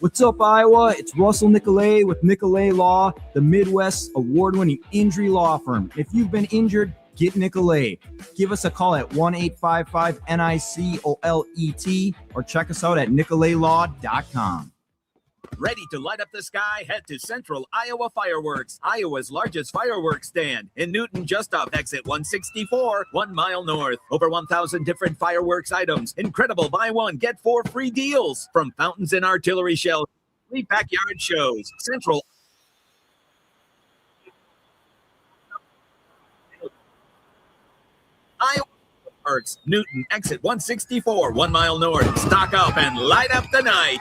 What's up, Iowa? It's Russell Nicolay with Nicolay Law, the Midwest's award-winning injury law firm. If you've been injured, get Nicolay. Give us a call at 1-855-NICOLET or check us out at nicolaylaw.com. Ready to light up the sky? Head to Central Iowa Fireworks, Iowa's largest fireworks stand in Newton, just off exit 164, 1 mile north. Over 1,000 different fireworks items. Incredible buy one, get 4 free deals. From fountains and artillery shells, 3 backyard shows. Central Iowa Fireworks, Newton, exit 164, 1 mile north. Stock up and light up the night.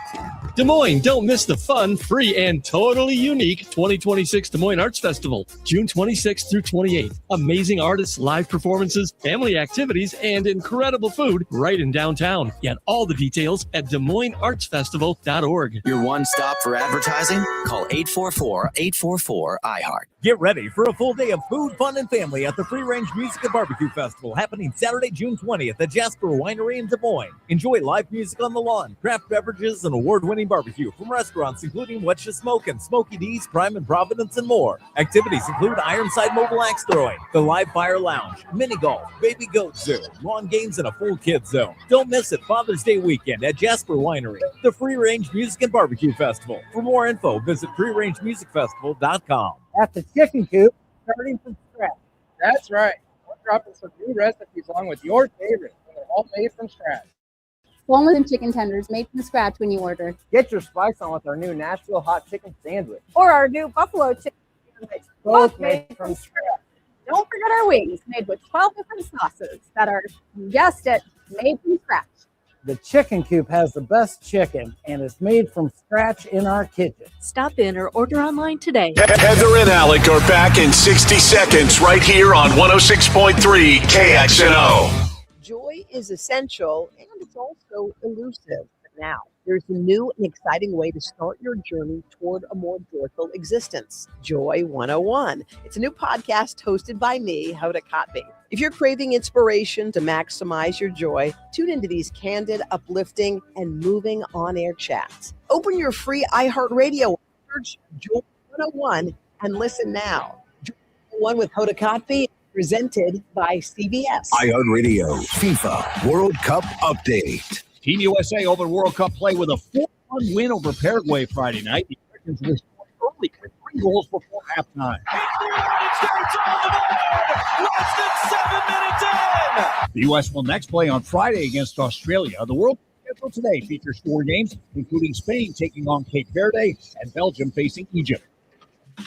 Des Moines, don't miss the fun, free, and totally unique 2026 Des Moines Arts Festival, June 26th through 28th. Amazing artists, live performances, family activities, and incredible food right in downtown. Get all the details at DesMoinesArtsFestival.org. Your one stop for advertising? Call 844-844-IHEART. Get ready for a full day of food, fun, and family at the Free Range Music and Barbecue Festival happening Saturday, June 20th at Jasper Winery in Des Moines. Enjoy live music on the lawn, craft beverages, and award-winning barbecue from restaurants including What's Ya Smokin', Smokey D's, Prime and Providence, and more. Activities include Ironside Mobile Axe Throwing, the Live Fire Lounge, mini golf, baby goat zoo, lawn games, and a full kids zone. Don't miss it Father's Day weekend at Jasper Winery, the Free Range Music and Barbecue Festival. For more info, visit freerangemusicfestival.com. At the Chicken Coop, starting from scratch. That's right. We're dropping some new recipes along with your favorites, and they're all made from scratch. Boneless chicken tenders made from scratch when you order. Get your spice on with our new Nashville hot chicken sandwich. Or our new buffalo chicken sandwich, Both made from scratch. Don't forget our wings, made with 12 different sauces that are, guessed it, made from scratch. The Chicken Coop has the best chicken and is made from scratch in our kitchen. Stop in or order online today. Heather and Alec are back in 60 seconds right here on 106.3 KXNO. Joy is essential and it's also elusive. Now, there's a new and exciting way to start your journey toward a more joyful existence. Joy 101. It's a new podcast hosted by me, Hoda Kotb. If you're craving inspiration to maximize your joy, tune into these candid, uplifting, and moving on-air chats. Open your free iHeartRadio, search Joy 101, and listen now. Joy 101 with Hoda Kotb, presented by CBS. iHeartRadio FIFA World Cup Update. Team USA opened World Cup play with a 4-1 win over Paraguay Friday night. The Americans were scored early with 3 goals before halftime. Less than 7 minutes in. The U.S. will next play on Friday against Australia. The World Cup schedule today features 4 games, including Spain taking on Cape Verde and Belgium facing Egypt.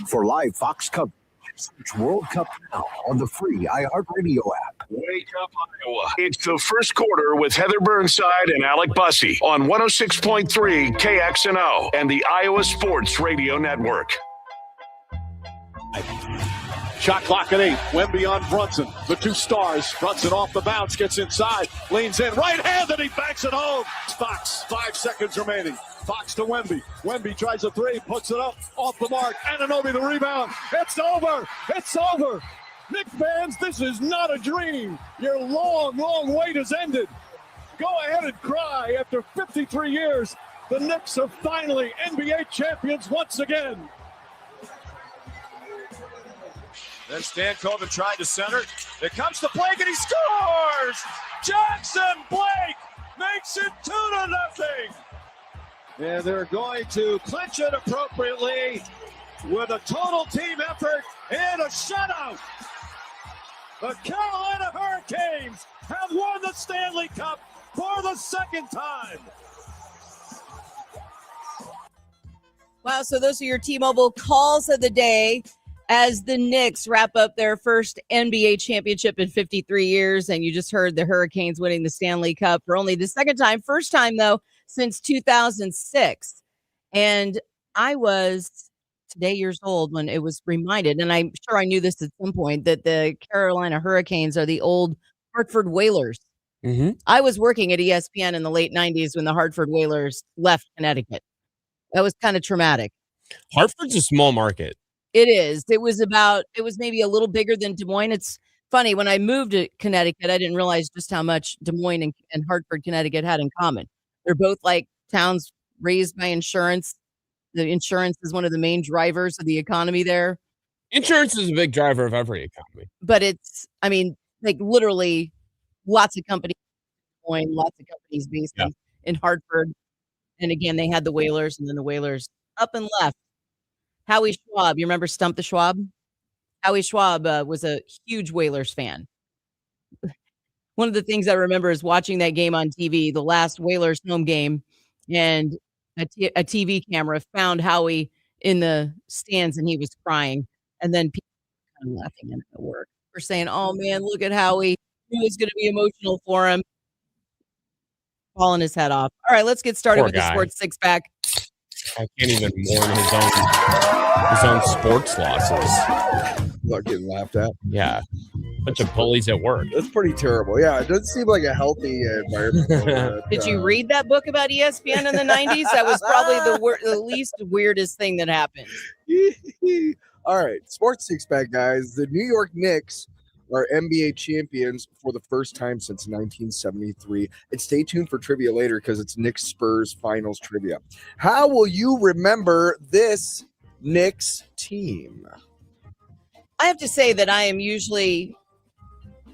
For live Fox coverage, search World Cup now on the free iHeartRadio app. Wake up, Iowa. It's the first quarter with Heather Burnside and Alec Bussey on 106.3 KXNO and the Iowa Sports Radio Network. Shot clock at 8. Wemby on Brunson. The 2 stars. Brunson off the bounce. Gets inside. Leans in. Right-handed. He banks it home. Fox. 5 seconds remaining. Fox to Wemby. Wemby tries a 3. Puts it up. Off the mark. Anunoby the rebound. It's over. It's over. Knicks fans, this is not a dream. Your long, long wait has ended. Go ahead and cry. After 53 years, the Knicks are finally NBA champions once again. Then Stankoven tried to center. There comes the Blake, and he scores! Jackson Blake makes it 2-0. And they're going to clinch it appropriately with a total team effort and a shutout. The Carolina Hurricanes have won the Stanley Cup for the 2nd time. Wow, so those are your T-Mobile calls of the day as the Knicks wrap up their first NBA championship in 53 years. And you just heard the Hurricanes winning the Stanley Cup for only the 2nd time. First time, though, since 2006. And I was today years old when it was reminded, and I'm sure I knew this at some point, that the Carolina Hurricanes are the old Hartford Whalers. Mm-hmm. I was working at ESPN in the late 90s when the Hartford Whalers left Connecticut. That was kind of traumatic. Hartford's a small market. It is. It was maybe a little bigger than Des Moines. It's funny, when I moved to Connecticut, I didn't realize just how much Des Moines and Hartford, Connecticut had in common. They're both like towns raised by insurance. The insurance is one of the main drivers of the economy there. Insurance is a big driver of every economy. But it's, I mean, like literally lots of companies, lots of companies based in Hartford. And again, they had the Whalers, and then the Whalers up and left. Howie Schwab, you remember Stump the Schwab? Howie Schwab was a huge Whalers fan. One of the things I remember is watching that game on TV, the last Whalers home game, and a TV camera found Howie in the stands, and he was crying. And then people were kind of laughing at work. We're saying, "Oh man, look at Howie. It was going to be emotional for him." Falling his head off. All right, let's get started Poor with guy. the Sports Six Pack. I can't even mourn his own sports losses. Not getting laughed at. Yeah. Bunch of bullies at work. That's pretty terrible. Yeah, it doesn't seem like a healthy environment. Did you read that book about ESPN in the 90s? That was probably the least weirdest thing that happened. All right, Sports Six Pack, guys. The New York Knicks are NBA champions for the first time since 1973. And stay tuned for trivia later because it's Knicks Spurs finals trivia. How will you remember this Knicks team? I have to say that I am usually,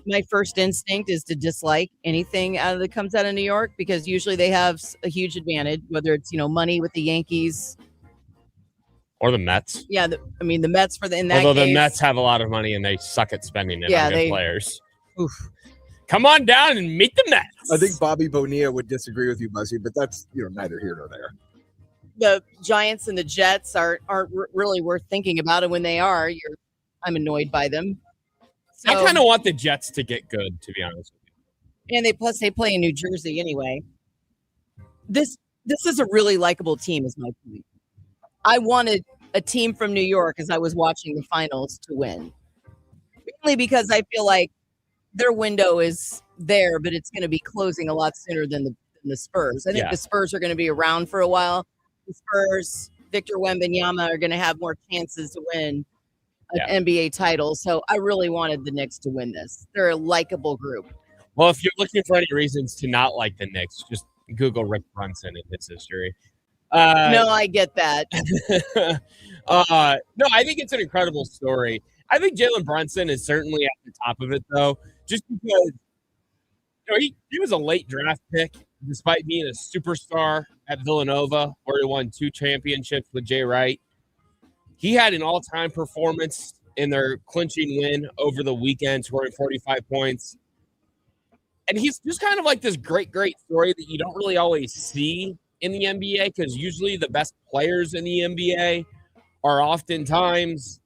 my first instinct is to dislike anything that comes out of New York, because usually they have a huge advantage, whether it's, money with the Yankees. Or the Mets. Yeah, the Mets in that Although case. the Mets have a lot of money and they suck at spending it on good players. Oof. Come on down and meet the Mets. I think Bobby Bonilla would disagree with you, Buzzy, but that's neither here nor there. The Giants and the Jets aren't really worth thinking about, and when they are, I'm annoyed by them. So, I kind of want the Jets to get good, to be honest with you. And they play in New Jersey anyway. This is a really likable team, is my point. I wanted a team from New York, as I was watching the finals, to win. Mainly because I feel like their window is there, but it's going to be closing a lot sooner than the Spurs. I think the Spurs are going to be around for a while. The Spurs, Victor Wembanyama, are going to have more chances to win an NBA title. So I really wanted the Knicks to win this. They're a likable group. Well, if you're looking for any reasons to not like the Knicks, just Google Rick Brunson and his history. No, I get that. No, I think it's an incredible story. I think Jalen Brunson is certainly at the top of it, though, just because he was a late draft pick, despite being a superstar at Villanova, where he won 2 championships with Jay Wright. He had an all-time performance in their clinching win over the weekend, scoring 45 points. And he's just kind of like this great story that you don't really always see in the NBA, because usually the best players in the NBA are oftentimes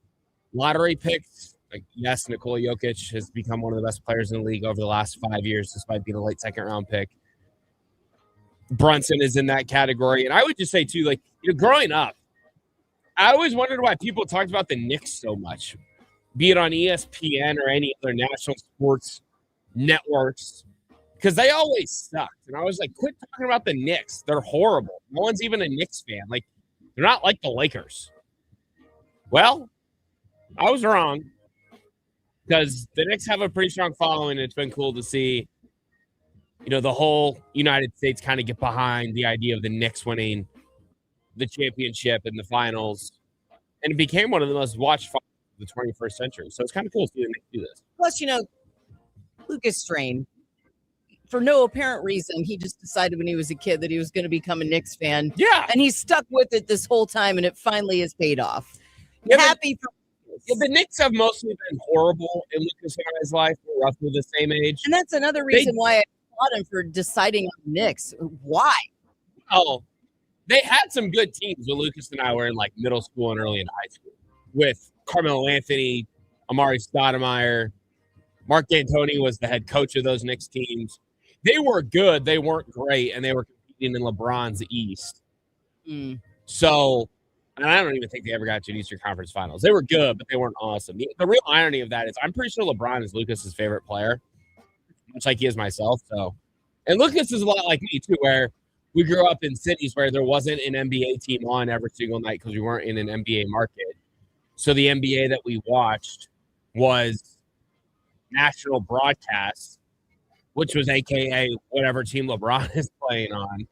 lottery picks. Like, yes, Nikola Jokic has become one of the best players in the league over the last 5 years, despite being a late second-round pick. Brunson is in that category. And I would just say, too, like, growing up, I always wondered why people talked about the Knicks so much, be it on ESPN or any other national sports networks, because they always sucked. And I was like, quit talking about the Knicks. They're horrible. No one's even a Knicks fan. Like, they're not like the Lakers. Well, I was wrong, because the Knicks have a pretty strong following, and it's been cool to see, the whole United States kind of get behind the idea of the Knicks winning the championship and the finals. And it became one of the most watched finals of the 21st century. So it's kind of cool to see the Knicks do this. Plus, Lucas Strain, for no apparent reason, he just decided when he was a kid that he was going to become a Knicks fan. Yeah. And he's stuck with it this whole time, and it finally has paid off. Yeah, Happy for the Knicks have mostly been horrible in Lucas and I's life. We're roughly the same age. And that's another reason why I applaud him for deciding on the Knicks. Why? Oh, they had some good teams when Lucas and I were in like middle school and early in high school, with Carmelo Anthony, Amari Stoudemire. Mark D'Antoni was the head coach of those Knicks teams. They were good. They weren't great, and they were competing in LeBron's East. So, and I don't even think they ever got to an Eastern Conference Finals. They were good, but they weren't awesome. The real irony of that is I'm pretty sure LeBron is Lucas's favorite player, much like he is myself. So, and Lucas is a lot like me too, where we grew up in cities where there wasn't an NBA team on every single night because we weren't in an NBA market. So the NBA that we watched was national broadcast, which was AKA whatever team LeBron is playing on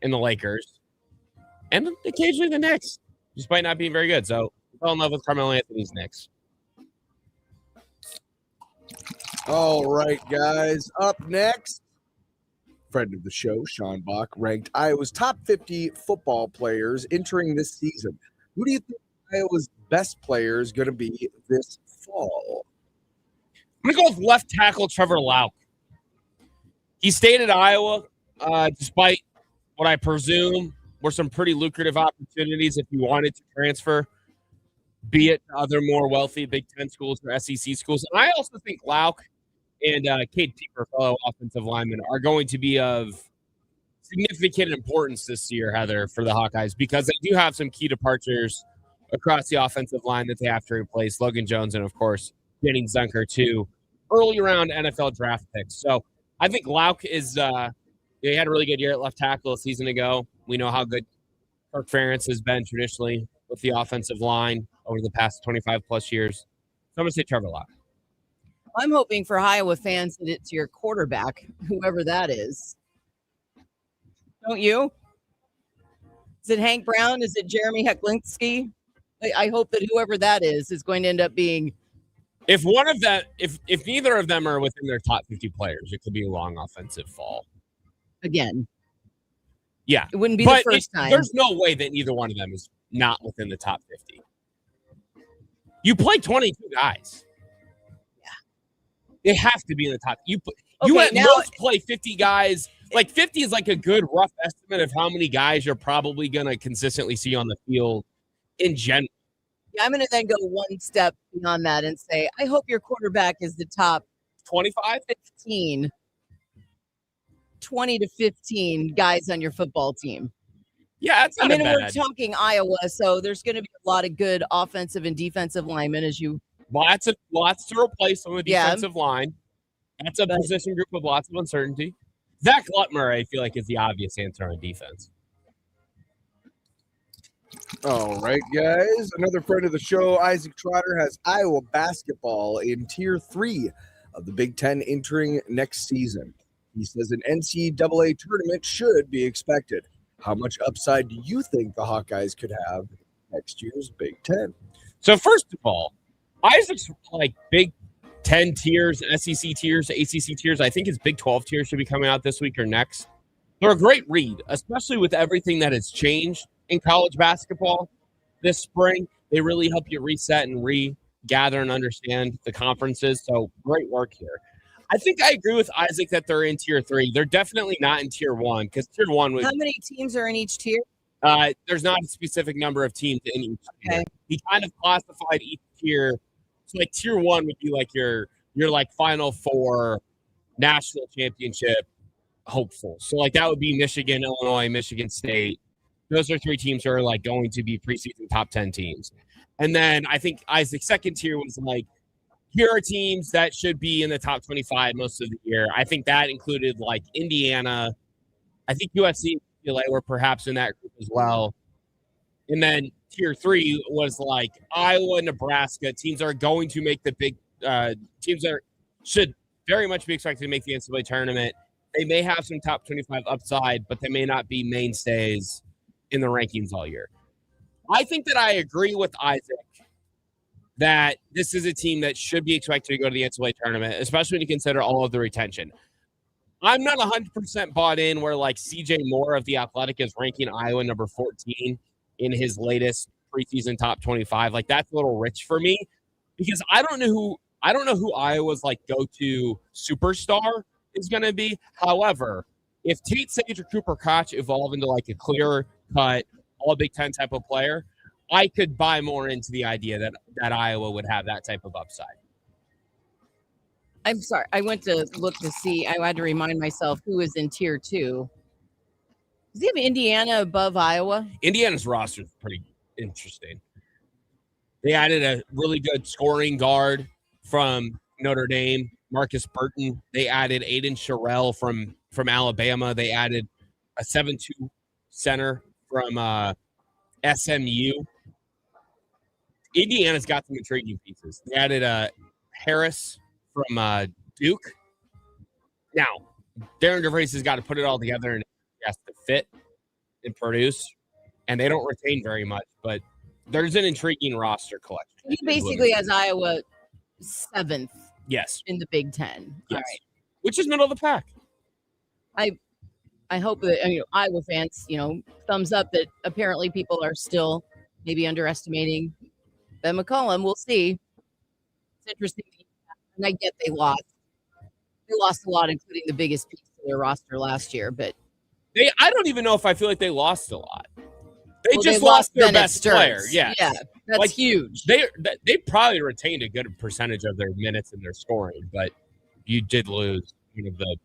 in the Lakers. and occasionally the Knicks, despite not being very good. So I fell in love with Carmelo Anthony's Knicks. All right, guys. Up next, friend of the show, Sean Bach, ranked Iowa's top 50 football players entering this season. Who do you think Iowa's best player is going to be this fall? I'm going to go with left tackle Trevor Lauk. He stayed at Iowa despite what I presume were some pretty lucrative opportunities if you wanted to transfer, be it to other more wealthy Big Ten schools or SEC schools. And I also think Lauk and Cade Peeper, fellow offensive linemen, are going to be of significant importance this year, Heather, for the Hawkeyes, because they do have some key departures across the offensive line that they have to replace. Logan Jones and, of course, Danny Zunker, too, early round NFL draft picks. So I think Lauk is he had a really good year at left tackle a season ago. We know how good Kirk Ferentz has been traditionally with the offensive line over the past 25-plus years. So I'm going to say Trevor Lauk. I'm hoping for Iowa fans that it's your quarterback, whoever that is. Don't you? Is it Hank Brown? Is it Jeremy Heklinski? I hope that whoever that is going to end up being. If one of them, if neither of them are within their top 50 players, it could be a long offensive fall. Again. Yeah. It wouldn't be the first time. There's no way that either one of them is not within the top 50. You play 22 guys. They have to be in the top. You at most play 50 guys. Like 50 is like a good rough estimate of how many guys you're probably going to consistently see on the field in general. Yeah, I'm going to then go one step beyond that and say, I hope your quarterback is the top 25, 15, 20 to 15 guys on your football team. Yeah, that's not we're talking Iowa, so there's going to be a lot of good offensive and defensive linemen as you. Lots to replace on the defensive line. That's a position group with lots of uncertainty. Zach Lutmer, I feel like, is the obvious answer on defense. All right, guys. Another friend of the show, Isaac Trotter, has Iowa basketball in Tier 3 of the Big Ten entering next season. He says an NCAA tournament should be expected. How much upside do you think the Hawkeyes could have next year's Big Ten? So first of all, Isaac's like Big 10 tiers, SEC tiers, ACC tiers. I think his Big 12 tiers should be coming out this week or next. They're a great read, especially with everything that has changed in college basketball this spring. They really help you reset and regather and understand the conferences. So great work here. I think I agree with Isaac that they're in Tier 3. They're definitely not in Tier 1 because Tier 1 would. How many teams are in each tier? There's not a specific number of teams in each tier. Okay. He kind of classified each tier. So like Tier 1 would be like your like Final Four national championship hopeful. So like that would be Michigan, Illinois, Michigan State. Those are three teams who are like going to be preseason top 10 teams. And then I think Isaac's second tier was like, here are teams that should be in the top 25 most of the year. I think that included like Indiana. I think USC and UCLA were perhaps in that group as well. And then Tier 3 was like Iowa, Nebraska. Teams are going to make the big teams that should very much be expected to make the NCAA tournament. They may have some top 25 upside, but they may not be mainstays in the rankings all year. I think that I agree with Isaac that this is a team that should be expected to go to the NCAA tournament, especially when you consider all of the retention. I'm not 100% bought in where like CJ Moore of The Athletic is ranking Iowa number 14 in his latest preseason top 25. Like that's a little rich for me because I don't know who Iowa's like go-to superstar is going to be. However, if Tate Sage or Cooper Koch evolve into like a clear-cut all Big Ten type of player, I could buy more into the idea that Iowa would have that type of upside. I'm sorry. I went to look to see. I had to remind myself who is in Tier 2. Does he have Indiana above Iowa? Indiana's roster is pretty interesting. They added a really good scoring guard from Notre Dame, Marcus Burton. They added Aiden Sherrill from Alabama. They added a 7-2 center from SMU. Indiana's got some intriguing pieces. They added Harris from Duke. Now, Darren DeVries has got to put it all together and he has to fit and produce. and they don't retain very much, but there's an intriguing roster collection. He basically has Iowa 7th Yes. in the Big Ten. Yes. All right. Which is middle of the pack. I hope that Iowa fans, thumbs up that apparently people are still maybe underestimating Ben McCollum. We'll see. It's interesting. And I get they lost. They lost a lot, including the biggest piece of their roster last year. But I don't even know if I feel like they lost a lot. They Well, just they lost their Bennett best Stearns. player. Yeah. Yeah, that's huge. They probably retained a good percentage of their minutes and their scoring, but you did lose one of the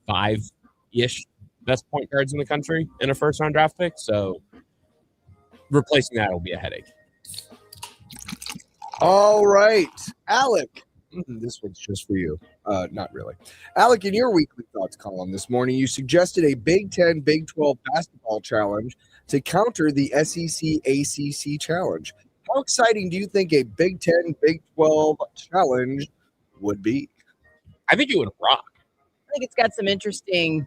5-ish best point guards in the country in a first-round draft pick. So replacing that will be a headache. All right, Alec. This one's just for you. Not really. Alec, in your weekly thoughts column this morning, you suggested a Big 10, Big 12 basketball challenge to counter the SEC ACC challenge. How exciting do you think a Big 10, Big 12 challenge would be? I think it would rock. I think it's got some interesting.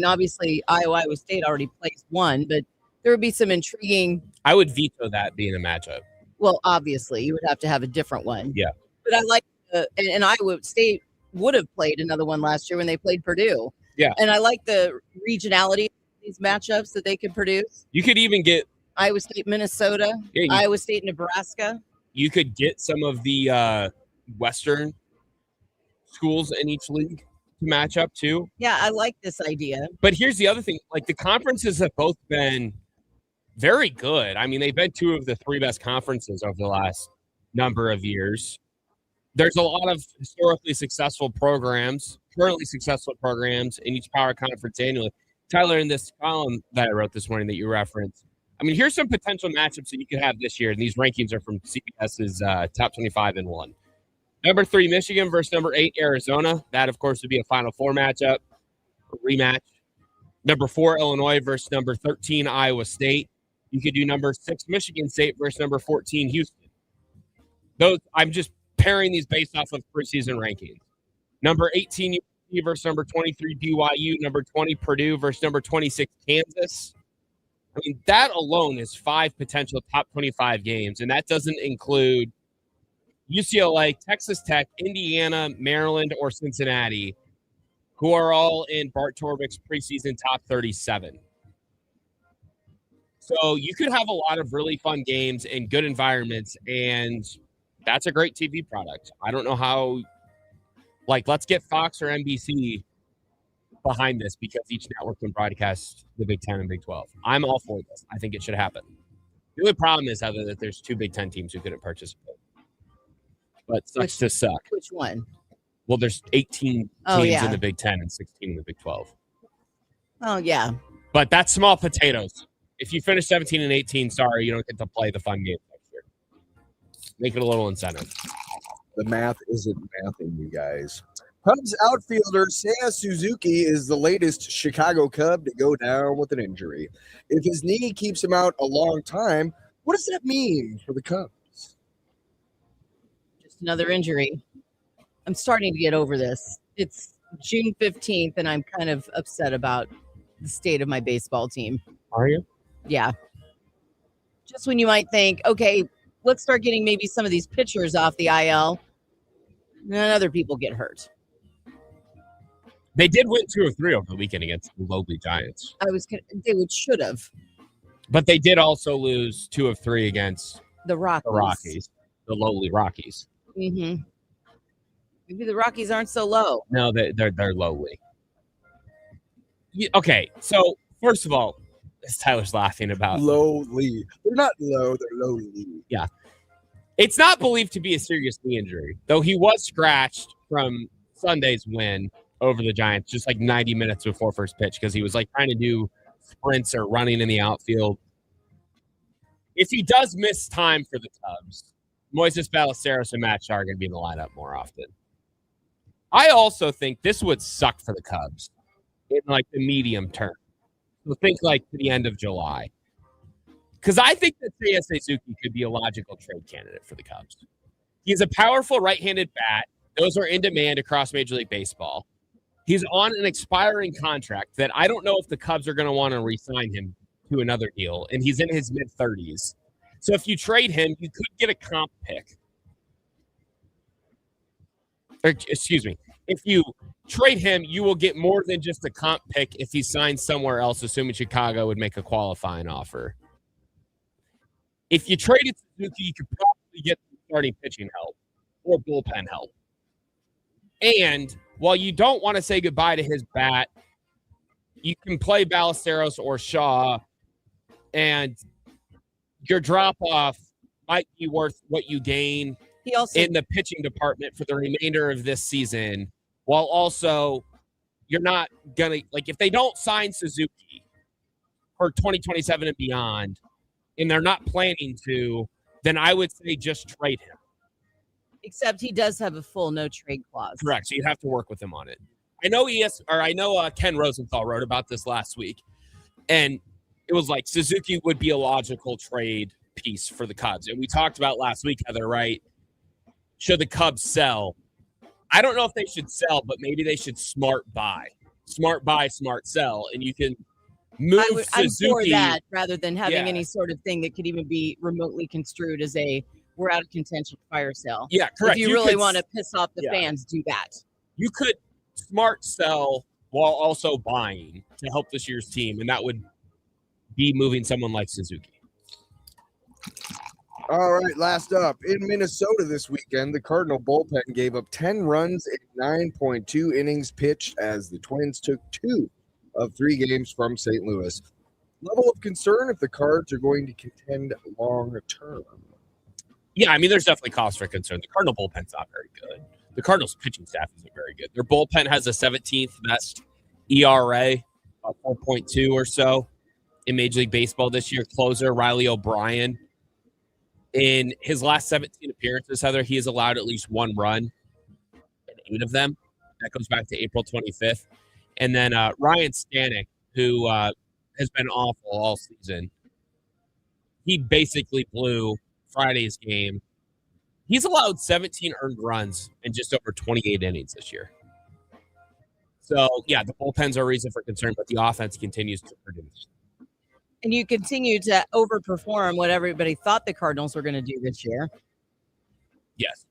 Obviously, Iowa State already placed one, but there would be some intriguing. I would veto that being a matchup. Well, obviously, you would have to have a different one. Yeah. But I like, and Iowa State would have played another one last year when they played Purdue. Yeah. And I like the regionality of these matchups that they could produce. You could even get Iowa State, Minnesota, Iowa State, Nebraska. You could get some of the Western schools in each league to match up too. Yeah, I like this idea. But here's the other thing. Like, the conferences have both been very good. They've been two of the three best conferences over the last number of years. There's a lot of historically successful programs, currently successful programs in each power conference annually. Tyler, in this column that I wrote this morning that you referenced, here's some potential matchups that you could have this year. And these rankings are from CBS's top 25 in one. Number 3, Michigan versus number 8, Arizona. That, of course, would be a Final Four matchup, a rematch. Number 4, Illinois versus number 13, Iowa State. You could do number 6, Michigan State versus number 14, Houston. Those, I'm just pairing these based off of preseason rankings. Number 18, USC versus number 23, BYU. Number 20, Purdue versus number 26, Kansas. That alone is 5 potential top 25 games, and that doesn't include UCLA, Texas Tech, Indiana, Maryland, or Cincinnati, who are all in Bart Torvik's preseason top 37. So you could have a lot of really fun games in good environments, and that's a great TV product. I don't know how, let's get Fox or NBC behind this because each network can broadcast the Big 10 and Big 12. I'm all for this. I think it should happen. The only problem is, Heather, that there's 2 Big 10 teams who couldn't participate. But sucks to suck. Which one? Well, there's 18 teams in the Big 10 and 16 in the Big 12. Oh, yeah. But that's small potatoes. If you finish 17 and 18, sorry, you don't get to play the fun game next year. Make it a little incentive. The math isn't mathing, you guys. Cubs outfielder Seiya Suzuki is the latest Chicago Cub to go down with an injury. If his knee keeps him out a long time, what does that mean for the Cubs? Another injury. I'm starting to get over this. It's June 15th, and I'm kind of upset about the state of my baseball team. Are you? Yeah. Just when you might think, okay, let's start getting maybe some of these pitchers off the IL, and other people get hurt. They did win 2 of 3 over the weekend against the lowly Giants. They should have. But they did also lose 2 of 3 against the Rockies. The lowly Rockies. Mm-hmm. Maybe the Rockies aren't so low. No, they're lowly. Okay, so first of all, as Tyler's laughing about lowly, they're not low, they're lowly. Yeah, it's not believed to be a serious knee injury, though he was scratched from Sunday's win over the Giants, just 90 minutes before first pitch, because he was trying to do sprints or running in the outfield. If he does miss time for the Cubs, Moises Ballesteros and Matt Shaw are going to be in the lineup more often. I also think this would suck for the Cubs in the medium term. So think to the end of July. Because I think that Seiya Suzuki could be a logical trade candidate for the Cubs. He's a powerful right-handed bat. Those are in demand across Major League Baseball. He's on an expiring contract that I don't know if the Cubs are going to want to re-sign him to another deal, and he's in his mid-30s. So if you trade him, you could get a comp pick. Or, excuse me. If you trade him, you will get more than just a comp pick if he signs somewhere else, assuming Chicago would make a qualifying offer. If you traded Suzuki, you could probably get starting pitching help or bullpen help. And while you don't want to say goodbye to his bat, you can play Ballesteros or Shaw, and your drop-off might be worth what you gain in the pitching department for the remainder of this season, while also you're not going to – like if they don't sign Suzuki for 2027 and beyond, and they're not planning to, then I would say just trade him. Except he does have a full no trade clause. Correct. So you have to work with him on it. I know Ken Rosenthal wrote about this last week, and it was like Suzuki would be a logical trade piece for the Cubs. And we talked about last week, Heather, right? Should the Cubs sell? I don't know if they should sell, but maybe they should smart buy. Smart buy, smart sell. And you can move Suzuki. I'm for that rather than having any sort of thing that could even be remotely construed as a we're out of contention fire sale. Yeah, correct. If you really want to piss off the fans, do that. You could smart sell while also buying to help this year's team, and that would be moving someone like Suzuki. All right, last up. In Minnesota this weekend, the Cardinal bullpen gave up 10 runs in 9.2 innings pitched as the Twins took 2 of 3 games from St. Louis. Level of concern if the Cards are going to contend long term. Yeah, I mean, there's definitely cause for concern. The Cardinal bullpen's not very good. The Cardinals' pitching staff isn't very good. Their bullpen has the 17th best ERA, 4.2 or so in Major League Baseball this year. Closer, Riley O'Brien. In his last 17 appearances, Heather, he has allowed at least 1 run in 8 of them. That goes back to April 25th. And then Ryan Stanek, who has been awful all season. He basically blew Friday's game. He's allowed 17 earned runs in just over 28 innings this year. So, yeah, the bullpens are a reason for concern, but the offense continues to produce. And you continue to overperform what everybody thought the Cardinals were going to do this year. Yes.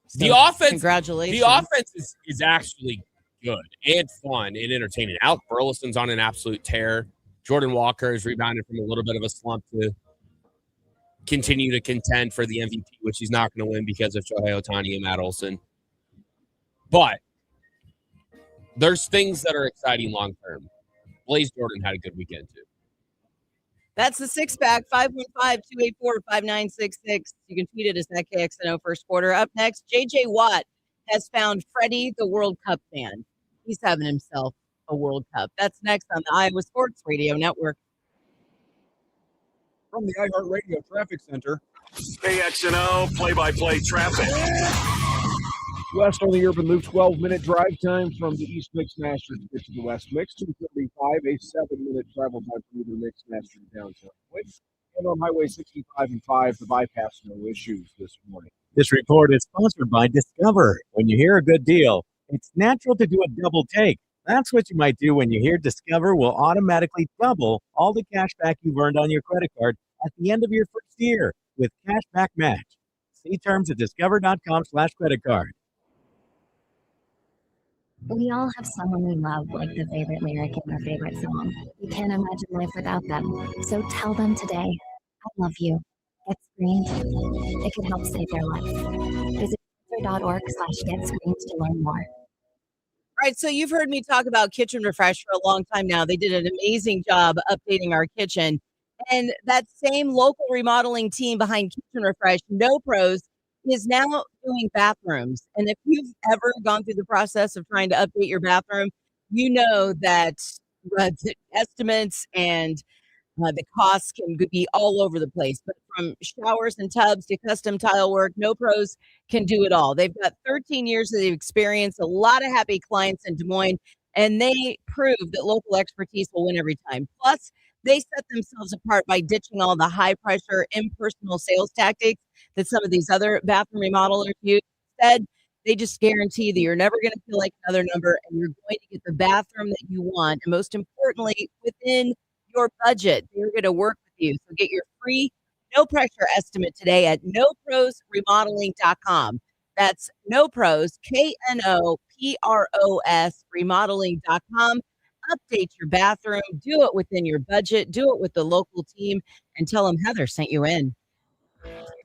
So, the offense, congratulations. The offense is actually good and fun and entertaining. Alec Burleson's on an absolute tear. Jordan Walker has rebounded from a little bit of a slump to continue to contend for the MVP, which he's not going to win because of Shohei Ohtani and Matt Olson. But there's things that are exciting long term. Blaze Jordan had a good weekend too. That's the six pack, 515-284-5966. You can tweet it as at KXNO first quarter. Up next, JJ Watt has found Freddie the World Cup fan. He's having himself a World Cup. That's next on the Iowa Sports Radio Network. From the iHeartRadio Traffic Center, KXNO play-by-play traffic. west on the Urban Loop, 12-minute drive time from the East Mixmaster to get to the West Mix, 235, a 7-minute travel time from the Mixmaster to downtown. And on Highway 65 and 5, the bypass, no issues this morning. This report is sponsored by Discover. When you hear a good deal, it's natural to do a double take. That's what you might do when you hear Discover will automatically double all the cash back you've earned on your credit card at the end of your first year with Cashback Match. See terms at discover.com/credit card. We all have someone we love, like the favorite lyric in our favorite song. We can't imagine life without them. So tell them today, I love you. Get screened. It can help save their life. Visit cancer.org/getscreened to learn more. All right, so you've heard me talk about Kitchen Refresh for a long time now. They did an amazing job updating our kitchen. And that same local remodeling team behind Kitchen Refresh, No Pros, is now doing bathrooms. And if you've ever gone through the process of trying to update your bathroom, you know that the estimates and the costs can be all over the place. But from showers and tubs to custom tile work, No Pros can do it all. They've got 13 years of experience, a lot of happy clients in Des Moines, and they prove that local expertise will win every time. Plus, they set themselves apart by ditching all the high-pressure, impersonal sales tactics that some of these other bathroom remodelers use. Instead, they just guarantee that you're never going to feel like another number, and you're going to get the bathroom that you want, and most importantly, within your budget. They're going to work with you. So get your free, no pressure estimate today at noprosremodeling.com. That's NoPros, KNOPROS, remodeling.com. Update your bathroom. Do it within your budget. Do it with the local team and tell them Heather sent you in.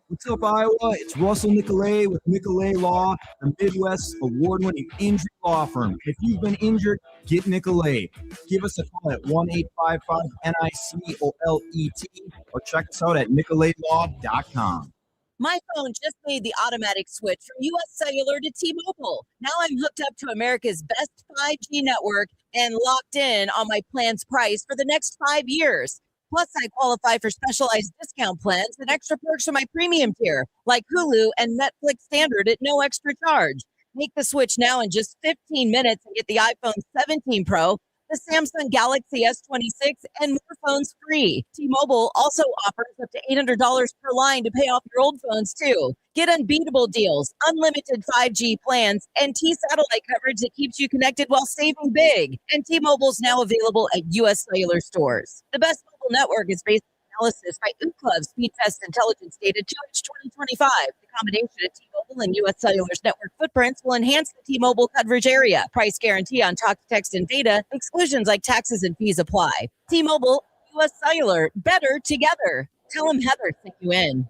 What's up, Iowa? It's Russell Nicolay with Nicolay Law, the Midwest award-winning injury law firm. If you've been injured, get Nicolay. Give us a call at 1-855-NICOLET or check us out at nicolaylaw.com. My phone just made the automatic switch from U.S. Cellular to T-Mobile. Now I'm hooked up to America's best 5G network and locked in on my plan's price for the next 5 years. Plus, I qualify for specialized discount plans and extra perks for my premium tier, like Hulu and Netflix Standard at no extra charge. Make the switch now in just 15 minutes and get the iPhone 17 Pro, the Samsung Galaxy S26, and more phones free. T-Mobile also offers up to $800 per line to pay off your old phones, too. Get unbeatable deals, unlimited 5G plans, and T-Satellite coverage that keeps you connected while saving big. And T-Mobile's now available at U.S. Cellular stores. The best mobile network is based on analysis by Ookla Speed Test Intelligence Data 2H 2025. The combination of T-Mobile and U.S. Cellular's network footprints will enhance the T-Mobile coverage area. Price guarantee on talk, text, and data. Exclusions like taxes and fees apply. T-Mobile, U.S. Cellular, better together. Tell them Heather sent you in.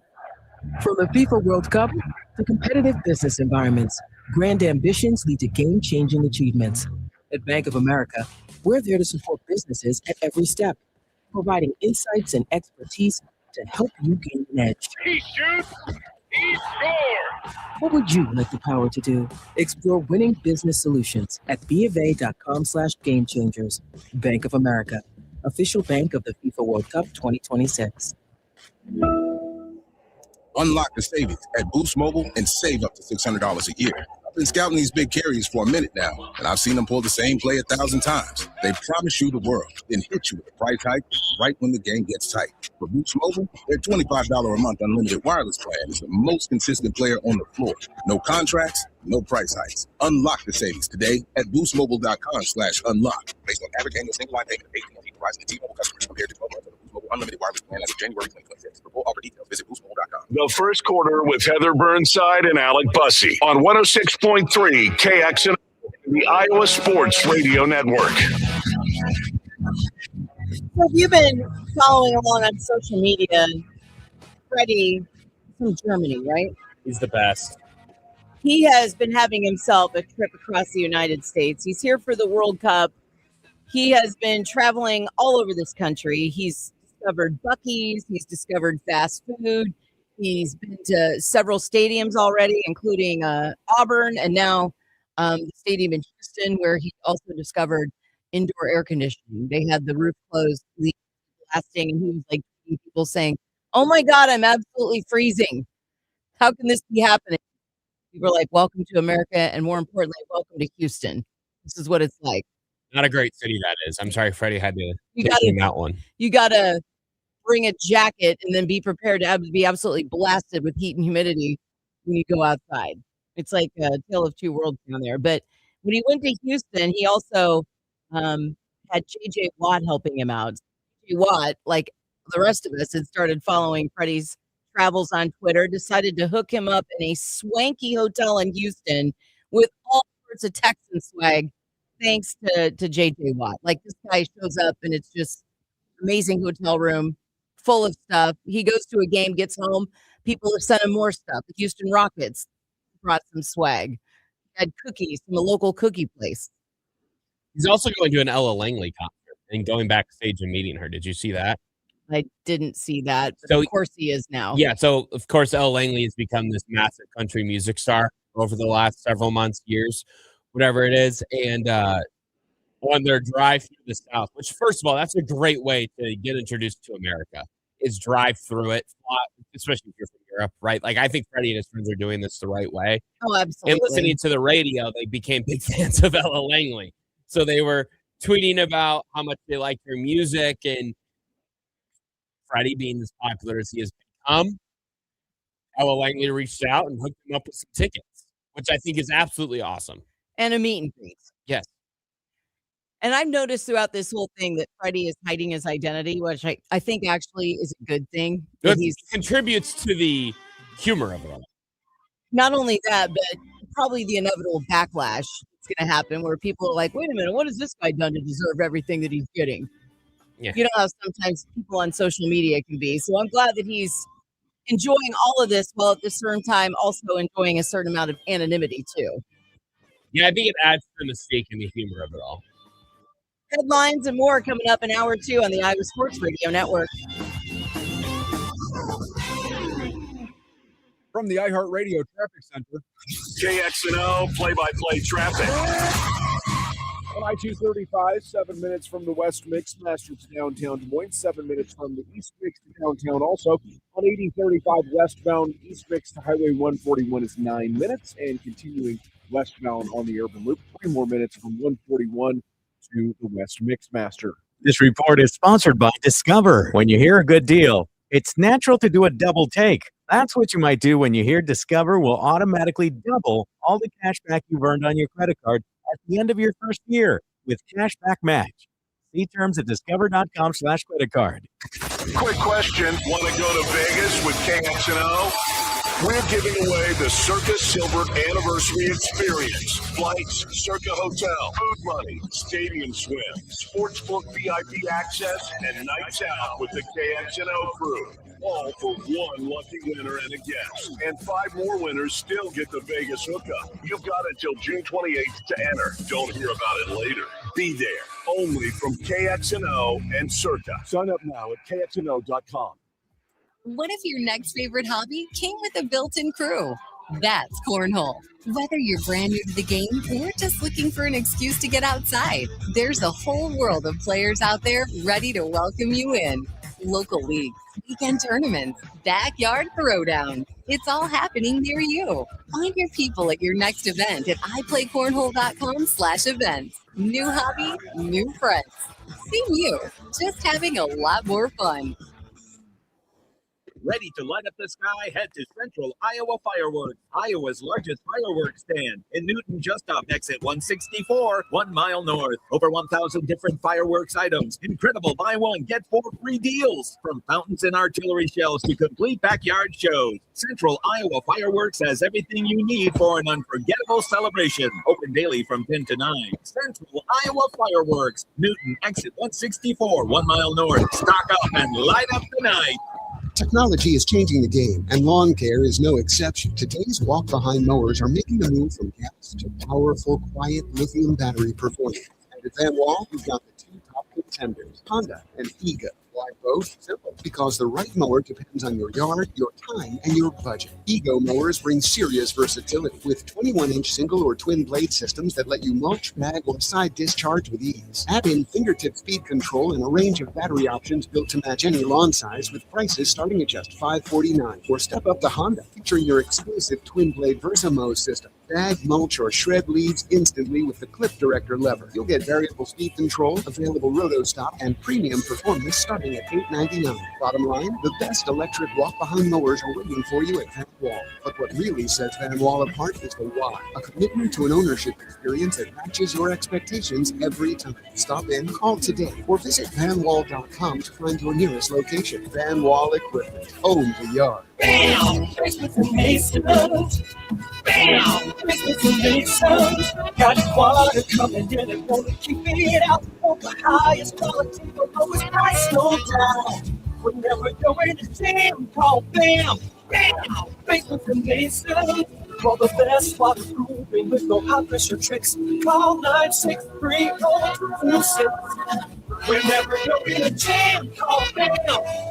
From the FIFA World Cup to competitive business environments, grand ambitions lead to game-changing achievements. At Bank of America, we're there to support businesses at every step, providing insights and expertise to help you gain an edge. He shoots. He scores. What would you like the power to do? Explore winning business solutions at BofA.com/gamechangers. Bank of America, official bank of the FIFA World Cup 2026. Unlock the savings at Boost Mobile and save up to $600 a year. I've been scouting these big carriers for a minute now, and I've seen them pull the same play 1,000 times. They promise you the world, then hit you with a price hike right when the game gets tight. For Boost Mobile, their $25 a month unlimited wireless plan is the most consistent player on the floor. No contracts, no price hikes. Unlock the savings today at boostmobile.com/unlock. Based on average annual single line payment of $18 price and T-Mobile customers compared to 12 months of the Boost Mobile unlimited wireless plan as of January 2026. For full offer details, visit boostmobile.com. The first quarter with Heather Burnside and Alec Bussey on 106.3 KXNO, the Iowa Sports Radio Network. So if you've been following along on social media, Freddie from Germany, right? He's the best. He has been having himself a trip across the United States. He's here for the World Cup. He has been traveling all over this country. He's discovered Buc-ee's. He's discovered fast food. He's been to several stadiums already, including Auburn, and now the stadium in Houston, where he also discovered indoor air conditioning. They had the roof closed, blasting, and he was like, people saying, "Oh my God, I'm absolutely freezing. How can this be happening?" People are like, "Welcome to America," and more importantly, welcome to Houston. This is what it's like. Not a great city, that is. I'm sorry Freddie had to You take gotta- him that one. You got to bring a jacket and then be prepared to be absolutely blasted with heat and humidity when you go outside. It's like a tale of two worlds down there. But when he went to Houston, he also had J.J. Watt helping him out. J.J. Watt, like the rest of us, had started following Freddie's travels on Twitter, decided to hook him up in a swanky hotel in Houston with all sorts of Texan swag, thanks to J.J. Watt. Like, this guy shows up and it's just amazing hotel room full of stuff. He goes to a game, gets home, people have sent him more stuff. The Houston Rockets brought some swag. Had cookies from a local cookie place. He's also going to an Ella Langley concert and going backstage and meeting her. Did you see that? I didn't see that, but So- of course he is now. Yeah, so of course Ella Langley has become this massive country music star over the last several months, years, whatever it is. And on their drive through the South, which, first of all, that's a great way to get introduced to America, is drive through it, especially if you're from Europe, right? Like, I think Freddie and his friends are doing this the right way. Oh, absolutely. And listening to the radio, they became big fans of Ella Langley. So they were tweeting about how much they like her music, and Freddie, being as popular as he has become, Ella Langley reached out and hooked him up with some tickets, which I think is absolutely awesome. And a meet and greet. Yes. And I've noticed throughout this whole thing that Freddie is hiding his identity, which I think actually is a good thing. That It contributes to the humor of it all. not only that, but probably the inevitable backlash that's going to happen where people are like, wait a minute, what has this guy done to deserve everything that he's getting? Yeah. You know how sometimes people on social media can be. So I'm glad that he's enjoying all of this while at the certain time also enjoying a certain amount of anonymity too. Yeah, I think it adds to the mistake in the humor of it all. Headlines and more coming up in hour 2 on the Iowa Sports Radio Network. From the iHeartRadio Traffic Center. KXNO play-by-play traffic. On I-235, 7 minutes from the West Mix Master to downtown Des Moines, 7 minutes from the East Mix to downtown also. On 8035 westbound East Mix to Highway 141 is 9 minutes, and continuing westbound on the Urban Loop, 3 more minutes from 141 to the West Mix Master. This report is sponsored by Discover. When you hear a good deal, it's natural to do a double take. That's what you might do when you hear Discover will automatically double all the cash back you've earned on your credit card at the end of your first year with Cashback Match. See terms at discover.com/credit card. Quick question. Want to go to Vegas with KXNO? We're giving away the Circa Silver Anniversary Experience. Flights, Circa Hotel, food money, stadium swim, sportsbook VIP access, and nights out with the KXNO crew. All for one lucky winner and a guest. And 5 more winners still get the Vegas hookup. You've got until June 28th to enter. Don't hear about it later. Be there. Only from KXNO and Circa. Sign up now at KXNO.com. What if your next favorite hobby came with a built-in crew? That's Cornhole. Whether you're brand new to the game or just looking for an excuse to get outside, there's a whole world of players out there ready to welcome you in. Local leagues, weekend tournaments, backyard throwdowns. It's all happening near you. Find your people at your next event at iPlayCornhole.com/events. New hobby, new friends. Same you, just having a lot more fun. Ready to light up the sky? Head to Central Iowa Fireworks, Iowa's largest fireworks stand in Newton, just off exit 164, 1 mile north. Over 1,000 different fireworks items. Incredible buy one, get 4 free deals. From fountains and artillery shells to complete backyard shows. Central Iowa Fireworks has everything you need for an unforgettable celebration. Open daily from 10 to 9. Central Iowa Fireworks, Newton, exit 164, 1 mile north. Stock up and light up the night. Technology is changing the game, and lawn care is no exception. Today's walk-behind mowers are making the move from gas to powerful, quiet lithium battery performance. And at Van Wall, we've got the 2 top contenders, Honda and Ego. Why both? Simple. Because the right mower depends on your yard, your time, and your budget. Ego mowers bring serious versatility with 21-inch single or twin blade systems that let you mulch, bag, or side discharge with ease. Add in fingertip speed control and a range of battery options built to match any lawn size with prices starting at just $549. Or step up to Honda, featuring your exclusive twin blade Versamo system. Bag, mulch, or shred leaves instantly with the Clip Director lever. You'll get variable speed control, available roto stop, and premium performance starting at $899. Bottom line, the best electric walk-behind mowers are waiting for you at Van Wall. But what really sets Van Wall apart is the why. A commitment to an ownership experience that matches your expectations every time. Stop in, call today, or visit vanwall.com to find your nearest location. Van Wall Equipment. Own the yard. Bam! Christmas and Masons. Bam! Christmas and Masons. Got water coming in and want to keep it out. Want the highest quality, the lowest price, no doubt. Whenever you're in the gym, call BAM! Bam! Christmas and Masons. For the best water proofing with no high pressure tricks, call 963-0226. Whenever you're in the gym, call BAM!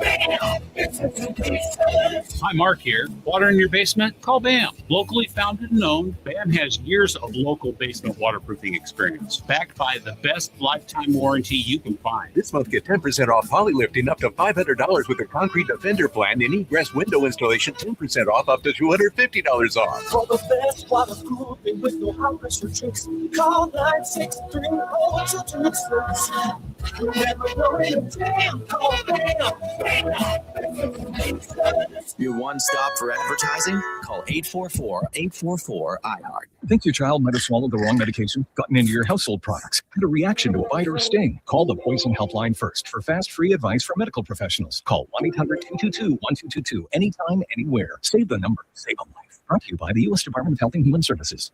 Bam! Christmas and Masons. Hi, Mark here. Water in your basement? Call BAM. Locally founded and owned, BAM has years of local basement waterproofing experience, backed by the best lifetime warranty you can find. This month, get 10% off polylifting up to $500 with a Concrete Defender plan and egress window installation 10% off up to $250 off. For the best waterproofing with no high pressure tricks, call 963-0226. Whenever you're in a jam, call BAM! Bam! Your one stop for advertising? Call 844-844-IHEART. Think your child might have swallowed the wrong medication, gotten into your household products, had a reaction to a bite or a sting? Call the Poison Helpline first for fast, free advice from medical professionals. Call 1-800-222-1222 anytime, anywhere. Save the number, save a life. Brought to you by the U.S. Department of Health and Human Services.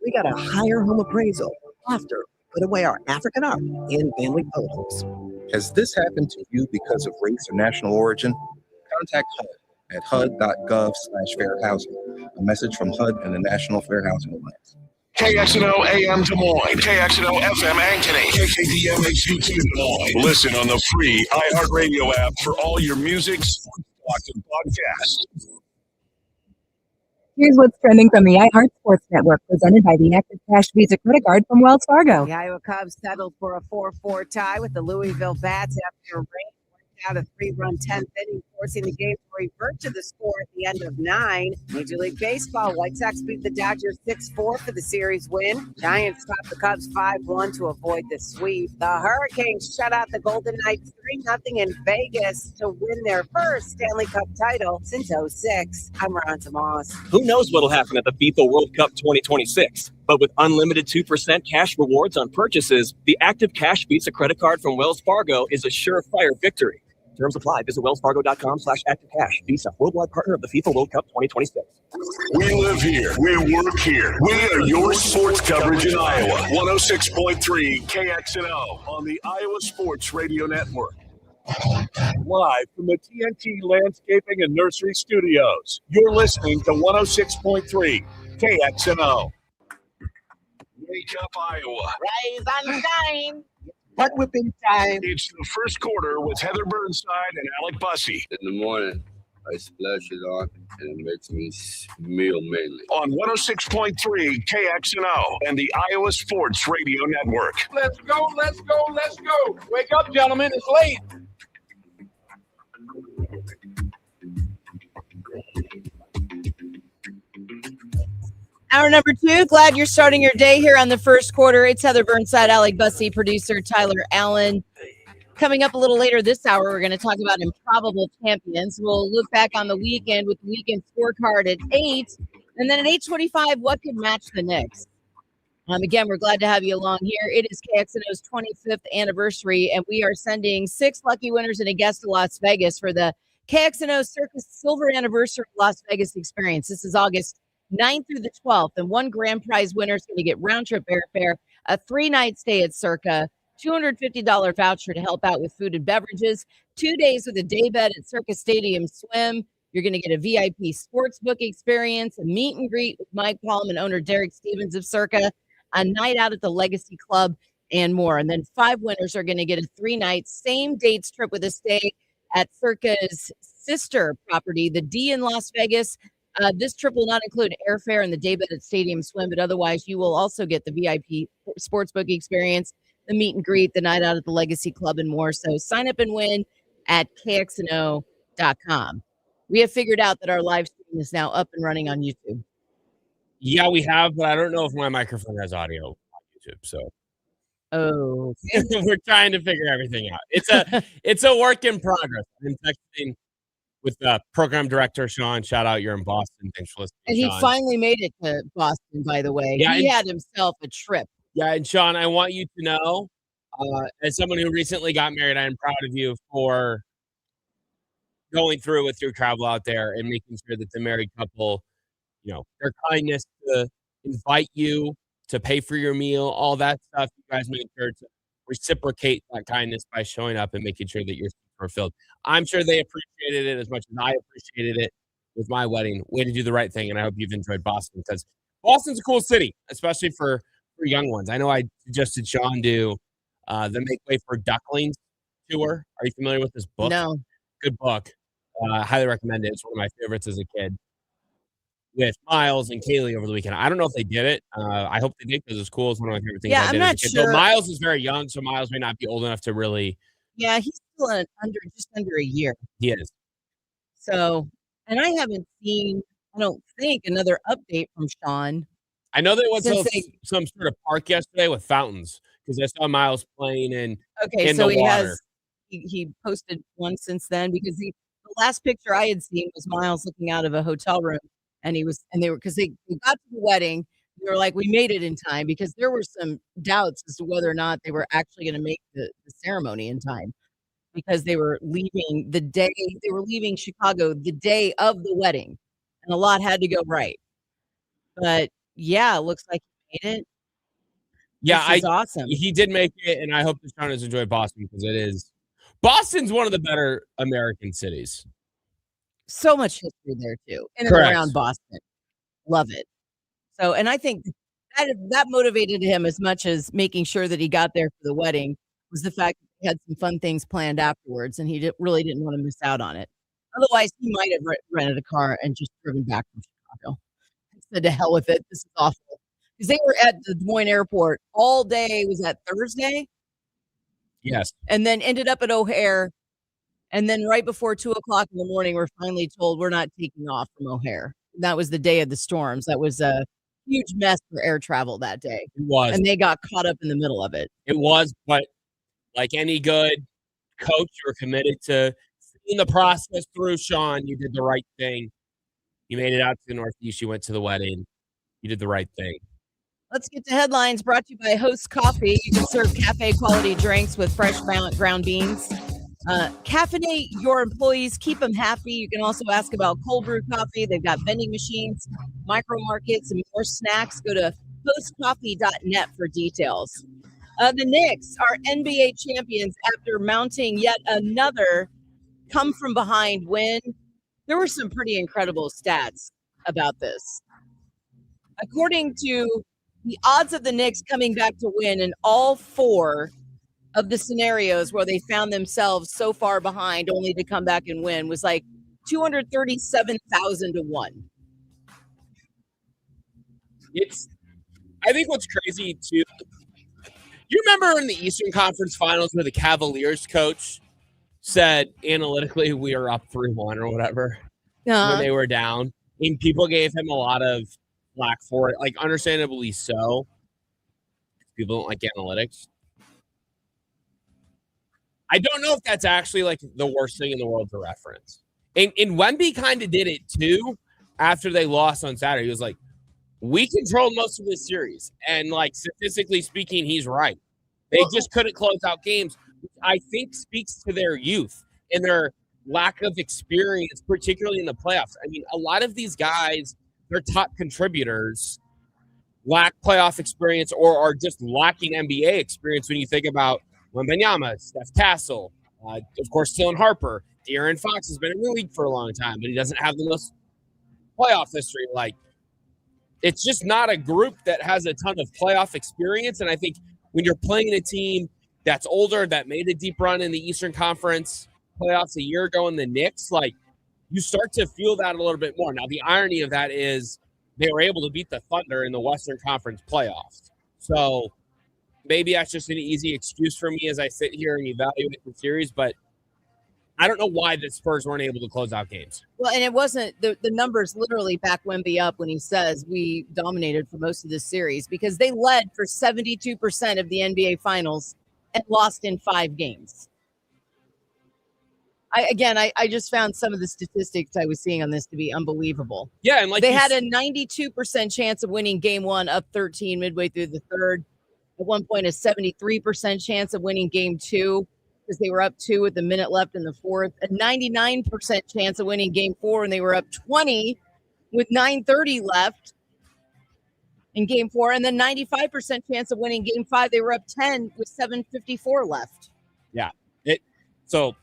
We got a higher home appraisal after put away our African art in family photos. Has this happened to you because of race or national origin? Contact HUD at hud.gov/fair housing. A message from HUD and the National Fair Housing Alliance. KXNO AM Des Moines, KXNO FM Ankeny, KKDM HD2 Des Moines. Listen on the free iHeartRadio app for all your music, sports, talk, and podcasts. Here's what's trending from the iHeart Sports Network, presented by the Active Cash Visa Credit Card from Wells Fargo. The Iowa Cubs settled for a 4-4 tie with the Louisville Bats after a rain worked out a 3-run 10th inning, forcing the game to revert to the score at the end of 9. Major League Baseball, White Sox beat the Dodgers 6-4 for the series win. Giants topped the Cubs 5-1 to avoid the sweep. The Hurricanes shut out the Golden Knights 3-0 in Vegas to win their first Stanley Cup title since 2006. I'm Ron Tomas. Who knows what'll happen at the FIFA World Cup 2026? But with unlimited 2% cash rewards on purchases, the Active Cash Visa Credit Card from Wells Fargo is a surefire victory. Terms apply. Visit wellsfargo.com/activecash. Visa, worldwide partner of the FIFA World Cup 2026. We live here. We work here. We are your sports coverage in Iowa. 106.3 KXNO on the Iowa Sports Radio Network. Live from the TNT Landscaping and Nursery Studios. You're listening to 106.3 KXNO. Wake up, Iowa. Rise and shine. Butt whipping time. It's the first quarter with Heather Burnside and Alec Bussey. In the morning, I splash it on, and it makes me smell mainly. On 106.3 KXNO and the Iowa Sports Radio Network. Let's go, let's go, let's go. Wake up, gentlemen. It's late. Hour number 2. Glad you're starting your day here on the first quarter. It's Heather Burnside, Alec Bussey, producer Tyler Allen. Coming up a little later this hour, we're going to talk about improbable champions. We'll look back on the weekend with the weekend scorecard at 8. And then at 8:25, what could match the Knicks? Again, we're glad to have you along here. It is KXNO's 25th anniversary, and we are sending 6 lucky winners and a guest to Las Vegas for the KXNO Circus Silver Anniversary Las Vegas experience. This is August 9th through the 12th, and one grand prize winner is going to get round-trip airfare, a 3-night stay at Circa, $250 voucher to help out with food and beverages, 2 days with a day bed at Circa Stadium Swim. You're going to get a VIP sportsbook experience, a meet and greet with Mike Palm and owner Derek Stevens of Circa, a night out at the Legacy Club, and more. And then 5 winners are going to get a 3-night same dates trip with a stay at Circa's sister property, the D in Las Vegas. This trip will not include airfare and the daybed at Stadium Swim, but otherwise you will also get the VIP sportsbook experience, the meet and greet, the night out at the Legacy Club, and more. So sign up and win at KXNO.com. We have figured out that our live stream is now up and running on YouTube. Yeah, we have, but I don't know if my microphone has audio on YouTube. So, we're trying to figure everything out. It's a work in progress. I'm texting with program director Sean. Shout out, you're in Boston. Thanks for listening. And he finally made it to Boston, by the way. Yeah, he had himself a trip. Yeah, and Sean, I want you to know, as someone who recently got married, I am proud of you for going through with your travel out there and making sure that the married couple, their kindness to invite you, to pay for your meal, all that stuff. You guys made sure to reciprocate that kindness by showing up and making sure that you're fulfilled. I'm sure they appreciated it as much as I appreciated it with my wedding. Way to do the right thing, and I hope you've enjoyed Boston, because Boston's a cool city, especially for young ones. I know I suggested Sean do the Make Way for Ducklings tour. Are you familiar with this book? No. Good book. Highly recommend it. It's one of my favorites as a kid. With Miles and Kaylee over the weekend. I don't know if they did it. I hope they did, because it's cool. It's one of my favorite things. Yeah, I did I'm as a not kid. sure. So Miles is very young, so Miles may not be old enough to really. Yeah, he's still just under a year. He is. So, and I haven't seen, I don't think, another update from Sean. I know they went to Since they- some sort of park yesterday with fountains, because I saw Miles playing in Okay, in so the he water. has he posted one since then, because the last picture I had seen was Miles looking out of a hotel room, and they got to the wedding. They were like, we made it in time, because there were some doubts as to whether or not they were actually going to make the ceremony in time, because they were leaving Chicago the day of the wedding, and a lot had to go right. But yeah, it looks like he made it. Yeah, This is awesome. He did make it, and I hope the Shaunas enjoy Boston, because Boston's one of the better American cities. So much history there too, in and Correct. around Boston. Love it. So, and I think that motivated him as much as making sure that he got there for the wedding, was the fact that he had some fun things planned afterwards, and he really didn't want to miss out on it. Otherwise, he might have rented a car and just driven back from Chicago. He said, to hell with it. This is awful. Because they were at the Des Moines airport all day. Was that Thursday? Yes. And then ended up at O'Hare. And then right before 2:00 in the morning, we're finally told we're not taking off from O'Hare. That was the day of the storms. That was a huge mess for air travel that day. It was. And they got caught up in the middle of it. It was, but like any good coach, you're committed to seeing the process through. Sean, you did the right thing. You made it out to the Northeast. You went to the wedding. You did the right thing. Let's get to headlines, brought to you by Host Coffee. You can serve cafe quality drinks with fresh ground beans. Caffeinate your employees, keep them happy. You can also ask about cold brew coffee. They've got vending machines, micro markets, and more snacks. Go to hostcoffee.net for details. The Knicks are NBA champions after mounting yet another come from behind win. There were some pretty incredible stats about this. According to the odds of the Knicks coming back to win in all 4 of the scenarios where they found themselves so far behind only to come back and win, was like 237,000 to 1. I think what's crazy too, you remember in the Eastern Conference Finals where the Cavaliers coach said analytically we are up 3-1 or whatever when they were down, and people gave him a lot of flack for it, like understandably so. People don't like analytics. I don't know if that's actually like the worst thing in the world to reference. And Wemby kind of did it too after they lost on Saturday. He was like, we controlled most of this series. And like statistically speaking, he's right. They just couldn't close out games, which I think speaks to their youth and their lack of experience, particularly in the playoffs. I mean, a lot of these guys, their top contributors, lack playoff experience or are just lacking NBA experience when you think about Wembanyama, Steph Castle, of course, Dylan Harper. De'Aaron Fox has been in the league for a long time, but he doesn't have the most playoff history. Like, it's just not a group that has a ton of playoff experience. And I think when you're playing a team that's older, that made a deep run in the Eastern Conference playoffs a year ago in the Knicks, like, you start to feel that a little bit more. Now, the irony of that is they were able to beat the Thunder in the Western Conference playoffs. So maybe that's just an easy excuse for me as I sit here and evaluate the series, but I don't know why the Spurs weren't able to close out games. Well, and it wasn't the numbers literally back Wemby up when he says we dominated for most of this series, because they led for 72% of the NBA Finals and lost in 5 games. I just found some of the statistics I was seeing on this to be unbelievable. Yeah, and like they had a 92% chance of winning game 1 up 13 midway through the third. At one point, a 73% chance of winning game 2 because they were up 2 with a minute left in the fourth. A 99% chance of winning game 4, and they were up 20 with 9:30 left in game 4. And then 95% chance of winning game 5. They were up 10 with 7:54 left. Yeah. So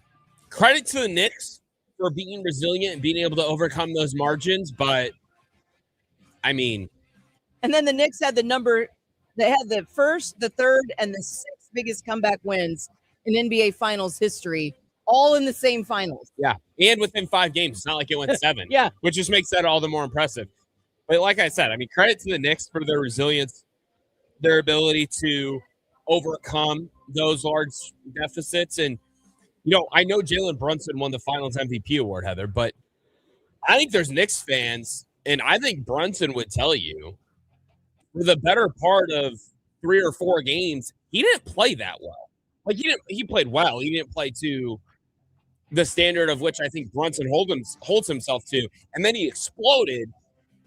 credit to the Knicks for being resilient and being able to overcome those margins. But, I mean. And then the Knicks had they had the first, the third, and the 6th biggest comeback wins in NBA Finals history, all in the same finals. Yeah, and within 5 games. It's not like it went 7. Yeah. Which just makes that all the more impressive. But like I said, I mean, credit to the Knicks for their resilience, their ability to overcome those large deficits. And, you know, I know Jalen Brunson won the Finals MVP award, Heather, but I think there's Knicks fans, and I think Brunson would tell you, for the better part of 3 or 4 games, he didn't play that well. Like, he played well. He didn't play to the standard of which I think Brunson holds himself to. And then he exploded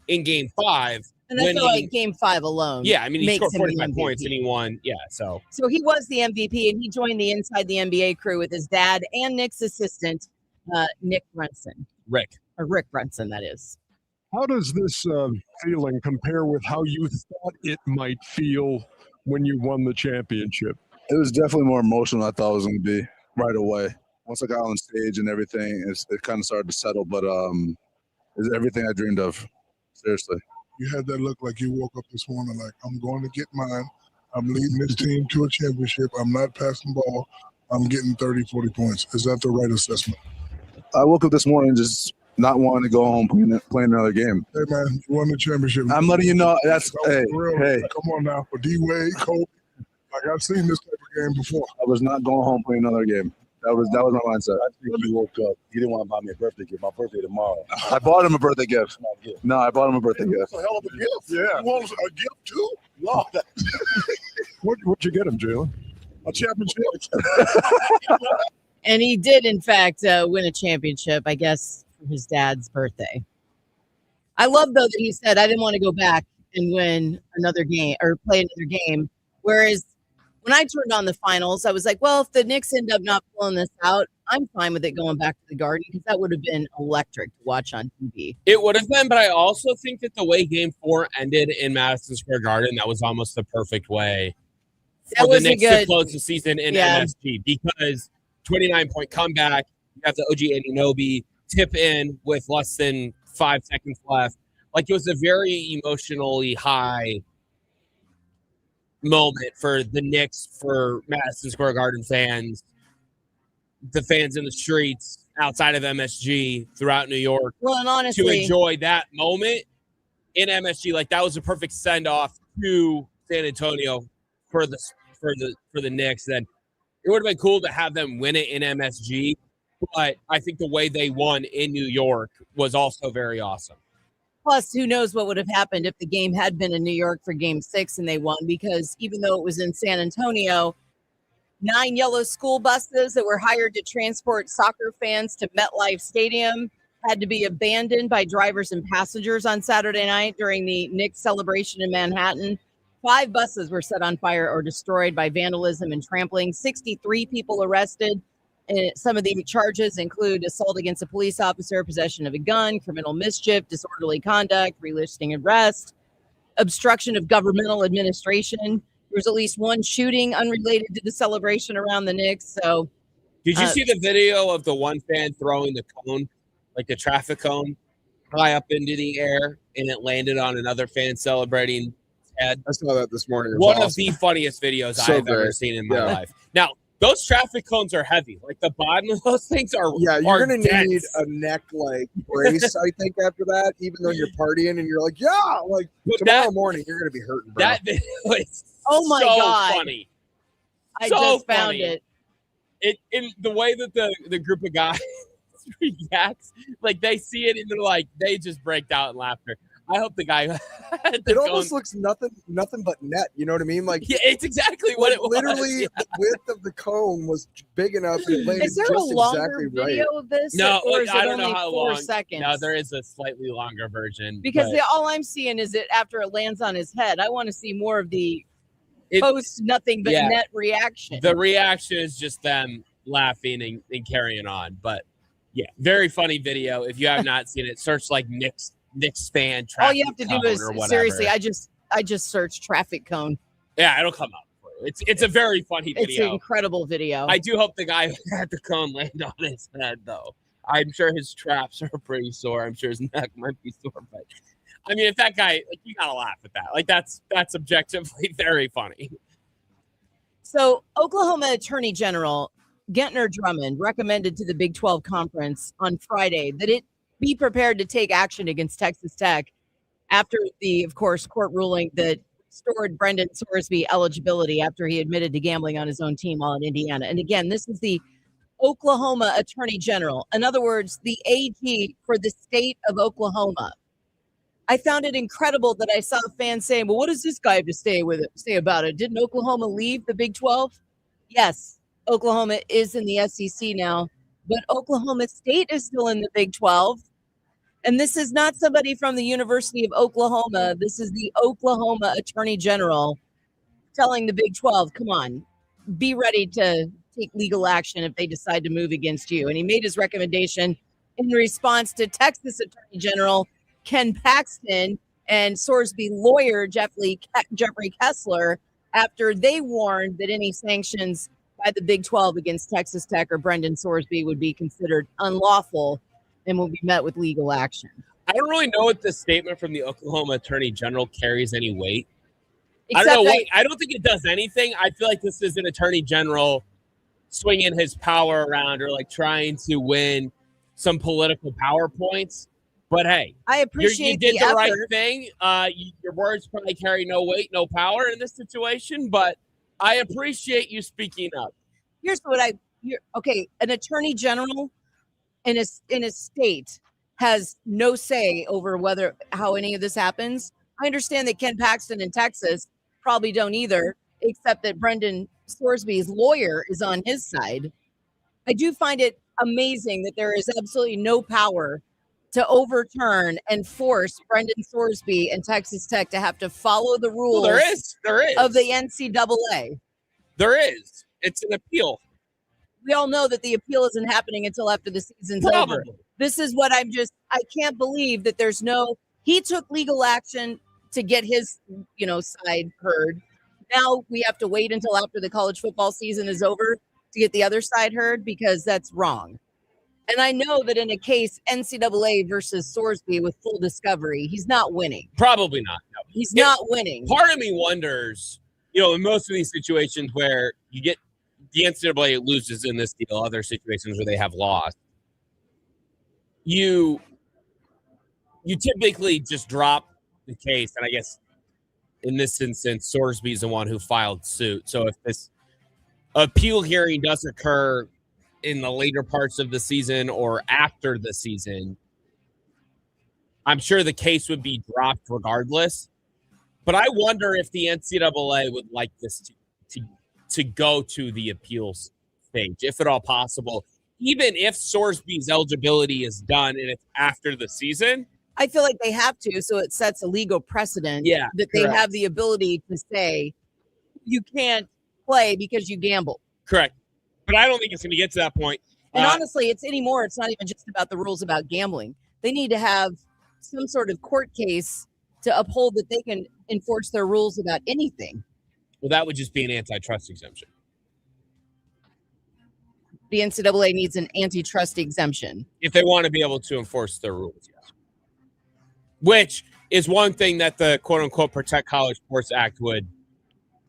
in game 5. And I feel like game 5 alone. Yeah, I mean, he makes scored him 45 the points MVP. and he won. Yeah, so. So he was the MVP, and he joined the Inside the NBA crew with his dad and Nick's assistant, Nick Brunson. Rick Brunson, that is. How does this feeling compare with how you thought it might feel when you won the championship? It was definitely more emotional than I thought it was going to be right away. Once I got on stage and everything, it kind of started to settle, but it's everything I dreamed of. Seriously. You had that look like you woke up this morning like, I'm going to get mine. I'm leading this team to a championship. I'm not passing the ball. I'm getting 30, 40 points. Is that the right assessment? I woke up this morning just not wanting to go home playing another game. Hey, man, you won the championship. I'm letting you know. That's hey. Come on now. For D-Wade, Kobe. Like, I've seen this type of game before. I was not going home playing another game. That was my mindset. I think when you woke up, you didn't want to buy me a birthday gift. My birthday tomorrow. I bought him a birthday gift. No, I bought him a birthday gift. That's a hell of a gift. Yeah. You want a gift too? No. What'd you get him, Jalen? A championship. And he did, in fact, win a championship, I guess, for his dad's birthday. I love, though, that he said, I didn't want to go back and win another game or play another game. Whereas when I turned on the finals, I was like, well, if the Knicks end up not pulling this out, I'm fine with it going back to the Garden because that would have been electric to watch on TV. It would have been, but I also think that the way game 4 ended in Madison Square Garden, that was almost the perfect way for the Knicks to close the season in MSG because 29-point comeback, you have the OG Anunoby tip in with less than 5 seconds left. Like, it was a very emotionally high moment for the Knicks, for Madison Square Garden fans, the fans in the streets outside of MSG throughout New York. Well, and honestly, to enjoy that moment in MSG, like that was a perfect send off to San Antonio for the Knicks. Then it would have been cool to have them win it in MSG, but I think the way they won in New York was also very awesome. Plus, who knows what would have happened if the game had been in New York for game 6 and they won, because even though it was in San Antonio, 9 yellow school buses that were hired to transport soccer fans to MetLife Stadium had to be abandoned by drivers and passengers on Saturday night during the Knicks celebration in Manhattan. 5 buses were set on fire or destroyed by vandalism and trampling. 63 people arrested. And some of the charges include assault against a police officer, possession of a gun, criminal mischief, disorderly conduct, resisting arrest, obstruction of governmental administration. There was at least 1 shooting unrelated to the celebration around the Knicks. So, did you see the video of the one fan throwing the cone, like the traffic cone, high up into the air, and it landed on another fan celebrating his head? I saw that this morning. One of the funniest videos So I've ever great. seen in my Yeah. life. Now, those traffic cones are heavy. Like the bottom of those things are Yeah, you're are gonna dense. need a neck like brace, I think, after that. Even though you're partying and you're like, yeah, like But tomorrow that- morning you're gonna be hurting, bro. That video is Oh my so God. funny. I So just found funny. it. It in the way that the group of guys reacts, like they see it and they're like they just break out in laughter. I hope the guy had the It almost cone- looks nothing but net. You know what I mean? Like Yeah, it's exactly what it was. literally Yeah. the width of the cone was big enough and it landed Is there just a longer exactly video right. of this? No, or is I it don't know only how 4 long. seconds? No, there is a slightly longer version Because but all I'm seeing is it after it lands on his head. I want to see more of the It- post nothing but yeah. net reaction. the reaction is just them laughing and carrying on. But yeah, very funny video. If you have not seen it, search like Knicks fan traffic All you have to do cone is or whatever. seriously. I just searched traffic cone. Yeah, it'll come up. It's a very funny It's an video. incredible video. I do hope the guy who had the cone land on his head, though. I'm sure his traps are pretty sore. I'm sure his neck might be sore, but I mean, if that guy, like, you gotta laugh at that. Like, that's objectively very funny. So, Oklahoma Attorney General Gentner Drummond recommended to the Big 12 Conference on Friday that it be prepared to take action against Texas Tech after the, of course, court ruling that restored Brendan Sorsby eligibility after he admitted to gambling on his own team while in Indiana. And again, this is the Oklahoma Attorney General. In other words, the AG for the state of Oklahoma. I found it incredible that I saw fans saying, well, what does this guy have to say about it? Didn't Oklahoma leave the Big 12? Yes, Oklahoma is in the SEC now. but Oklahoma State is still in the Big 12. And this is not somebody from the University of Oklahoma. This is the Oklahoma Attorney General telling the Big 12, come on, be ready to take legal action if they decide to move against you. And he made his recommendation in response to Texas Attorney General Ken Paxton and Sorsby lawyer Jeffrey Kessler after they warned that any sanctions by the Big 12 against Texas Tech or Brendan Sorsby would be considered unlawful and will be met with legal action. I don't really know if the statement from the Oklahoma Attorney General carries any weight. Except I don't know. I don't think it does anything. I feel like this is an Attorney General swinging his power around or like trying to win some political power points. But hey, I appreciate you did the effort. right thing. Your words probably carry no weight, no power in this situation, but I appreciate you speaking up. Here's what okay, an attorney general in a state has no say over how any of this happens. I understand that Ken Paxton in Texas probably don't either, except that Brendan Sorsby's lawyer is on his side. I do find it amazing that there is absolutely no power to overturn and force Brendan Sorsby and Texas Tech to have to follow the rules. Well, there is of the NCAA. There is. It's an appeal. We all know that the appeal isn't happening until after the season's over. This is what I can't believe that he took legal action to get his, side heard. Now we have to wait until after the college football season is over to get the other side heard because that's wrong. And I know that in a case NCAA versus Sorsby with full discovery, he's not winning. Probably not. No. He's not winning. Part of me wonders, in most of these situations where you get the NCAA loses in this deal, other situations where they have lost, you typically just drop the case. And I guess in this instance, Sorsby is the one who filed suit. So if this appeal hearing does occur in the later parts of the season or after the season, I'm sure the case would be dropped regardless. But I wonder if the NCAA would like this to go to the appeals stage, if at all possible, even if Sorsby's eligibility is done and it's after the season. I feel like they have to, so it sets a legal precedent that they have the ability to say you can't play because you gamble. Correct. But I don't think it's going to get to that point. And honestly, it's not even just about the rules about gambling. They need to have some sort of court case to uphold that they can enforce their rules about anything. Well, that would just be an antitrust exemption. The NCAA needs an antitrust exemption. If they want to be able to enforce their rules, yes. Which is one thing that the quote-unquote Protect College Sports Act would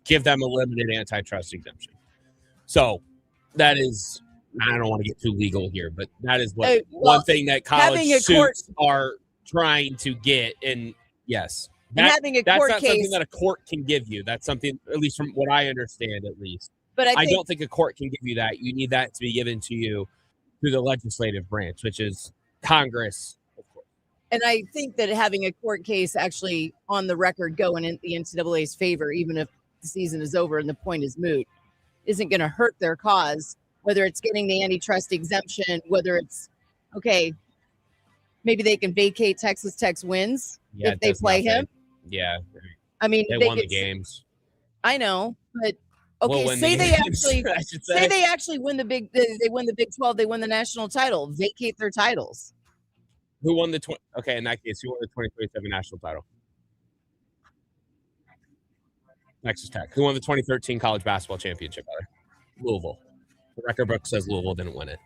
give them a limited antitrust exemption. So that is, I don't want to get too legal here, but that is one thing that college suits are trying to get. And yes, that's not case, something that a court can give you. That's something, at least from what I understand, at least. But I don't think a court can give you that. You need that to be given to you through the legislative branch, which is Congress. And I think that having a court case actually on the record going in the NCAA's favor, even if the season is over and the point is moot, isn't going to hurt their cause, whether it's getting the antitrust exemption, whether it's, okay, maybe they can vacate Texas Tech's wins if they play him. Yeah. I mean, they won the games. I know, but okay, say they actually win the Big 12, they win the national title, vacate their titles. Who won the in that case, who won the 2027 national title? Texas Tech. Who won the 2013 college basketball championship? Louisville. The record book says Louisville didn't win it.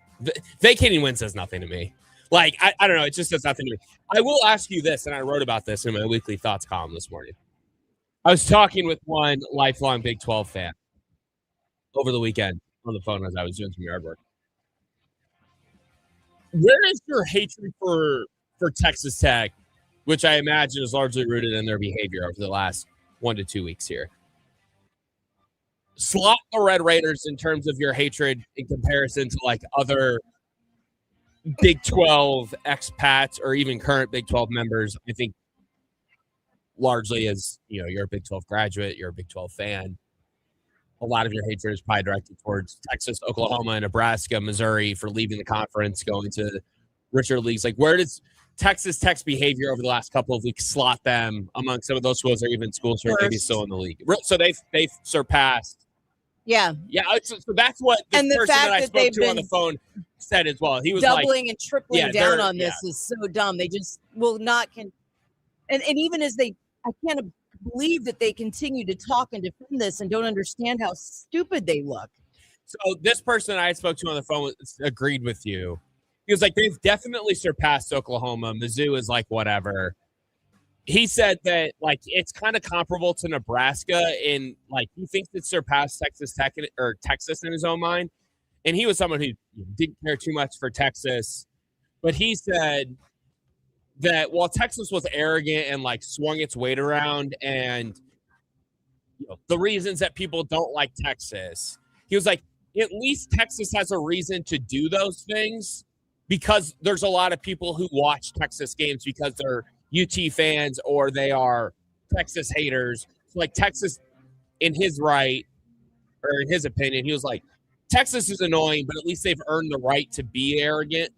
Vacating win says nothing to me. Like, I don't know. It just says nothing to me. I will ask you this, and I wrote about this in my weekly thoughts column this morning. I was talking with one lifelong Big 12 fan over the weekend on the phone as I was doing some yard work. Where is your hatred for Texas Tech, which I imagine is largely rooted in their behavior over the last 1 to 2 weeks here? Slot the Red Raiders in terms of your hatred in comparison to like other Big 12 expats or even current Big 12 members. I think largely as, you're a Big 12 graduate, you're a Big 12 fan. a lot of your hatred is probably directed towards Texas, Oklahoma, Nebraska, Missouri for leaving the conference, going to richer leagues. Like, where does Texas Tech's behavior over the last couple of weeks slot them among some of those schools, or even schools who are maybe still in the league? So they've surpassed. Yeah. So that's what the person that I spoke to on the phone said as well. He was doubling and tripling down on this is so dumb. They just will not and even as I can't believe that they continue to talk and defend this and don't understand how stupid they look. So this person I spoke to on the phone agreed with you. He was like, they've definitely surpassed Oklahoma. Mizzou is like whatever. He said that like it's kind of comparable to Nebraska in like he thinks it surpassed Texas Tech or Texas in his own mind. And he was someone who didn't care too much for Texas, but he said that while Texas was arrogant and like swung its weight around and the reasons that people don't like Texas, he was like, at least Texas has a reason to do those things because there's a lot of people who watch Texas games because they're UT fans or they are Texas haters. So like Texas, in his right, or in his opinion, he was like, Texas is annoying, but at least they've earned the right to be arrogant.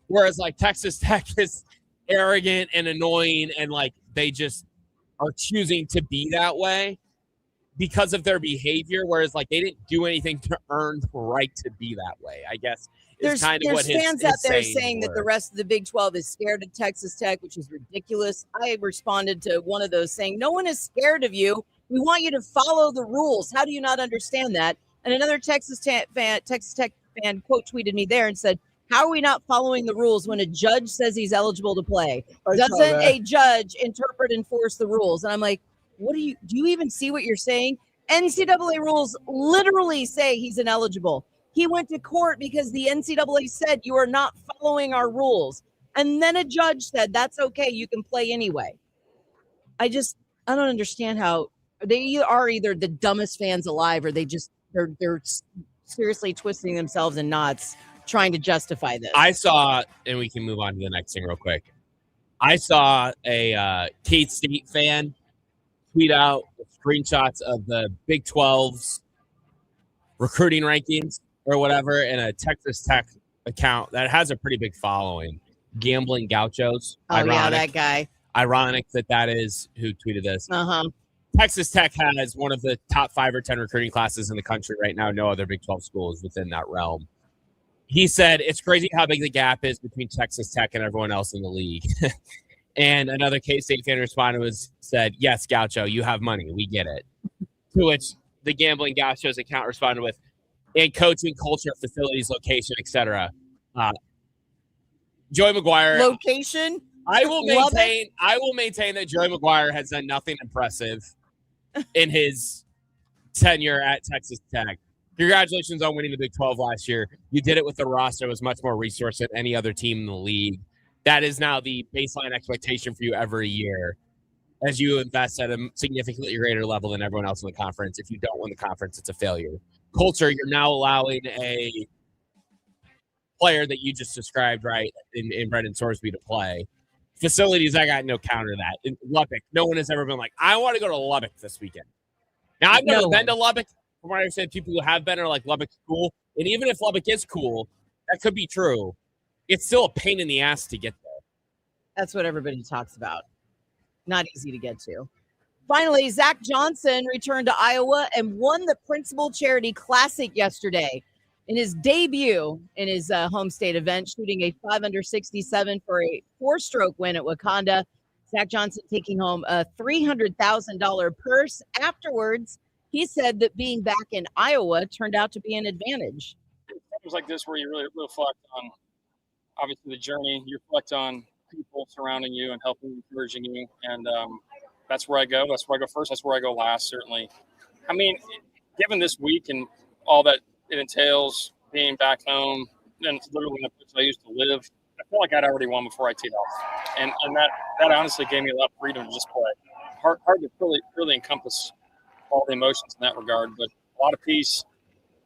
Whereas like Texas Tech is arrogant and annoying and like they just are choosing to be that way because of their behavior. Whereas like they didn't do anything to earn the right to be that way, I guess. There's fans out there saying that the rest of the Big 12 is scared of Texas Tech, which is ridiculous. I responded to one of those saying, no one is scared of you. We want you to follow the rules. How do you not understand that? And another Texas Tech fan quote tweeted me there and said, how are we not following the rules when a judge says he's eligible to play? Doesn't a judge interpret and enforce the rules? And I'm like, do you even see what you're saying? NCAA rules literally say he's ineligible. He went to court because the NCAA said you are not following our rules. And then a judge said, that's okay. You can play anyway. I don't understand how they are either the dumbest fans alive or they're seriously twisting themselves in knots trying to justify this. I saw, and we can move on to the next thing real quick. I saw a Kate State fan tweet out screenshots of the Big 12's recruiting rankings or whatever in a Texas Tech account that has a pretty big following. Gambling Gauchos. Oh, yeah, that guy. Ironic that is who tweeted this. Uh-huh. Texas Tech has one of the top 5 or 10 recruiting classes in the country right now. No other Big 12 school is within that realm. He said, it's crazy how big the gap is between Texas Tech and everyone else in the league. And another K-State fan responded said, yes, Gaucho, you have money. We get it. To which the Gambling Gauchos account responded with, and coaching, culture, facilities, location, etc. Joey McGuire. Location? I will maintain that Joey McGuire has done nothing impressive in his tenure at Texas Tech. Congratulations on winning the Big 12 last year. You did it with the roster that was much more resourced than any other team in the league. That is now the baseline expectation for you every year as you invest at a significantly greater level than everyone else in the conference. If you don't win the conference, it's a failure. Culture, you're now allowing a player that you just described, right, in Brendan Sorsby to play. Facilities, I got no counter to that. In Lubbock, no one has ever been like, I want to go to Lubbock this weekend. Now, I've never been to Lubbock. From what I understand, people who have been are like, Lubbock's cool. And even if Lubbock is cool, that could be true. It's still a pain in the ass to get there. That's what everybody talks about. Not easy to get to. Finally, Zach Johnson returned to Iowa and won the Principal Charity Classic yesterday in his debut in his home state event, shooting a 567 for a 4-stroke win at Wakanda. Zach Johnson taking home a $300,000 purse. Afterwards, he said that being back in Iowa turned out to be an advantage. Times like this where you really reflect on, obviously, the journey. You reflect on people surrounding you and helping, encouraging you. And that's where I go. That's where I go first. That's where I go last, certainly. I mean, given this week and all that it entails, being back home, and it's literally in the place I used to live, I feel like I'd already won before I teed off. And that honestly gave me a lot of freedom to just play. Hard to really encompass all the emotions in that regard, but a lot of peace.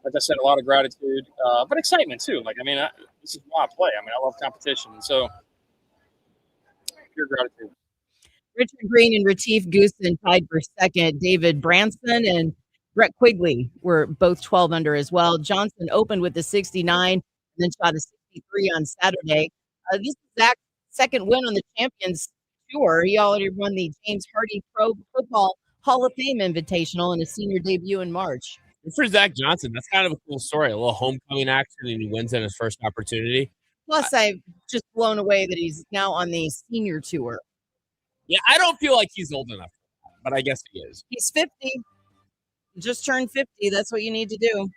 Like I said, a lot of gratitude, but excitement too. Like, I mean, this is why I play. I mean, I love competition. And so pure gratitude. Richard Green and Retief Goosen tied for second. David Branson and Brett Quigley were both 12 under as well. Johnson opened with a 69 and then shot a 63 on Saturday. This is Zach's second win on the Champions Tour. He already won the James Hardy Pro Football Hall of Fame Invitational in his senior debut in March. Good for Zach Johnson. That's kind of a cool story. A little homecoming action, and he wins in his first opportunity. Plus, I'm just blown away that he's now on the senior tour. Yeah, I don't feel like he's old enough, but I guess he is. He's 50. Just turned 50. That's what you need to do.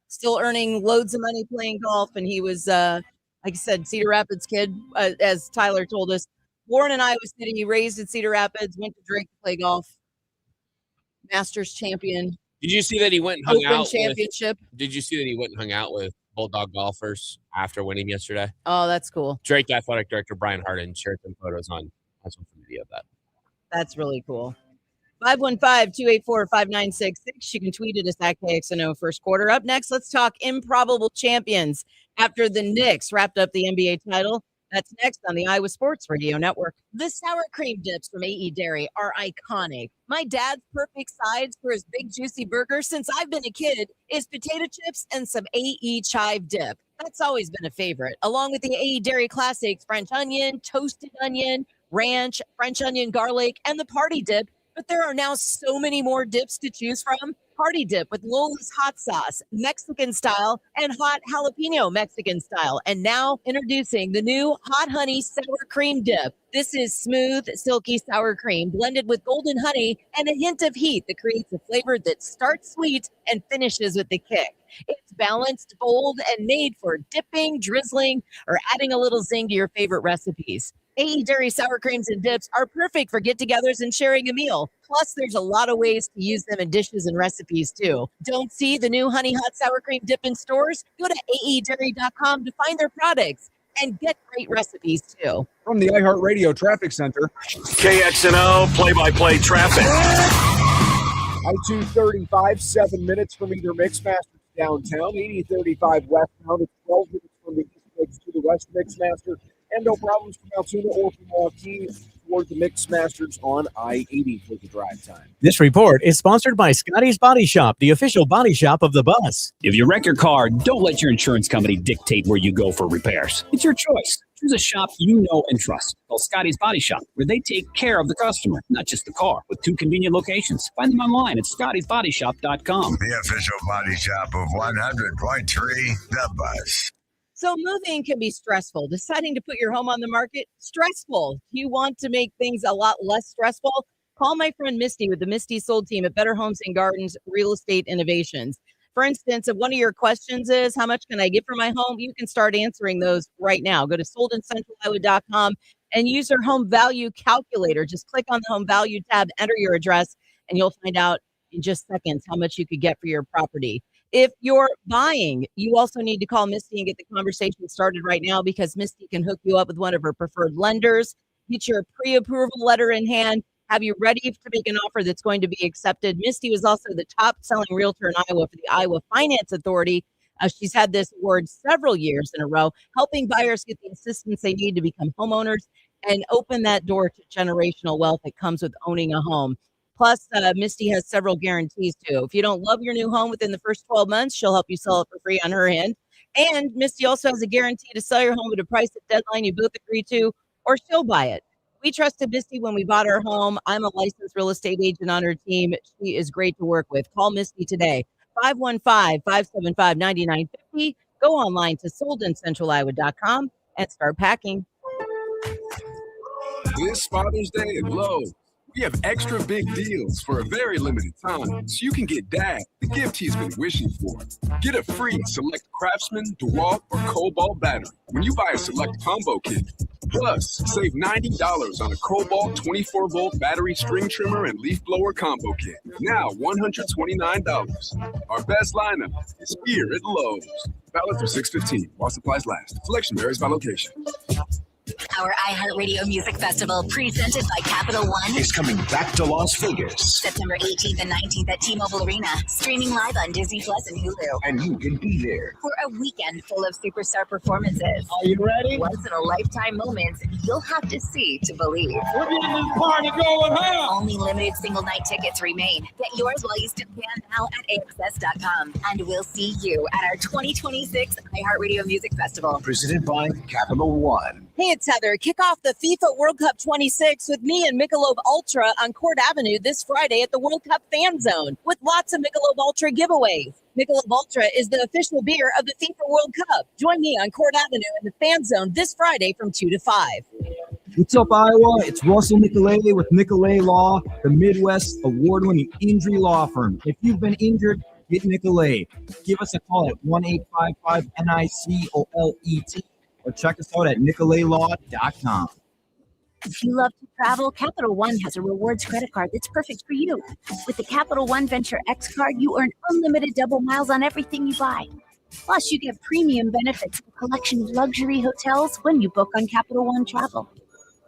Still earning loads of money playing golf. And he was, like I said, Cedar Rapids kid, as Tyler told us. Born in Iowa City, he raised in Cedar Rapids, went to Drake to play golf. Masters champion. Did you see that he went and hung Open out championship. Did you see that he went and hung out with Bulldog golfers after winning yesterday? Oh, that's cool. Drake Athletic Director Brian Harden shared some photos on social media of that. That's really cool. 515-284-5966. You can tweet at us at KXNO first quarter. Up next, let's talk improbable champions after the Knicks wrapped up the NBA title. That's next on the Iowa Sports Radio Network. The sour cream dips from AE Dairy are iconic. My dad's perfect sides for his big juicy burger since I've been a kid is potato chips and some AE chive dip. That's always been a favorite, along with the AE Dairy Classics, French onion, toasted onion, ranch, French onion garlic, and the party dip. But there are now so many more dips to choose from. Party dip with Lola's hot sauce, Mexican style, and hot jalapeno Mexican style. And now introducing the new hot honey sour cream dip. This is smooth, silky sour cream blended with golden honey and a hint of heat that creates a flavor that starts sweet and finishes with a kick. It's balanced, bold, and made for dipping, drizzling, or adding a little zing to your favorite recipes. AE Dairy sour creams and dips are perfect for get-togethers and sharing a meal. Plus, there's a lot of ways to use them in dishes and recipes, too. Don't see the new Honey Hot Sour Cream dip in stores? Go to aedairy.com to find their products and get great recipes, too. From the iHeartRadio Traffic Center. KXNO play-by-play traffic. I-235, 7 minutes from either Mixmaster to downtown. 8035 westbound. It's 12 minutes from the East Mix to the West Mixmaster. And no problems from Altoona or from Waukee toward the Mixmasters on I-80 for the drive time. This report is sponsored by Scotty's Body Shop, the official body shop of the bus. If you wreck your car, don't let your insurance company dictate where you go for repairs. It's your choice. Choose a shop you know and trust. Call Scotty's Body Shop, where they take care of the customer, not just the car, with 2 convenient locations. Find them online at scottysbodyshop.com. The official body shop of 100.3 The Bus. So moving can be stressful. Deciding to put your home on the market, stressful. Do you want to make things a lot less stressful? Call my friend Misty with the Misty Sold team at Better Homes and Gardens Real Estate Innovations. For instance, if one of your questions is, how much can I get for my home? You can start answering those right now. Go to soldincentraliowa.com and use your home value calculator. Just click on the home value tab, enter your address, and you'll find out in just seconds how much you could get for your property. If you're buying, you also need to call Misty and get the conversation started right now, because Misty can hook you up with one of her preferred lenders, get your pre-approval letter in hand, have you ready to make an offer that's going to be accepted. Misty was also the top-selling realtor in Iowa for the Iowa Finance Authority. She's had this award several years in a row, helping buyers get the assistance they need to become homeowners and open that door to generational wealth that comes with owning a home. Plus, Misty has several guarantees, too. If you don't love your new home within the first 12 months, she'll help you sell it for free on her end. And Misty also has a guarantee to sell your home at a price at deadline you both agree to, or she'll buy it. We trusted Misty when we bought our home. I'm a licensed real estate agent on her team. She is great to work with. Call Misty today, 515-575-9950. Go online to soldincentraliowa.com and start packing. This Father's Day at Lowe's, we have extra big deals for a very limited time, so you can get Dad the gift he's been wishing for. Get a free Select Craftsman, DeWalt, or Cobalt battery when you buy a Select combo kit. Plus, save $90 on a Cobalt 24-volt battery string trimmer and leaf blower combo kit. Now $129. Our best lineup is here at Lowe's. Valid through 6/15 while supplies last. Selection varies by location. Our iHeartRadio Music Festival, presented by Capital One, is coming back to Las Vegas. September 18th and 19th at T-Mobile Arena, streaming live on Disney Plus and Hulu. And you can be there For a weekend full of superstar performances. Are you ready? Once-in-a-lifetime moments you'll have to see to believe. We're getting this party going, huh? Only limited single-night tickets remain. Get yours while you still can now at AXS.com. And we'll see you at our 2026 iHeartRadio Music Festival. Presented by Capital One. Hey, it's Heather. Kick off the FIFA World Cup 26 with me and Michelob Ultra on Court Avenue this Friday at the World Cup Fan Zone with lots of Michelob Ultra giveaways. Michelob Ultra is the official beer of the FIFA World Cup. Join me on Court Avenue in the Fan Zone this Friday from 2 to 5. What's up, Iowa? It's Russell Nicolay with Nicolay Law, the Midwest award-winning injury law firm. If you've been injured, get Nicolay. Give us a call at 1-855-NICOLET or check us out at nicolaylaw.com. If you love to travel, Capital One has a rewards credit card that's perfect for you. With the Capital One Venture X card, you earn unlimited double miles on everything you buy. Plus, you get premium benefits and a collection of luxury hotels when you book on Capital One Travel.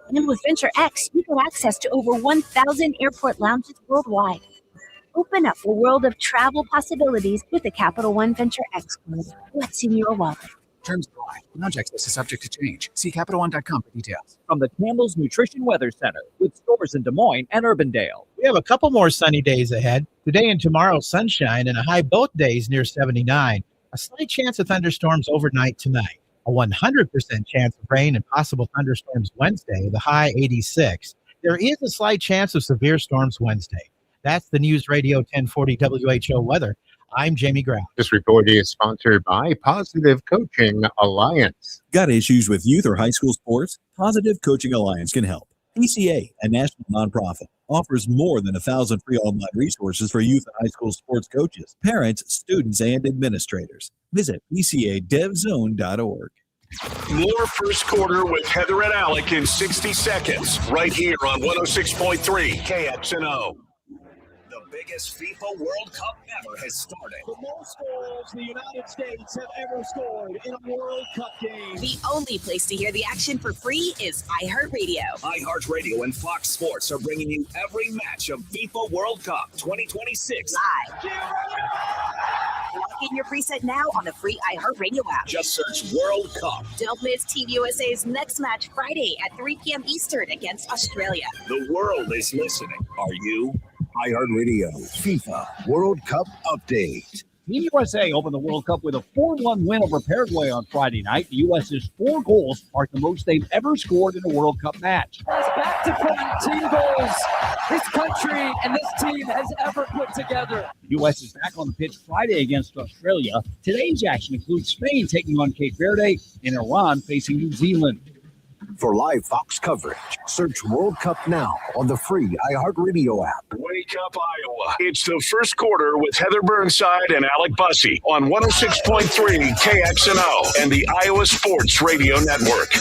And with Venture X, you get access to over 1,000 airport lounges worldwide. Open up a world of travel possibilities with the Capital One Venture X card. What's in your wallet? Terms apply. Non-access is subject to change. See CapitalOne.com for details. From the Campbell's Nutrition Weather Center with stores in Des Moines and Urbandale. We have a couple more sunny days ahead. Today and tomorrow, sunshine and a high both days near 79. A slight chance of thunderstorms overnight tonight. A 100% chance of rain and possible thunderstorms Wednesday, the high 86. There is a slight chance of severe storms Wednesday. That's the News Radio 1040 WHO weather. I'm Jamie Grau. This report is sponsored by Positive Coaching Alliance. Got issues with youth or high school sports? Positive Coaching Alliance can help. PCA, a national nonprofit, offers more than 1,000 free online resources for youth and high school sports coaches, parents, students, and administrators. Visit PCADevZone.org. More first quarter with Heather and Alec in 60 seconds, right here on 106.3 KXNO. The biggest FIFA World Cup ever has started. The most goals the United States have ever scored in a World Cup game. The only place to hear the action for free is iHeartRadio. iHeartRadio and Fox Sports are bringing you every match of FIFA World Cup 2026 live. Lock in your preset now on the free iHeartRadio app. Just search World Cup. Don't miss Team USA's next match Friday at 3 p.m. Eastern against Australia. The world is listening. Are you? iHeartRadio FIFA World Cup update. Team USA opened the World Cup with a 4-1 win over Paraguay on Friday night. The U.S.'s 4 goals marked the most they've ever scored in a World Cup match. Back to front team goals this country and this team has ever put together. The U.S. is back on the pitch Friday against Australia. Today's action includes Spain taking on Cape Verde and Iran facing New Zealand. For live Fox coverage, search World Cup now on the free iHeartRadio app. Wake up, Iowa. It's the first quarter with Heather Burnside and Alec Bussey on 106.3 KXNO and the Iowa Sports Radio Network.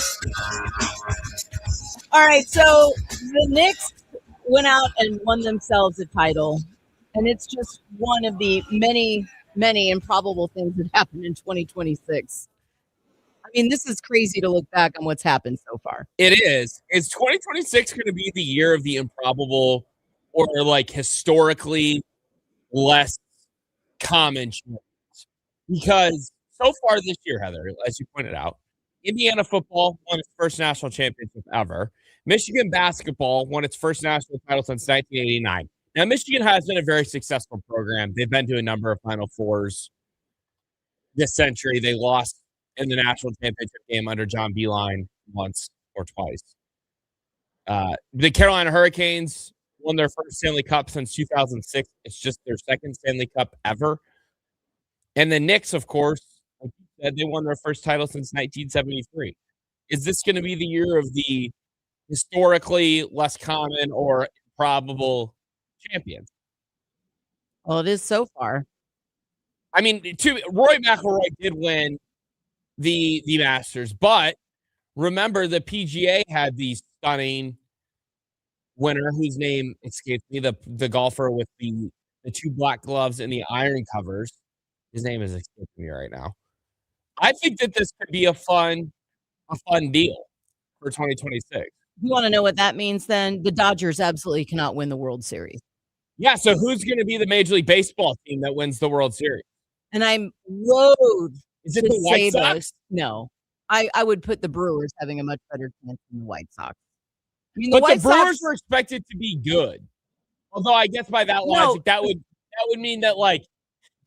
All right, so the Knicks went out and won themselves a title, and it's just one of the many, many improbable things that happened in 2026. I mean, this is crazy to look back on what's happened so far. It is. Is 2026 going to be the year of the improbable or like historically less common champions? Because so far this year, Heather, as you pointed out, Indiana football won its first national championship ever. Michigan basketball won its first national title since 1989. Now, Michigan has been a very successful program. They've been to a number of Final Fours this century. They lost in the national championship game under John Beilein once or twice. The Carolina Hurricanes won their first Stanley Cup since 2006. It's just their second Stanley Cup ever. And the Knicks, of course, like you said, they won their first title since 1973. Is this going to be the year of the historically less common or improbable champions? Well, it is so far. I mean, Roy McIlroy did win the Masters, but remember the PGA had the stunning winner whose name escapes me, the golfer with the 2 black gloves and the iron covers. His name is escaping me right now. I think that this could be a fun deal for 2026. You want to know what that means then? The Dodgers absolutely cannot win the World Series. Yeah, so who's going to be the Major League Baseball team that wins the World Series? And I'm loath Is it to the White say Sox? this. No. I would put the Brewers having a much better chance than the White Sox. I mean, the But White the Brewers Sox were expected to be good. Although I guess by that logic, that would mean that like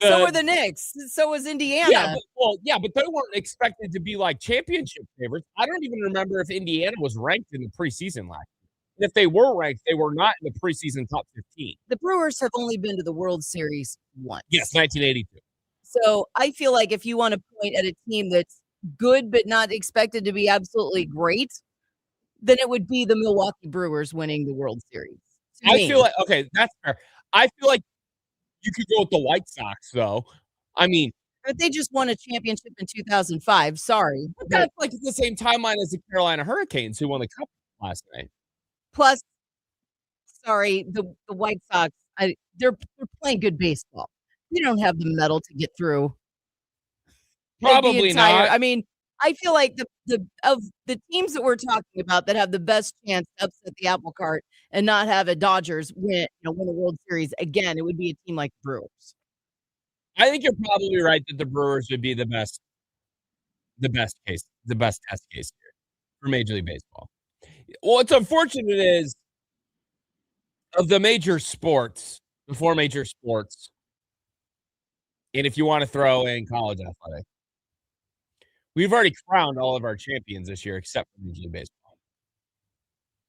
so were the Knicks. So was Indiana. Yeah, but they weren't expected to be like championship favorites. I don't even remember if Indiana was ranked in the preseason last year. And if they were ranked, they were not in the preseason top 15. The Brewers have only been to the World Series once. Yes, 1982. So I feel like if you want to point at a team that's good but not expected to be absolutely great, then it would be the Milwaukee Brewers winning the World Series. To I me. feel like, okay, that's fair. I feel like you could go with the White Sox, though. I mean, But they just won a championship in 2005. Sorry. but that's like the same timeline as the Carolina Hurricanes, who won the Cup last night. Plus, sorry, the White Sox, they're playing good baseball. They don't have the metal to get through. Probably not. I mean, I feel like of the teams that we're talking about that have the best chance to upset the apple cart and not have a Dodgers win the World Series again, it would be a team like the Brewers. I think you're probably right that the Brewers would be the best test case here for Major League Baseball. What's unfortunate is of the major sports, the four major sports, and if you want to throw in college athletics, we've already crowned all of our champions this year except for Major League Baseball.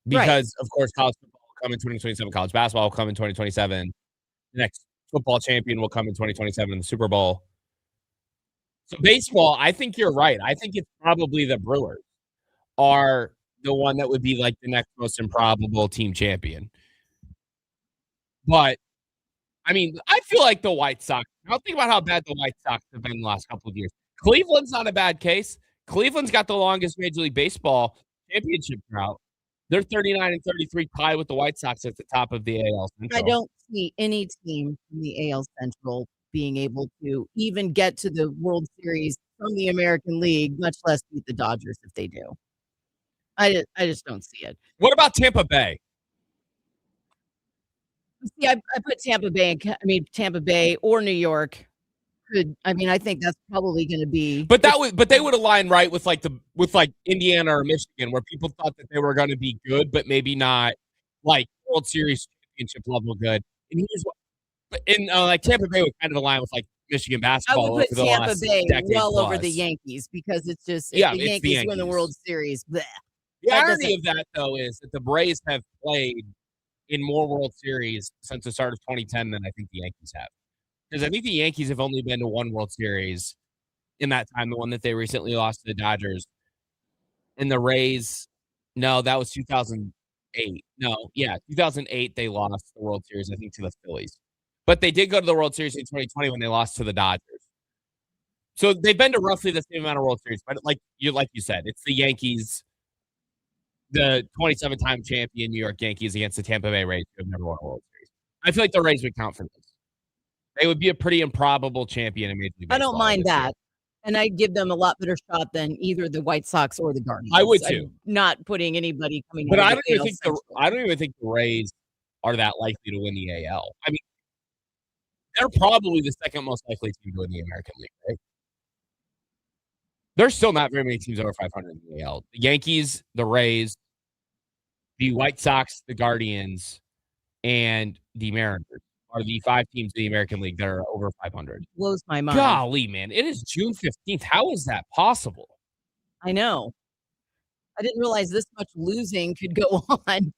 Because, of course, college football will come in 2027, college basketball will come in 2027. The next football champion will come in 2027 in the Super Bowl. So baseball, I think you're right. I think it's probably the Brewers are the one that would be like the next most improbable team champion. But, I mean, I feel like the White Sox, I'll think about how bad the White Sox have been the last couple of years. Cleveland's not a bad case. Cleveland's got the longest Major League Baseball championship drought. They're 39-33, tied with the White Sox at the top of the AL Central. I don't see any team in the AL Central being able to even get to the World Series from the American League, much less beat the Dodgers if they do. I just don't see it. What about Tampa Bay? See, I put Tampa Bay or New York. I think that's probably going to be. But they would align right with like Indiana or Michigan, where people thought that they were going to be good, but maybe not like World Series championship level good. And here's what, like Tampa Bay would kind of align with like Michigan basketball. I would put over the Tampa last Bay decade well plus. over the Yankees because it's just Yeah, the it's the Yankees win the Yankees. World Series. Bleh. The That irony doesn't- of that, though, is that the Braves have played in more World Series since the start of 2010 than I think the Yankees have. Because I think the Yankees have only been to one World Series in that time, the one that they recently lost to the Dodgers. And the Rays, no, that was 2008. 2008 they lost the World Series, I think, to the Phillies. But they did go to the World Series in 2020 when they lost to the Dodgers. So they've been to roughly the same amount of World Series. But like you said, it's the Yankees, the 27-time champion New York Yankees against the Tampa Bay Rays who have never won a World Series. I feel like the Rays would count for this. They would be a pretty improbable champion in Major League Baseball. I don't mind this year. that. And I'd give them a lot better shot than either the White Sox or the Guardians. I would I'm too. not putting anybody coming. But out I of don't the even AL think the Rays are that likely to win the AL. I mean, they're probably the second most likely team to win the American League, right? There's still not very many teams over 500 in the AL. The Yankees, the Rays, the White Sox, the Guardians, and the Mariners are the 5 teams in the American League that are over 500. blows my mind. Golly, man. It is June 15th. How is that possible? I know. I didn't realize this much losing could go on.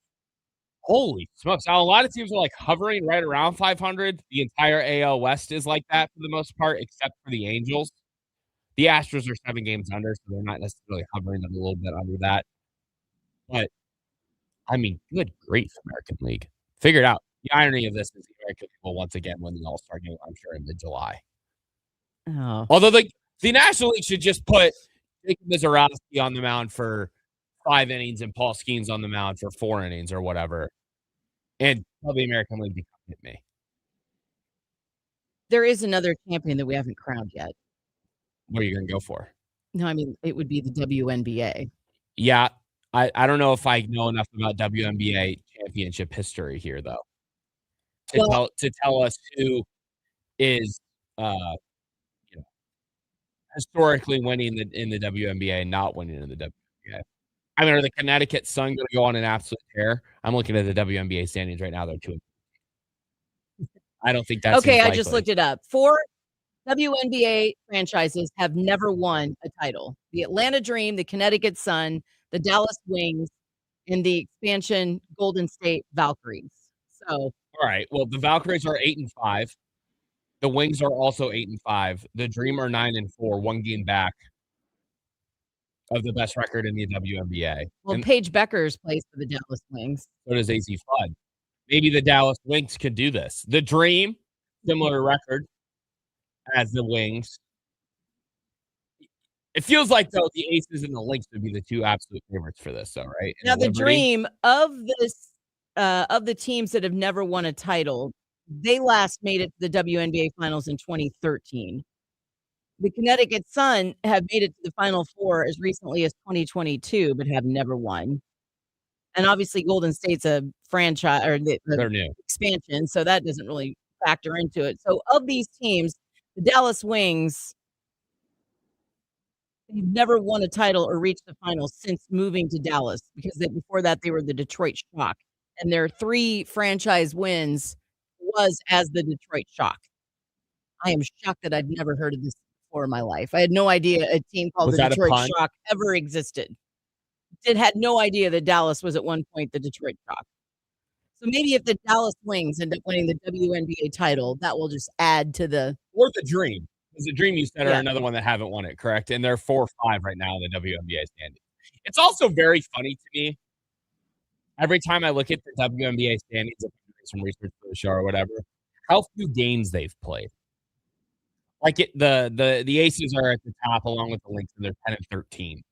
Holy smokes. Now, a lot of teams are like hovering right around 500. The entire AL West is like that for the most part, except for the Angels. The Astros are 7 games under, so they're not necessarily hovering. They're a little bit under that. But, I mean, good grief, American League. Figure it out. The irony of this is the American League will once again win the All-Star game, I'm sure, in mid-July. Oh. Although the National League should just put Jacob Mizorowski on the mound for 5 innings and Paul Skeens on the mound for 4 innings or whatever. And tell the American League to come hit me. There is another champion that we haven't crowned yet. What are you going to go for? No, I mean, it would be the WNBA. Yeah. I don't know if I know enough about WNBA championship history here, though, to tell us who is historically winning in the WNBA and not winning in the WNBA. I mean, are the Connecticut Sun going to go on an absolute tear? I'm looking at the WNBA standings right now. They're 2. I don't think that's okay. I just looked it up. 4 WNBA franchises have never won a title: the Atlanta Dream, the Connecticut Sun, the Dallas Wings, and the expansion Golden State Valkyries. So, all right. Well, the Valkyries are 8-5. The Wings are also 8-5. The Dream are 9-4, 1 game back of the best record in the WNBA. Well, and Paige Beckers plays for the Dallas Wings. So does AZ Flood. Maybe the Dallas Wings could do this. The Dream, similar record as the Wings. It feels like, though, the Aces and the Lynx would be the 2 absolute favorites for this, though, right? Now, the Dream of the teams that have never won a title, they last made it to the WNBA Finals in 2013. The Connecticut Sun have made it to the Final Four as recently as 2022, but have never won. And obviously, Golden State's a franchise or they're new expansion, so that doesn't really factor into it. So, of these teams, the Dallas Wings, they've never won a title or reached the finals since moving to Dallas, because before that they were the Detroit Shock, and their 3 franchise wins was as the Detroit Shock. I am shocked that I'd never heard of this before in my life. I had no idea a team called the Detroit Shock ever existed. Had no idea that Dallas was at one point the Detroit Shock. So maybe if the Dallas Wings end up winning the WNBA title, that will just add to the Dream. Because the Dream you said are another one that haven't won it, correct? And they're 4-5 right now in the WNBA standings. It's also very funny to me. Every time I look at the WNBA standings, if I'm doing some research for the show or whatever, how few games they've played. Like the Aces are at the top along with the Lynx, and they're 10-13.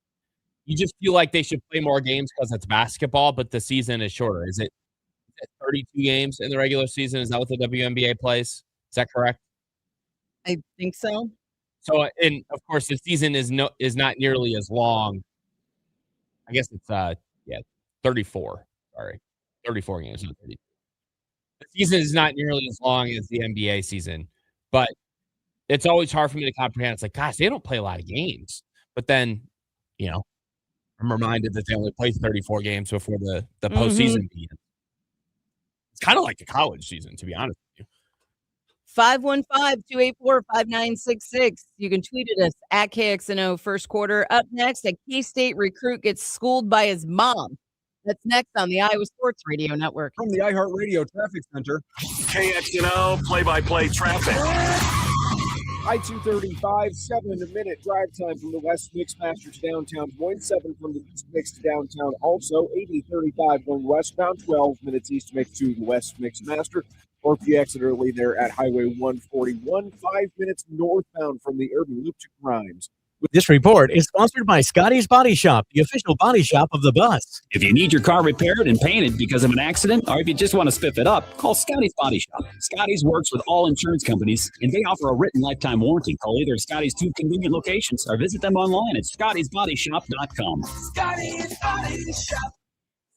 You just feel like they should play more games because it's basketball, but the season is shorter. Is it 32 games in the regular season? Is that what the WNBA plays? Is that correct? I think so. So, and of course, the season is not nearly as long. I guess it's 34. Sorry, 34 games, not 30. The season is not nearly as long as the NBA season, but it's always hard for me to comprehend. It's like, gosh, they don't play a lot of games. But then, I'm reminded that they only play 34 games before the postseason begins. It's kind of like the college season, to be honest with you. 515-284-5966. You can tweet at us at KXNO First Quarter. Up next, a K-State recruit gets schooled by his mom. That's next on the Iowa Sports Radio Network. From the iHeartRadio Traffic Center. KXNO play-by-play traffic. I-235, 7-minute drive time from the West Mixmaster to downtown. 0.7 from the East Mix to downtown. Also, 8035 going westbound, 12 minutes East Mix to the West Mixmaster. Or if you exit early there at Highway 141, 5 minutes northbound from the Urban Loop to Grimes. This report is sponsored by Scotty's Body Shop, the official body shop of the bus. If you need your car repaired and painted because of an accident, or if you just want to spiff it up, call Scotty's Body Shop. Scotty's works with all insurance companies, and they offer a written lifetime warranty. Call either of Scotty's 2 convenient locations or visit them online at scottysbodyshop.com. Scotty's Body Shop.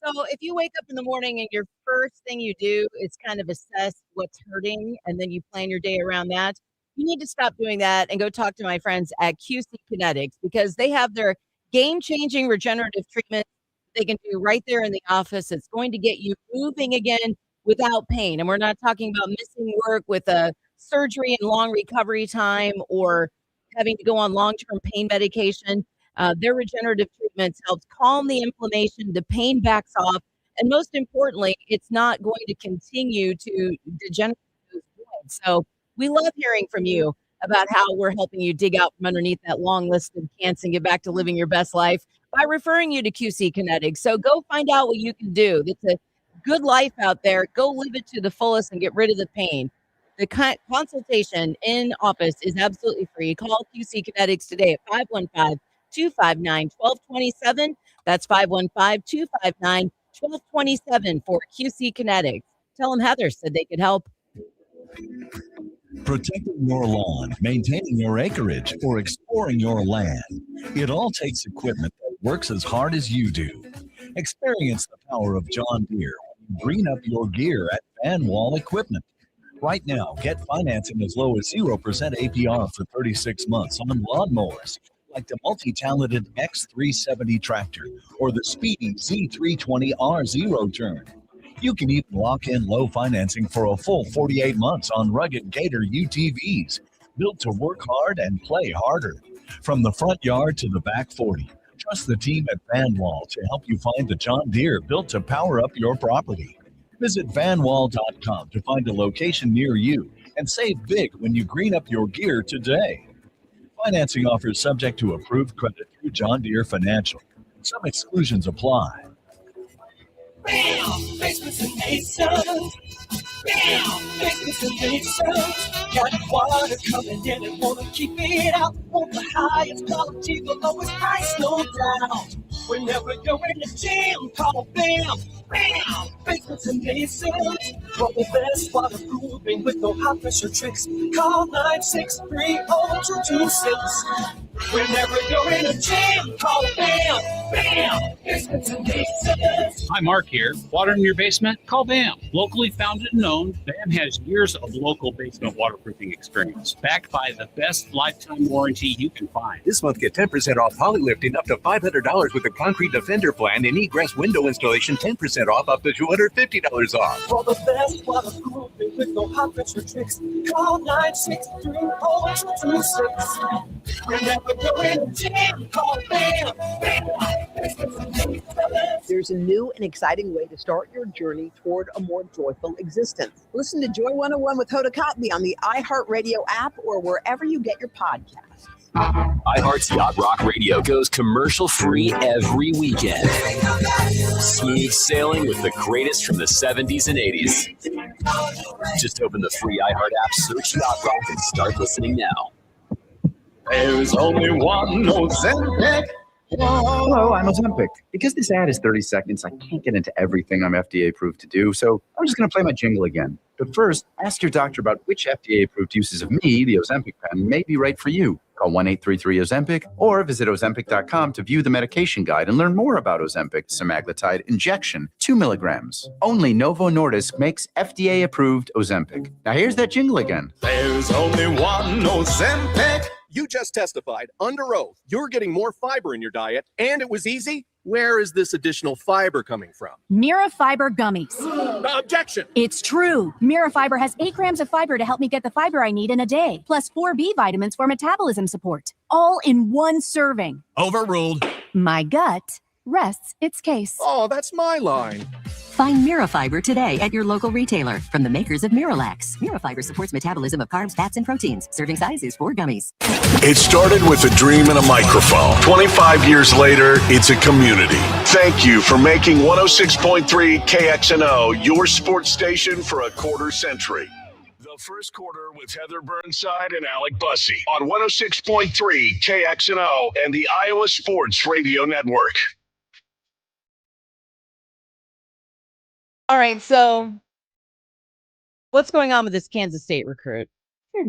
So if you wake up in the morning and your first thing you do is kind of assess what's hurting, and then you plan your day around that, you need to stop doing that and go talk to my friends at QC Kinetics, because they have their game-changing regenerative treatment they can do right there in the office. It's going to get you moving again without pain. And we're not talking about missing work with a surgery and long recovery time or having to go on long-term pain medication. Their regenerative treatments helps calm the inflammation, the pain backs off, and most importantly, it's not going to continue to degenerate those joints. So we love hearing from you about how we're helping you dig out from underneath that long list of cancer and get back to living your best life by referring you to QC Kinetics. So go find out what you can do. It's a good life out there. Go live it to the fullest and get rid of the pain. The consultation in office is absolutely free. Call QC Kinetics today at 515-259-1227. That's 515-259-1227 for QC Kinetics. Tell them Heather said they could help. Protecting your lawn, maintaining your acreage, or exploring your land. It all takes equipment that works as hard as you do. Experience the power of John Deere. Green up your gear at Van Wall Equipment. Right now, get financing as low as 0% APR for 36 months on lawnmowers, like the multi-talented X370 tractor or the speedy Z320R Zero Turn. You can even lock in low financing for a full 48 months on rugged Gator UTVs, built to work hard and play harder. From the front yard to the back 40, trust the team at Van Wall to help you find the John Deere built to power up your property. Visit vanwall.com to find a location near you and save big when you green up your gear today. Financing offers subject to approved credit through John Deere Financial. Some exclusions apply. Bam! Basements and masons. Bam! Basements and masons. Got water coming in and wanna keep it out. Want the highest quality, the lowest price, no doubt. Whenever you're in the gym, call Bam! Bam! Basements and masons. For the best waterproofing with no high pressure tricks. Call 963-0226. Whenever you're in the gym, call Bam! Bam! Basements and masons. Hi, Mark here. Water in your basement? Call BAM. Locally founded and owned, BAM has years of local basement waterproofing experience, backed by the best lifetime warranty you can find. This month, get 10% off polylifting up to $500 with the Concrete Defender plan and egress window installation 10% off up to $250 off. For the best waterproofing with no high pressure tricks, call 963-0226. Whenever you're in the gym, call Bam! Bam! There's a new and exciting way to start your journey toward a more joyful existence. Listen to Joy 101 with Hoda Kotb on the iHeartRadio app or wherever you get your podcasts. iHeart's Yacht Rock Radio goes commercial-free every weekend. Smooth sailing with the greatest from the 70s and 80s. Just open the free iHeart app, search Yacht Rock, and start listening now. There's only one Ozempic. Hello, I'm Ozempic. Because this ad is 30 seconds, I can't get into everything I'm FDA approved to do, so I'm just going to play my jingle again. But first, ask your doctor about which FDA-approved uses of me, the Ozempic pen, may be right for you. Call 1-833-OZEMPIC or visit Ozempic.com to view the medication guide and learn more about Ozempic semaglutide injection, 2 milligrams. Only Novo Nordisk makes FDA-approved Ozempic. Now here's that jingle again. There's only one Ozempic. You just testified under oath you're getting more fiber in your diet, and it was easy. Where is this additional fiber coming from? Mira Fiber Gummies. Objection. It's true. Mira Fiber has 8 grams of fiber to help me get the fiber I need in a day, plus 4 B vitamins for metabolism support, all in one serving. Overruled. My gut rests its case. Oh, that's my line. Find Mirafiber today at your local retailer from the makers of Miralax. Mirafiber supports metabolism of carbs, fats, and proteins. Serving size is 4 gummies. It started with a dream and a microphone. 25 years later, it's a community. Thank you for making 106.3 KXNO your sports station for a quarter century. The first quarter with Heather Burnside and Alec Bussey on 106.3 KXNO and the Iowa Sports Radio Network. All right, so what's going on with this Kansas State recruit? So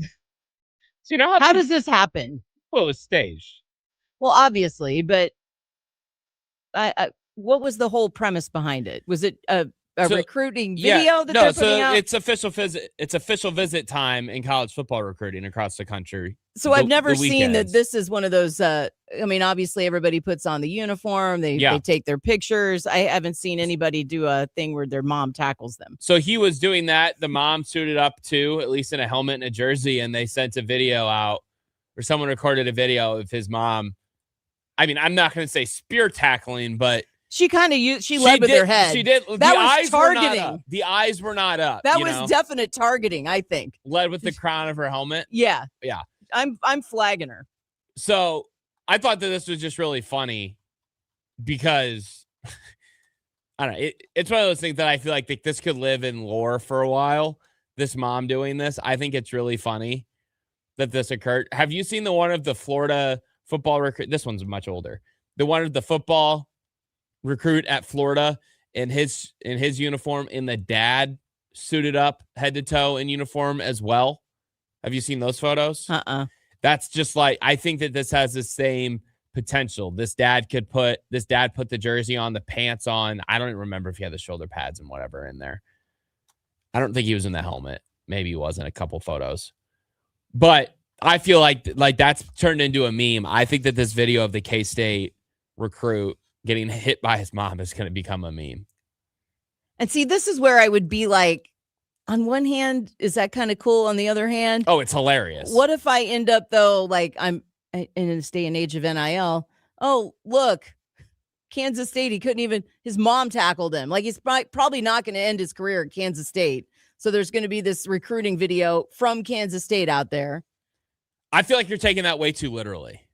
you know how does this happen? Well, it was staged. Well, obviously, but what was the whole premise behind it? Was it a recruiting video that they're putting out? It's official visit. It's official visit time in college football recruiting across the country. So I've never seen that. This is one of those. I mean, obviously, everybody puts on the uniform. They take their pictures. I haven't seen anybody do a thing where their mom tackles them. So he was doing that. The mom suited up too, at least in a helmet and a jersey, and they sent a video out, or someone recorded a video of his mom. I mean, I'm not going to say spear tackling, but she kind of used. She led with her head. She did. That was targeting. The eyes were not up. That was definite targeting. I think led with the crown of her helmet. Yeah. Yeah. I'm flagging her. So I thought that this was just really funny because I don't know. It's one of those things that I feel like this could live in lore for a while. This mom doing this, I think it's really funny that this occurred. Have you seen the one of the Florida football recruit? This one's much older. The one of the football recruit at Florida in his uniform, in the dad suited up head to toe in uniform as well. Have you seen those photos? Uh-uh. That's just like, I think that this has the same potential. This dad put the jersey on, the pants on. I don't even remember if he had the shoulder pads and whatever in there. I don't think he was in the helmet. Maybe he was in a couple photos. But I feel like that's turned into a meme. I think that this video of the K-State recruit getting hit by his mom is going to become a meme. And see, this is where I would be like, on one hand, is that kind of cool? On the other hand, oh, it's hilarious. What if I end up, though, like I'm in this day and age of NIL? Oh, look, Kansas State, his mom tackled him. Like, he's probably not going to end his career at Kansas State. So there's going to be this recruiting video from Kansas State out there. I feel like you're taking that way too literally.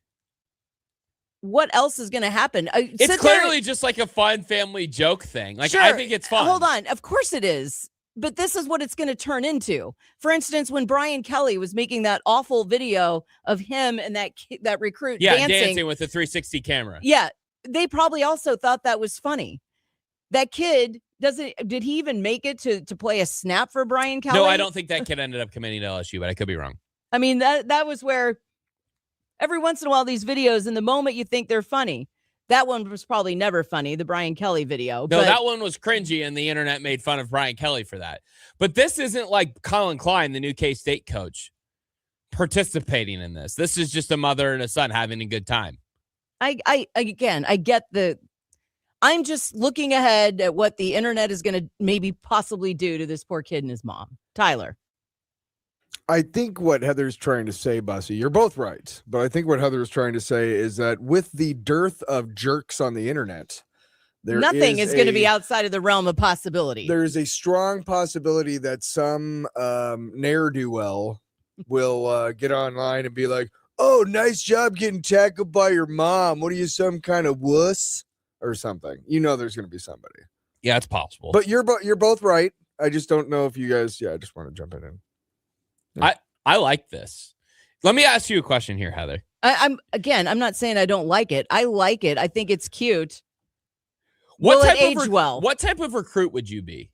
What else is going to happen? It's clearly just like a fun family joke thing. Like, sure, I think it's fun. Hold on. Of course it is. But this is what it's going to turn into. For instance, when Brian Kelly was making that awful video of him and that recruit dancing with the 360 camera. Yeah, they probably also thought that was funny. That kid did he even make it to play a snap for Brian Kelly? No, I don't think that kid ended up committing to LSU, but I could be wrong. I mean, that was where every once in a while these videos, in the moment you think they're funny. That one was probably never funny, the Brian Kelly video. No, that one was cringy, and the internet made fun of Brian Kelly for that. But this isn't like Colin Klein, the new K-State coach, participating in this. This is just a mother and a son having a good time. I get I'm just looking ahead at what the internet is going to maybe possibly do to this poor kid and his mom. Tyler. I think what Heather's trying to say, Bussy, you're both right. But I think what Heather's trying to say is that with the dearth of jerks on the internet, nothing is going to be outside of the realm of possibility. There is a strong possibility that some ne'er-do-well will get online and be like, oh, nice job getting tackled by your mom. What are you, some kind of wuss or something? You know there's going to be somebody. Yeah, it's possible. But you're both right. I just don't know if you guys, I just want to jump in. I like this. Let me ask you a question here, Heather. I'm not saying I don't like it. I like it. I think it's cute. What Will type it age of well? What type of recruit would you be?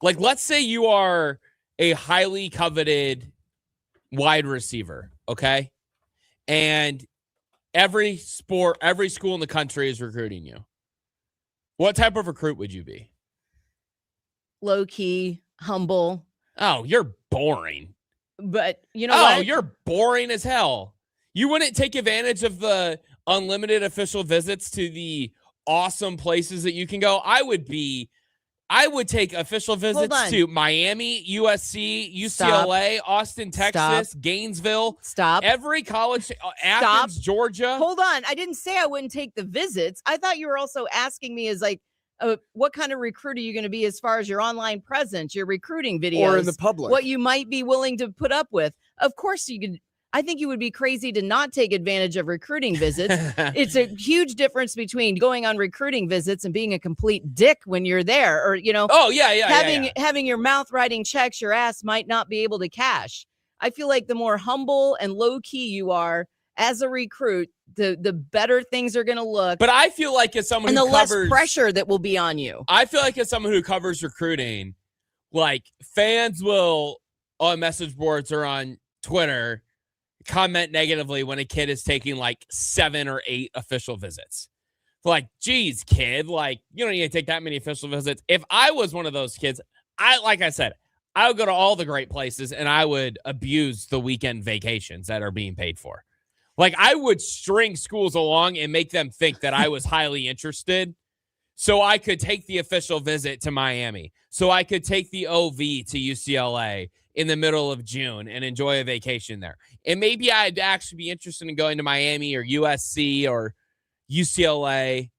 Like, let's say you are a highly coveted wide receiver, okay? And every school in the country is recruiting you. What type of recruit would you be? Low key, humble. Oh, you're boring. But you know what? You're boring as hell. You wouldn't take advantage of the unlimited official visits to the awesome places that you can go. I would take official visits to Miami, USC, UCLA, Austin, Texas, Gainesville. Every college, Athens, Georgia. Hold on. I didn't say I wouldn't take the visits. I thought you were also asking me what kind of recruit are you going to be as far as your online presence, your recruiting videos, or in the public, what you might be willing to put up with. Of course you could. I think you would be crazy to not take advantage of recruiting visits. It's a huge difference between going on recruiting visits and being a complete dick when you're there, or, having your mouth writing checks your ass might not be able to cash. I feel like the more humble and low key you are as a recruit, the better things are going to look. But I feel like as someone who less pressure that will be on you. I feel like as someone who covers recruiting, like, fans will on message boards or on Twitter comment negatively when a kid is taking like 7 or 8 official visits. Like, geez, kid, like, you don't need to take that many official visits. If I was one of those kids, I would go to all the great places and I would abuse the weekend vacations that are being paid for. Like, I would string schools along and make them think that I was highly interested so I could take the official visit to Miami, so I could take the OV to UCLA in the middle of June and enjoy a vacation there. And maybe I'd actually be interested in going to Miami or USC or UCLA.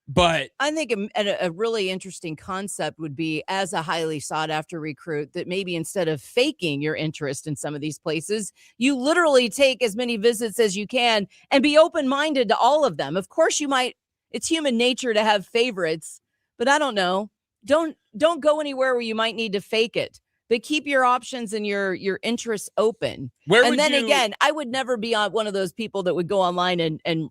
But I think a really interesting concept would be, as a highly sought after recruit, that maybe instead of faking your interest in some of these places, you literally take as many visits as you can and be open-minded to all of them. Of course, it's human nature to have favorites, but I don't know. Don't go anywhere where you might need to fake it, but keep your options and your interests open. Again, I would never be on one of those people that would go online and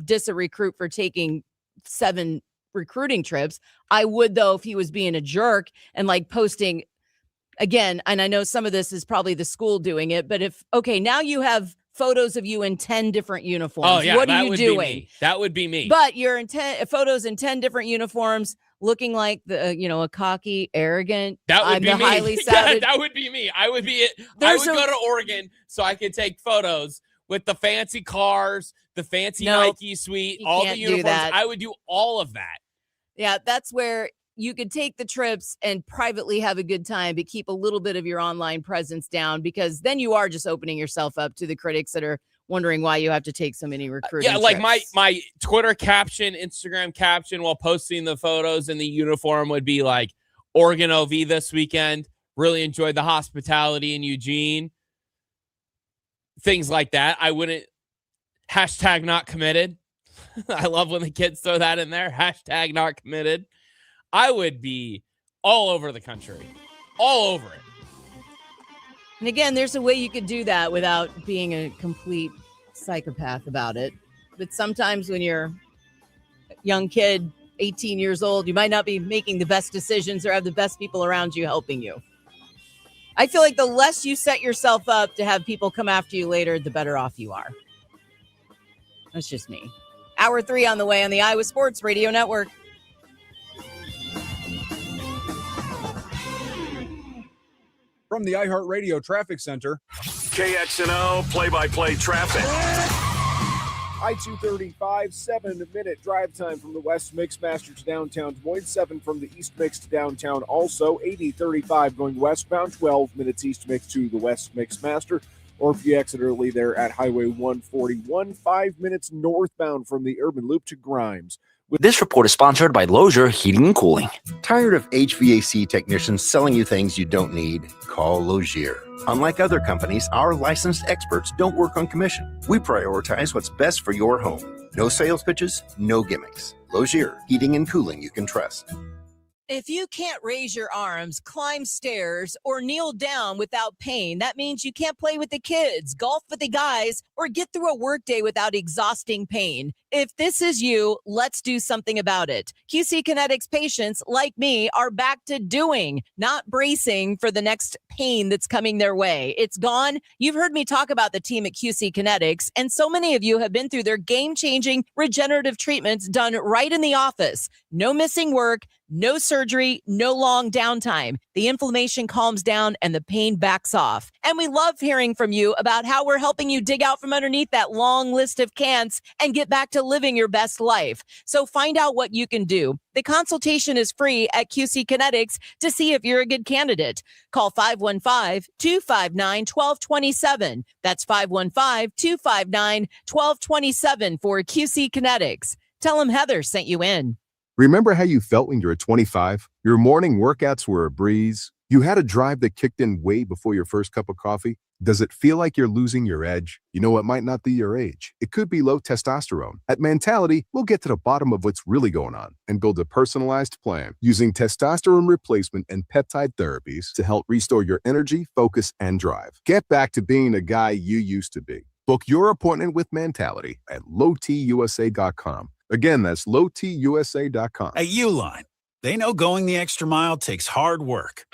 diss a recruit for taking 7 recruiting trips. I would, though, if he was being a jerk and like posting again. And I know some of this is probably the school doing it, but now you have photos of you in 10 different uniforms. Oh, yeah. What are that you would doing? Be me. That would be me. But you're in photos in 10 different uniforms, looking like a cocky, arrogant. That would I'm be the me. highly Yeah, savage. that would be me. I would be it. I There's would go to Oregon so I could take photos with the fancy cars, the fancy Nike suite, you all the can't do uniforms. that. I would do all of that. Yeah, that's where you could take the trips and privately have a good time, but keep a little bit of your online presence down, because then you are just opening yourself up to the critics that are wondering why you have to take so many recruiting Yeah, like trips. my Twitter caption, Instagram caption while posting the photos in the uniform would be like, Oregon OV this weekend. Really enjoyed the hospitality in Eugene. Things like that. I wouldn't hashtag not committed. I love when the kids throw that in there. Hashtag not committed. I would be all over the country. All over it. And again, there's a way you could do that without being a complete psychopath about it. But sometimes when you're a young kid, 18 years old, you might not be making the best decisions or have the best people around you helping you. I feel like the less you set yourself up to have people come after you later, the better off you are. That's just me. Hour 3 on the way on the Iowa Sports Radio Network. From the iHeartRadio Traffic Center, KXNO play-by-play traffic. I-235, 7-minute drive time from the West Mixmaster to downtown Des Moines, 7 from the East Mix to downtown also. 80-35 going westbound, 12 minutes East Mix to the West Mixmaster. Or if you exit early there at Highway 141, 5 minutes northbound from the Urban Loop to Grimes. This report is sponsored by Lozier Heating and Cooling. Tired of HVAC technicians selling you things you don't need? Call Lozier. Unlike other companies, our licensed experts don't work on commission. We prioritize what's best for your home. No sales pitches, no gimmicks. Lozier Heating and Cooling you can trust. If you can't raise your arms, climb stairs, or kneel down without pain, that means you can't play with the kids, golf with the guys, or get through a workday without exhausting pain. If this is you, let's do something about it. QC Kinetics patients like me are back to doing, not bracing for the next pain that's coming their way. It's gone. You've heard me talk about the team at QC Kinetics, and so many of you have been through their game-changing regenerative treatments done right in the office. No missing work, no surgery, no long downtime. The inflammation calms down and the pain backs off. And we love hearing from you about how we're helping you dig out from underneath that long list of cants and get back to living your best life. So find out what you can do. The consultation is free at QC Kinetics to see if you're a good candidate. Call 515-259-1227. That's 515-259-1227 for QC Kinetics. Tell them Heather sent you in. Remember how you felt when you were 25? Your morning workouts were a breeze. You had a drive that kicked in way before your first cup of coffee. Does it feel like you're losing your edge? You know, it might not be your age. It could be low testosterone. At Mentality, we'll get to the bottom of what's really going on and build a personalized plan using testosterone replacement and peptide therapies to help restore your energy, focus, and drive. Get back to being the guy you used to be. Book your appointment with Mentality at lowtusa.com. Again, that's lowtusa.com. At Uline, they know going the extra mile takes hard work.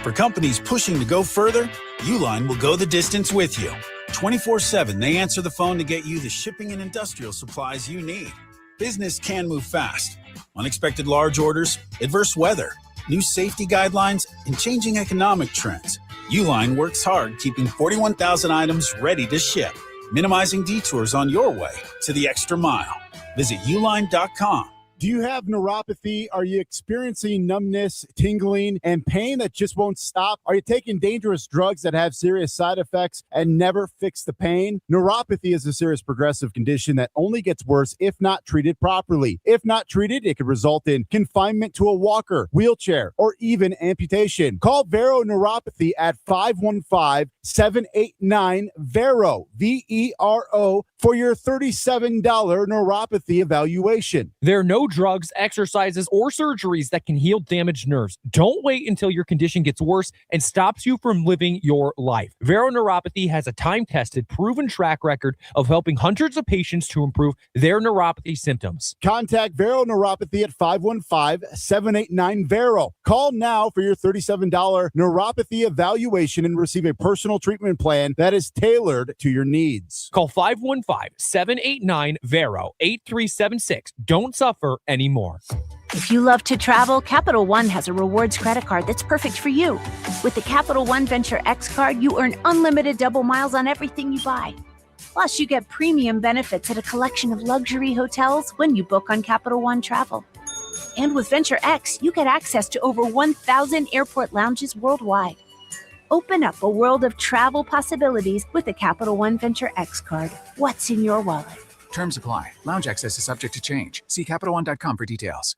For companies pushing to go further, Uline will go the distance with you. 24/7, they answer the phone to get you the shipping and industrial supplies you need. Business can move fast. Unexpected large orders, adverse weather, new safety guidelines, and changing economic trends. Uline works hard keeping 41,000 items ready to ship, minimizing detours on your way to the extra mile. Visit uline.com. Do you have neuropathy? Are you experiencing numbness, tingling, and pain that just won't stop? Are you taking dangerous drugs that have serious side effects and never fix the pain? Neuropathy is a serious progressive condition that only gets worse if not treated properly. If not treated, it could result in confinement to a walker, wheelchair, or even amputation. Call Vero Neuropathy at 515-789-VERO, VERO, for your $37 neuropathy evaluation. There are no drugs, exercises, or surgeries that can heal damaged nerves. Don't wait until your condition gets worse and stops you from living your life. Vero Neuropathy has a time-tested, proven track record of helping hundreds of patients to improve their neuropathy symptoms. Contact Vero Neuropathy at 515-789-VERO. Call now for your $37 neuropathy evaluation and receive a personal treatment plan that is tailored to your needs. Call 515-789-VERO, 8376. Don't suffer anymore. If you love to travel, Capital One has a rewards credit card that's perfect for you. With the Capital One Venture X card, you earn unlimited double miles on everything you buy. Plus, you get premium benefits at a collection of luxury hotels when you book on Capital One Travel. And with Venture X, you get access to over 1,000 airport lounges worldwide. Open up a world of travel possibilities with the Capital One Venture X card. What's in your wallet? Terms apply. Lounge access is subject to change. See CapitalOne.com for details.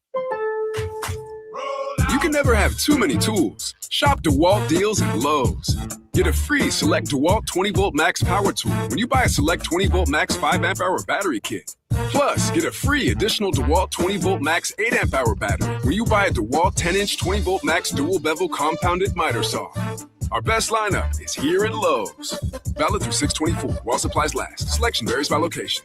You can never have too many tools. Shop DeWalt deals at Lowe's. Get a free Select DeWalt 20-volt max power tool when you buy a Select 20-volt max 5-amp-hour battery kit. Plus, get a free additional DeWalt 20-volt max 8-amp-hour battery when you buy a DeWalt 10-inch 20-volt max dual-bevel compounded miter saw. Our best lineup is here at Lowe's. Valid through 6/24 while supplies last. Selection varies by location.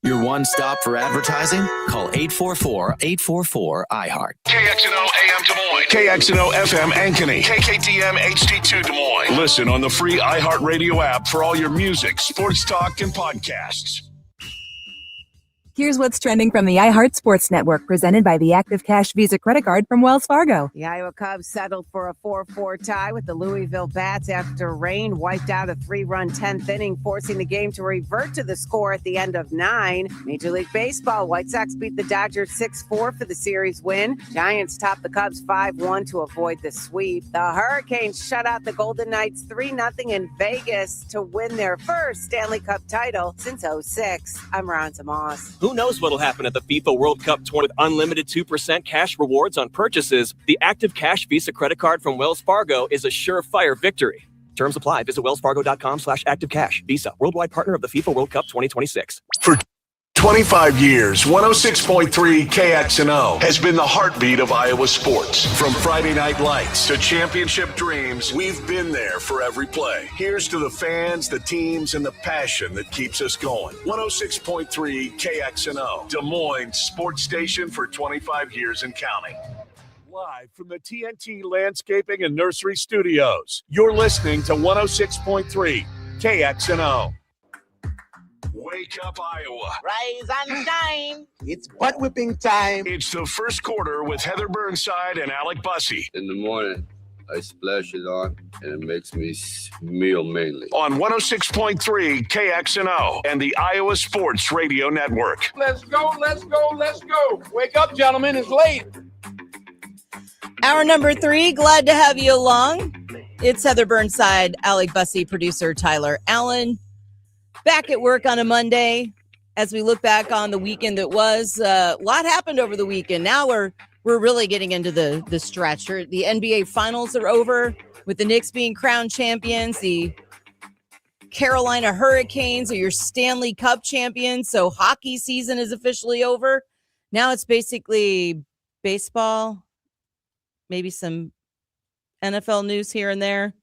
Your one stop for advertising? Call 844-844-iHeart. KXNO AM Des Moines. KXNO FM Ankeny. KKDM HD2 Des Moines. Listen on the free iHeartRadio app for all your music, sports talk, and podcasts. Here's what's trending from the iHeart Sports Network, presented by the Active Cash Visa credit card from Wells Fargo. The Iowa Cubs settled for a 4-4 tie with the Louisville Bats after rain wiped out a 3-run 10th inning, forcing the game to revert to the score at the end of 9. Major League Baseball, White Sox beat the Dodgers 6-4 for the series win. Giants topped the Cubs 5-1 to avoid the sweep. The Hurricanes shut out the Golden Knights 3-0 in Vegas to win their first Stanley Cup title since 2006. I'm Ron Tomas. Who knows what'll happen at the FIFA World Cup tour with unlimited 2% cash rewards on purchases? The Active Cash Visa credit card from Wells Fargo is a surefire victory. Terms apply. Visit wellsfargo.com/activecash. Visa, worldwide partner of the FIFA World Cup 2026. For 25 years, 106.3 KXNO has been the heartbeat of Iowa sports. From Friday Night Lights to championship dreams, we've been there for every play. Here's to the fans, the teams, and the passion that keeps us going. 106.3 KXNO, Des Moines sports station for 25 years and counting. Live from the TNT Landscaping and Nursery Studios, you're listening to 106.3 KXNO. Wake up, Iowa. Rise and shine. It's butt whipping time. It's the first quarter with Heather Burnside and Alec Bussey. In the morning, I splash it on, and it makes me smell mainly. On 106.3 KXNO and the Iowa Sports Radio Network. Let's go, let's go, let's go. Wake up, gentlemen. It's late. Hour number 3, glad to have you along. It's Heather Burnside, Alec Bussey, producer Tyler Allen. Back at work on a Monday as we look back on the weekend that was. A lot happened over the weekend. Now we're really getting into the stretch. The NBA Finals are over with the Knicks being crowned champions. The Carolina Hurricanes are your Stanley Cup champions. So hockey season is officially over. Now it's basically baseball, maybe some NFL news here and there.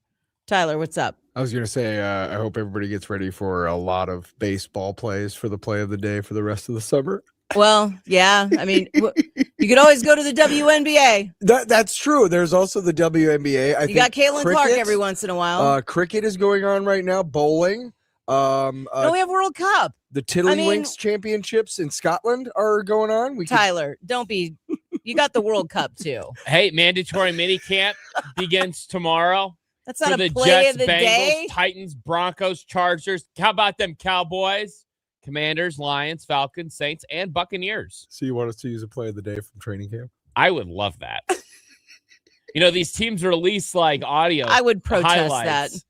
Tyler, what's up? I was going to say, I hope everybody gets ready for a lot of baseball plays for the play of the day for the rest of the summer. Well, yeah. I mean, you could always go to the WNBA. That's true. There's also the WNBA. You got Caitlin Clark every once in a while. Cricket is going on right now. Bowling. No, we have World Cup. The Tiddlywinks Championships in Scotland are going on. Tyler, don't be. You got the World Cup too. Hey, mandatory mini camp begins tomorrow. That's not for a the play Jets, of the Bengals, day. Titans, Broncos, Chargers. How about them Cowboys, Commanders, Lions, Falcons, Saints, and Buccaneers? So you want us to use a play of the day from training camp? I would love that. These teams release like audio. I would protest highlights. that.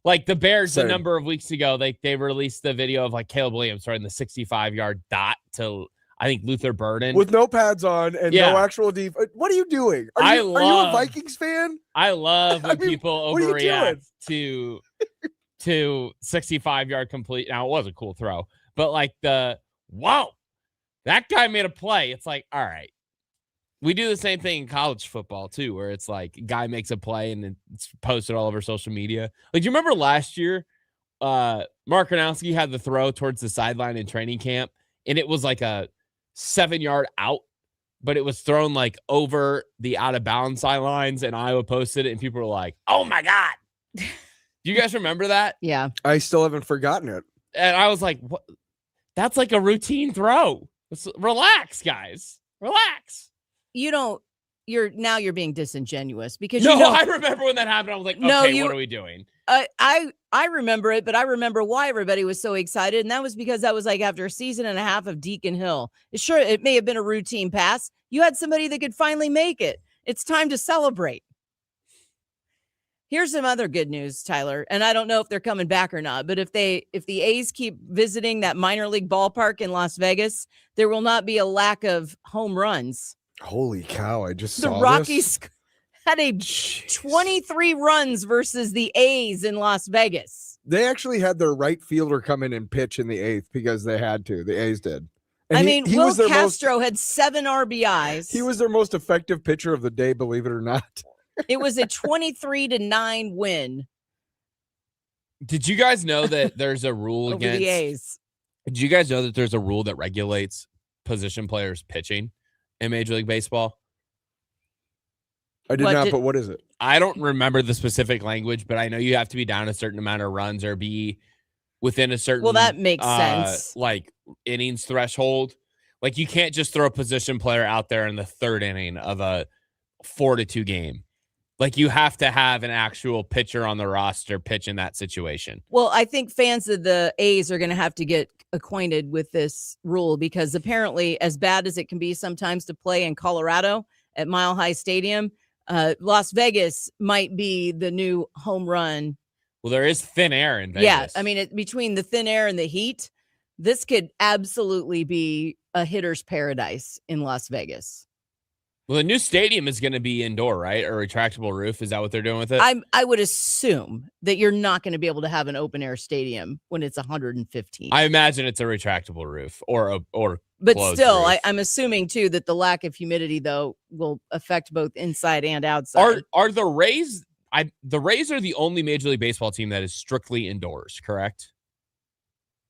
Like the Bears Same. a number of weeks ago, they released the video of like Caleb Williams throwing the 65-yard dot to, I think, Luther Burden. With no pads on and no actual defense. What are you doing? Are you a Vikings fan? I love when people overreact to 65-yard complete. Now, it was a cool throw, But like wow, that guy made a play. It's like, all right. We do the same thing in college football too, where it's like a guy makes a play and it's posted all over social media. Like, do you remember last year, Mark Gronowski had the throw towards the sideline in training camp, and it was like a 7-yard out, but it was thrown like over the out of bounds sidelines, and Iowa posted it, and people were like, "Oh my God." Do you guys remember that? Yeah. I still haven't forgotten it. And I was like, what? That's like a routine throw. Relax, guys. Relax. You're being disingenuous because I remember when that happened. I was like, okay, what are we doing? I remember it, but I remember why everybody was so excited, and that was because that was like after a season and a half of Deacon Hill. Sure, it may have been a routine pass. You had somebody that could finally make it. It's time to celebrate. Here's some other good news, Tyler, and I don't know if they're coming back or not, but if the A's keep visiting that minor league ballpark in Las Vegas, there will not be a lack of home runs. Holy cow! I just The saw Rockies had 23 runs versus the A's in Las Vegas. They actually had their right fielder come in and pitch in the 8th because they had to. The A's did. And Will Castro had 7 RBIs. He was their most effective pitcher of the day, believe it or not. It was a 23-9 win. Did you guys know that there's a rule over against the A's? Did you guys know that there's a rule that regulates position players pitching in Major League Baseball? I did not, but what is it? I don't remember the specific language, but I know you have to be down a certain amount of runs or be within a certain that makes sense. Like innings threshold. Like you can't just throw a position player out there in the 3rd inning of a 4-2 game. Like you have to have an actual pitcher on the roster pitch in that situation. Well, I think fans of the A's are going to have to get acquainted with this rule because apparently, as bad as it can be sometimes to play in Colorado at Mile High Stadium, Las Vegas might be the new home run. Well, there is thin air in Vegas. Yeah, I mean, between the thin air and the heat, this could absolutely be a hitter's paradise in Las Vegas. Well, the new stadium is going to be indoor, right? Or retractable roof. Is that what they're doing with it? I would assume that you're not going to be able to have an open air stadium when it's 115. I imagine it's a retractable roof or but still, roof. I'm assuming too that the lack of humidity though will affect both inside and outside. Are the Rays? The Rays are the only Major League Baseball team that is strictly indoors, correct?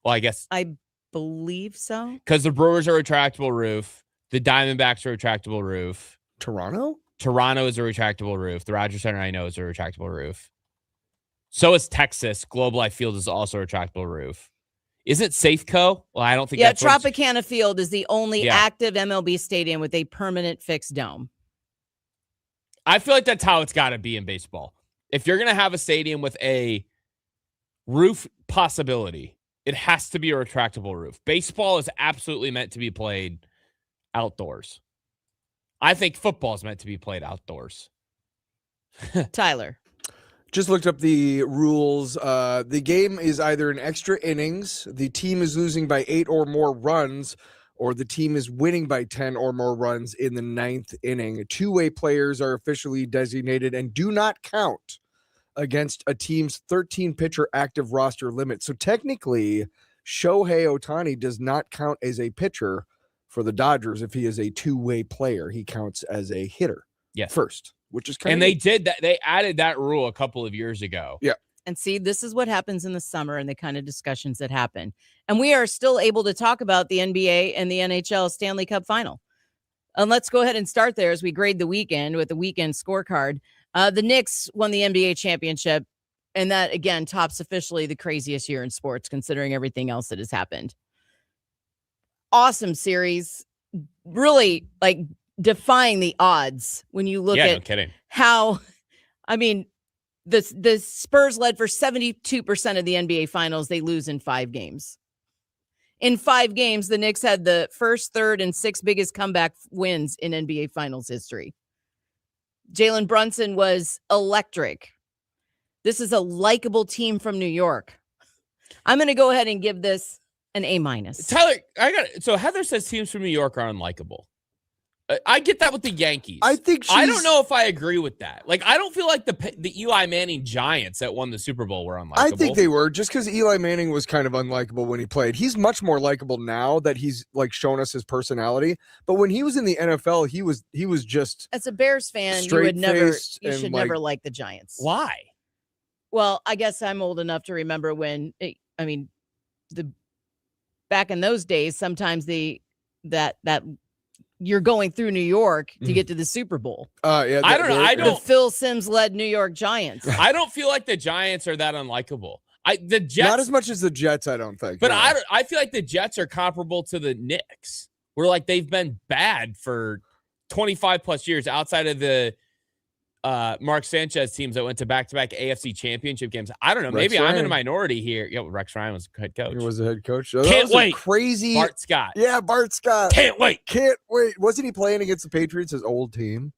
Well, I guess I believe so. Because the Brewers are retractable roof. The Diamondbacks are a retractable roof. Toronto is a retractable roof. The Rogers Center, I know, is a retractable roof. So is Texas. Globe Life Field is also a retractable roof. Is it Safeco? Well, I don't think Yeah, that's what Tropicana Field is the only active MLB stadium with a permanent fixed dome. I feel like that's how it's got to be in baseball. If you're going to have a stadium with a roof possibility, it has to be a retractable roof. Baseball is absolutely meant to be played outdoors. I think football is meant to be played outdoors. Tyler. Just looked up the rules. The game is either in extra innings, the team is losing by 8 or more runs, or the team is winning by 10 or more runs in the 9th inning. Two-way players are officially designated and do not count against a team's 13-pitcher active roster limit. So technically, Shohei Ohtani does not count as a pitcher for the Dodgers if he is a two-way player. He counts as a hitter first, which is kind of And they did that. They added that rule a couple of years ago. Yeah. And see, this is what happens in the summer and the kind of discussions that happen. And we are still able to talk about the NBA and the NHL Stanley Cup final. And let's go ahead and start there as we grade the weekend with the weekend scorecard. The Knicks won the NBA championship. And that, again, tops officially the craziest year in sports, considering everything else that has happened. Awesome series. Really, like, defying the odds when you look at no kidding. how, I mean, the Spurs led for 72% of the NBA finals. They lose in 5 games. In 5 games, the Knicks had the first, third, and 6th biggest comeback wins in NBA finals history. Jalen Brunson was electric. This is a likable team from New York. I'm going to go ahead and give this an A-. Tyler, so Heather says teams from New York are unlikable. I get that with the Yankees. I think I don't know if I agree with that. Like, I don't feel like the Eli Manning Giants that won the Super Bowl were unlikable. I think they were, just because Eli Manning was kind of unlikable when he played. He's much more likable now that he's like shown us his personality. But when he was in the NFL, he was just as a Bears fan, you should never like the Giants. Why? Well, I guess I'm old enough to remember when back in those days, sometimes that you're going through New York to get to the Super Bowl. Yeah, I don't know. The Phil Simms led New York Giants. I don't feel like the Giants are that unlikable. The Jets, not as much as the Jets, I don't think. But no. I feel like the Jets are comparable to the Knicks, where like they've been bad for 25 plus years outside of the Mark Sanchez teams that went to back-to-back AFC championship games. I don't know. Maybe I'm in a minority here. Rex Ryan was head coach. He was the head coach. Can't wait. Crazy. Bart Scott. Yeah, Bart Scott. Can't wait. Wasn't he playing against the Patriots, his old team?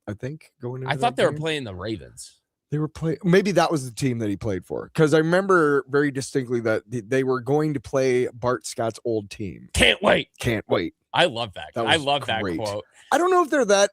I think going into I thought they were playing the Ravens. They were playing. Maybe that was the team that he played for, because I remember very distinctly that they were going to play Bart Scott's old team. Can't wait. Can't wait. I love that. I love that quote. I don't know if they're that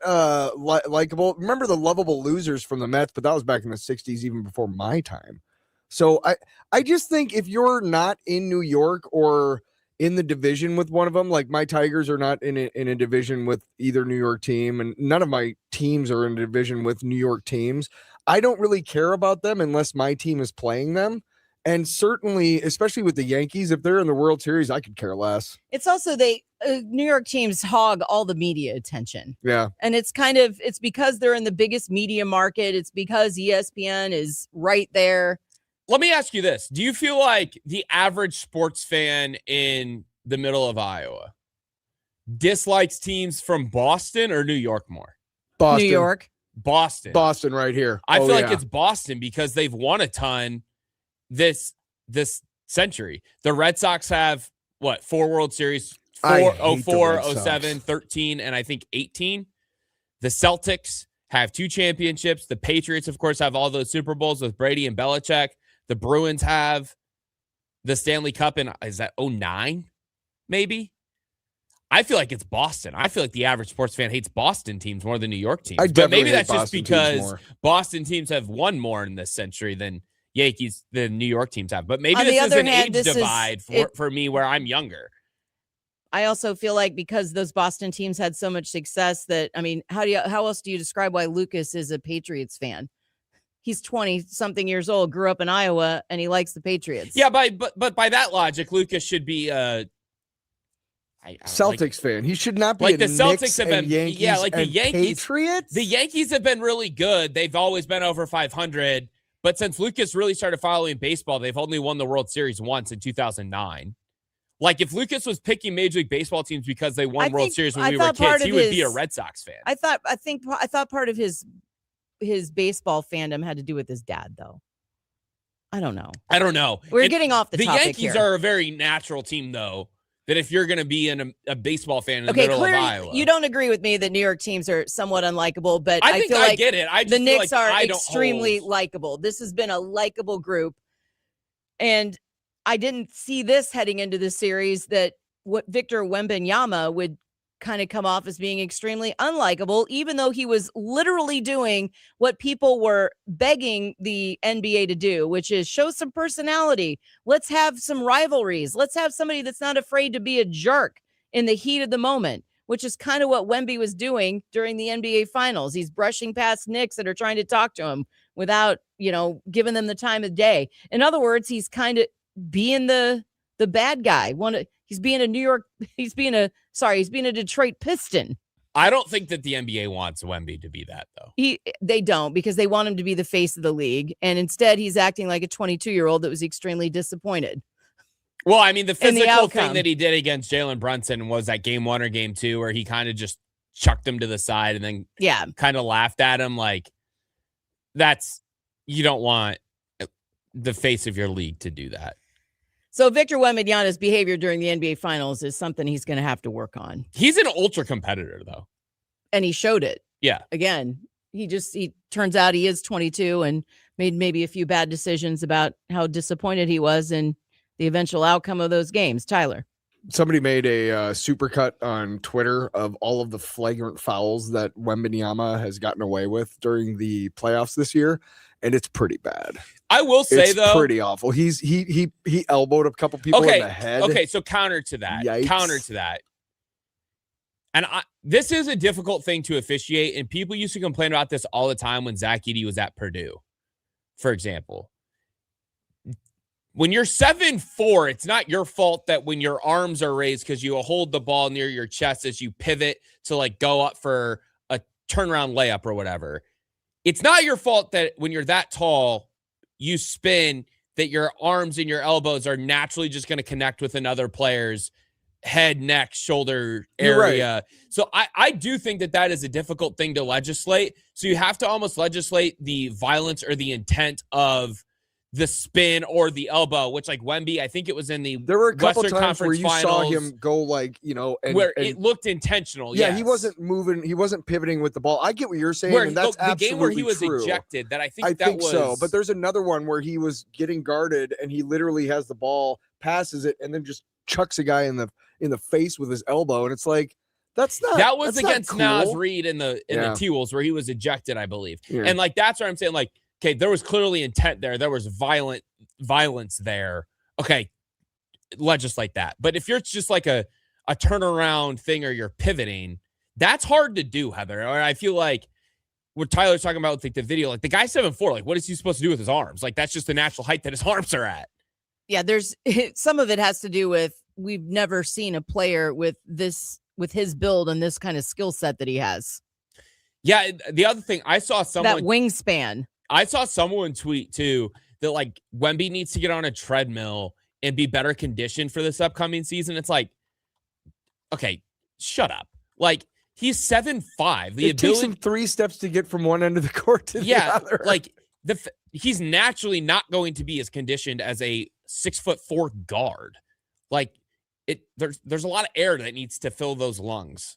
likable. Remember the lovable losers from the Mets, but that was back in the 60s, even before my time. So I just think if you're not in New York or in the division with one of them, like my Tigers are not in a division with either New York team, and none of my teams are in a division with New York teams. I don't really care about them unless my team is playing them. And certainly, especially with the Yankees, if they're in the World Series, I could care less. It's also New York teams hog all the media attention. Yeah. And it's because they're in the biggest media market. It's because ESPN is right there. Let me ask you this. Do you feel like the average sports fan in the middle of Iowa dislikes teams from Boston or New York more? Boston. New York. Boston right here. I feel like it's Boston because they've won a ton this century. The Red Sox have 4 World Series, 04, 07, 13, and I think 18. The Celtics have 2 championships. The Patriots, of course, have all those Super Bowls with Brady and Belichick. The Bruins have the Stanley Cup in, is that 09? Maybe? I feel like it's Boston. I feel like the average sports fan hates Boston teams more than New York teams. But maybe that's just because Boston teams have won more in this century than the New York teams have. But maybe this is an age divide for me where I'm younger. I also feel like because those Boston teams had so much success that, how else do you describe why Lucas is a Patriots fan? He's 20-something years old, grew up in Iowa, and he likes the Patriots. Yeah, but by that logic, Lucas should be Celtics fan. He should not be like a the Celtics Knicks have been. Yankees Yeah, like the Yankees. Patriots. The Yankees have been really good. They've always been over 500. But since Lucas really started following baseball, they've only won the World Series once in 2009. Like if Lucas was picking Major League Baseball teams because they won World Series when we were kids, he would be a Red Sox fan. I thought part of his baseball fandom had to do with his dad, though. I don't know. We're getting off the topic Yankees here. are a very natural team, though. That if you're going to be in a baseball fan in the middle of Iowa. You don't agree with me that New York teams are somewhat unlikable, but I think feel I like get it. I just the feel Knicks like are extremely likable. This has been a likable group. And I didn't see this heading into the series that what Victor Wembanyama would kind of come off as being extremely unlikable, even though he was literally doing what people were begging the NBA to do, which is show some personality. Let's have some rivalries. Let's have somebody that's not afraid to be a jerk in the heat of the moment, which is kind of what Wemby was doing during the NBA Finals. He's brushing past Knicks that are trying to talk to him without, giving them the time of day. In other words, he's kind of being the bad guy. He's being a Detroit Piston. I don't think that the NBA wants Wemby to be that, though. They don't, because they want him to be the face of the league. And instead, he's acting like a 22-year-old that was extremely disappointed. Well, I mean, the physical thing that he did against Jalen Brunson was that game 1 or game 2 where he kind of just chucked him to the side and then kind of laughed at him. Like, you don't want the face of your league to do that. So Victor Wembanyama's behavior during the NBA Finals is something he's going to have to work on. He's an ultra competitor, though. And he showed it. Yeah. Again, he turns out he is 22 and made maybe a few bad decisions about how disappointed he was in the eventual outcome of those games. Tyler. Somebody made a supercut on Twitter of all of the flagrant fouls that Wembanyama has gotten away with during the playoffs this year, and it's pretty bad. I will say, though, pretty awful. He elbowed a couple people in the head. Okay, so counter to that. And this is a difficult thing to officiate, and people used to complain about this all the time when Zach Edey was at Purdue, for example. When you're 7'4", it's not your fault that when your arms are raised because you hold the ball near your chest as you pivot to like go up for a turnaround layup or whatever. It's not your fault that when you're that tall, you spin, that your arms and your elbows are naturally just going to connect with another player's head, neck, shoulder area. Right. So I do think that is a difficult thing to legislate. So you have to almost legislate the violence or the intent of the spin or the elbow, which like Wemby, I think it was in the there were a couple Western times Conference where you Finals, saw him go like, where it looked intentional. Yeah, yes. he wasn't moving, he wasn't pivoting with the ball. I get what you're saying, Where and that's the absolutely game where he was true. ejected, that I think was so. But there's another one where he was getting guarded and he literally has the ball, passes it, and then just chucks a guy in the face with his elbow, and it's like that was against not Naz cool. Reid in the T-Wolves where he was ejected, I believe. Yeah. And like that's where I'm saying, like, okay, there was clearly intent there. There was violence there. Okay, legislate that. But if you're just like a turnaround thing or you're pivoting, that's hard to do, Heather. Or I feel like what Tyler's talking about with like the video, like the guy's 7'4", like what is he supposed to do with his arms? Like that's just the natural height that his arms are at. Yeah, there's some of it has to do with we've never seen a player with his build and this kind of skill set that he has. Yeah, the other thing I saw someone that wingspan. I saw someone tweet too that like Wemby needs to get on a treadmill and be better conditioned for this upcoming season. It's like, okay, shut up. Like he's 7'5". It takes him 3 steps to get from one end of the court to the other. Like he's naturally not going to be as conditioned as a 6'4" guard. Like there's a lot of air that needs to fill those lungs.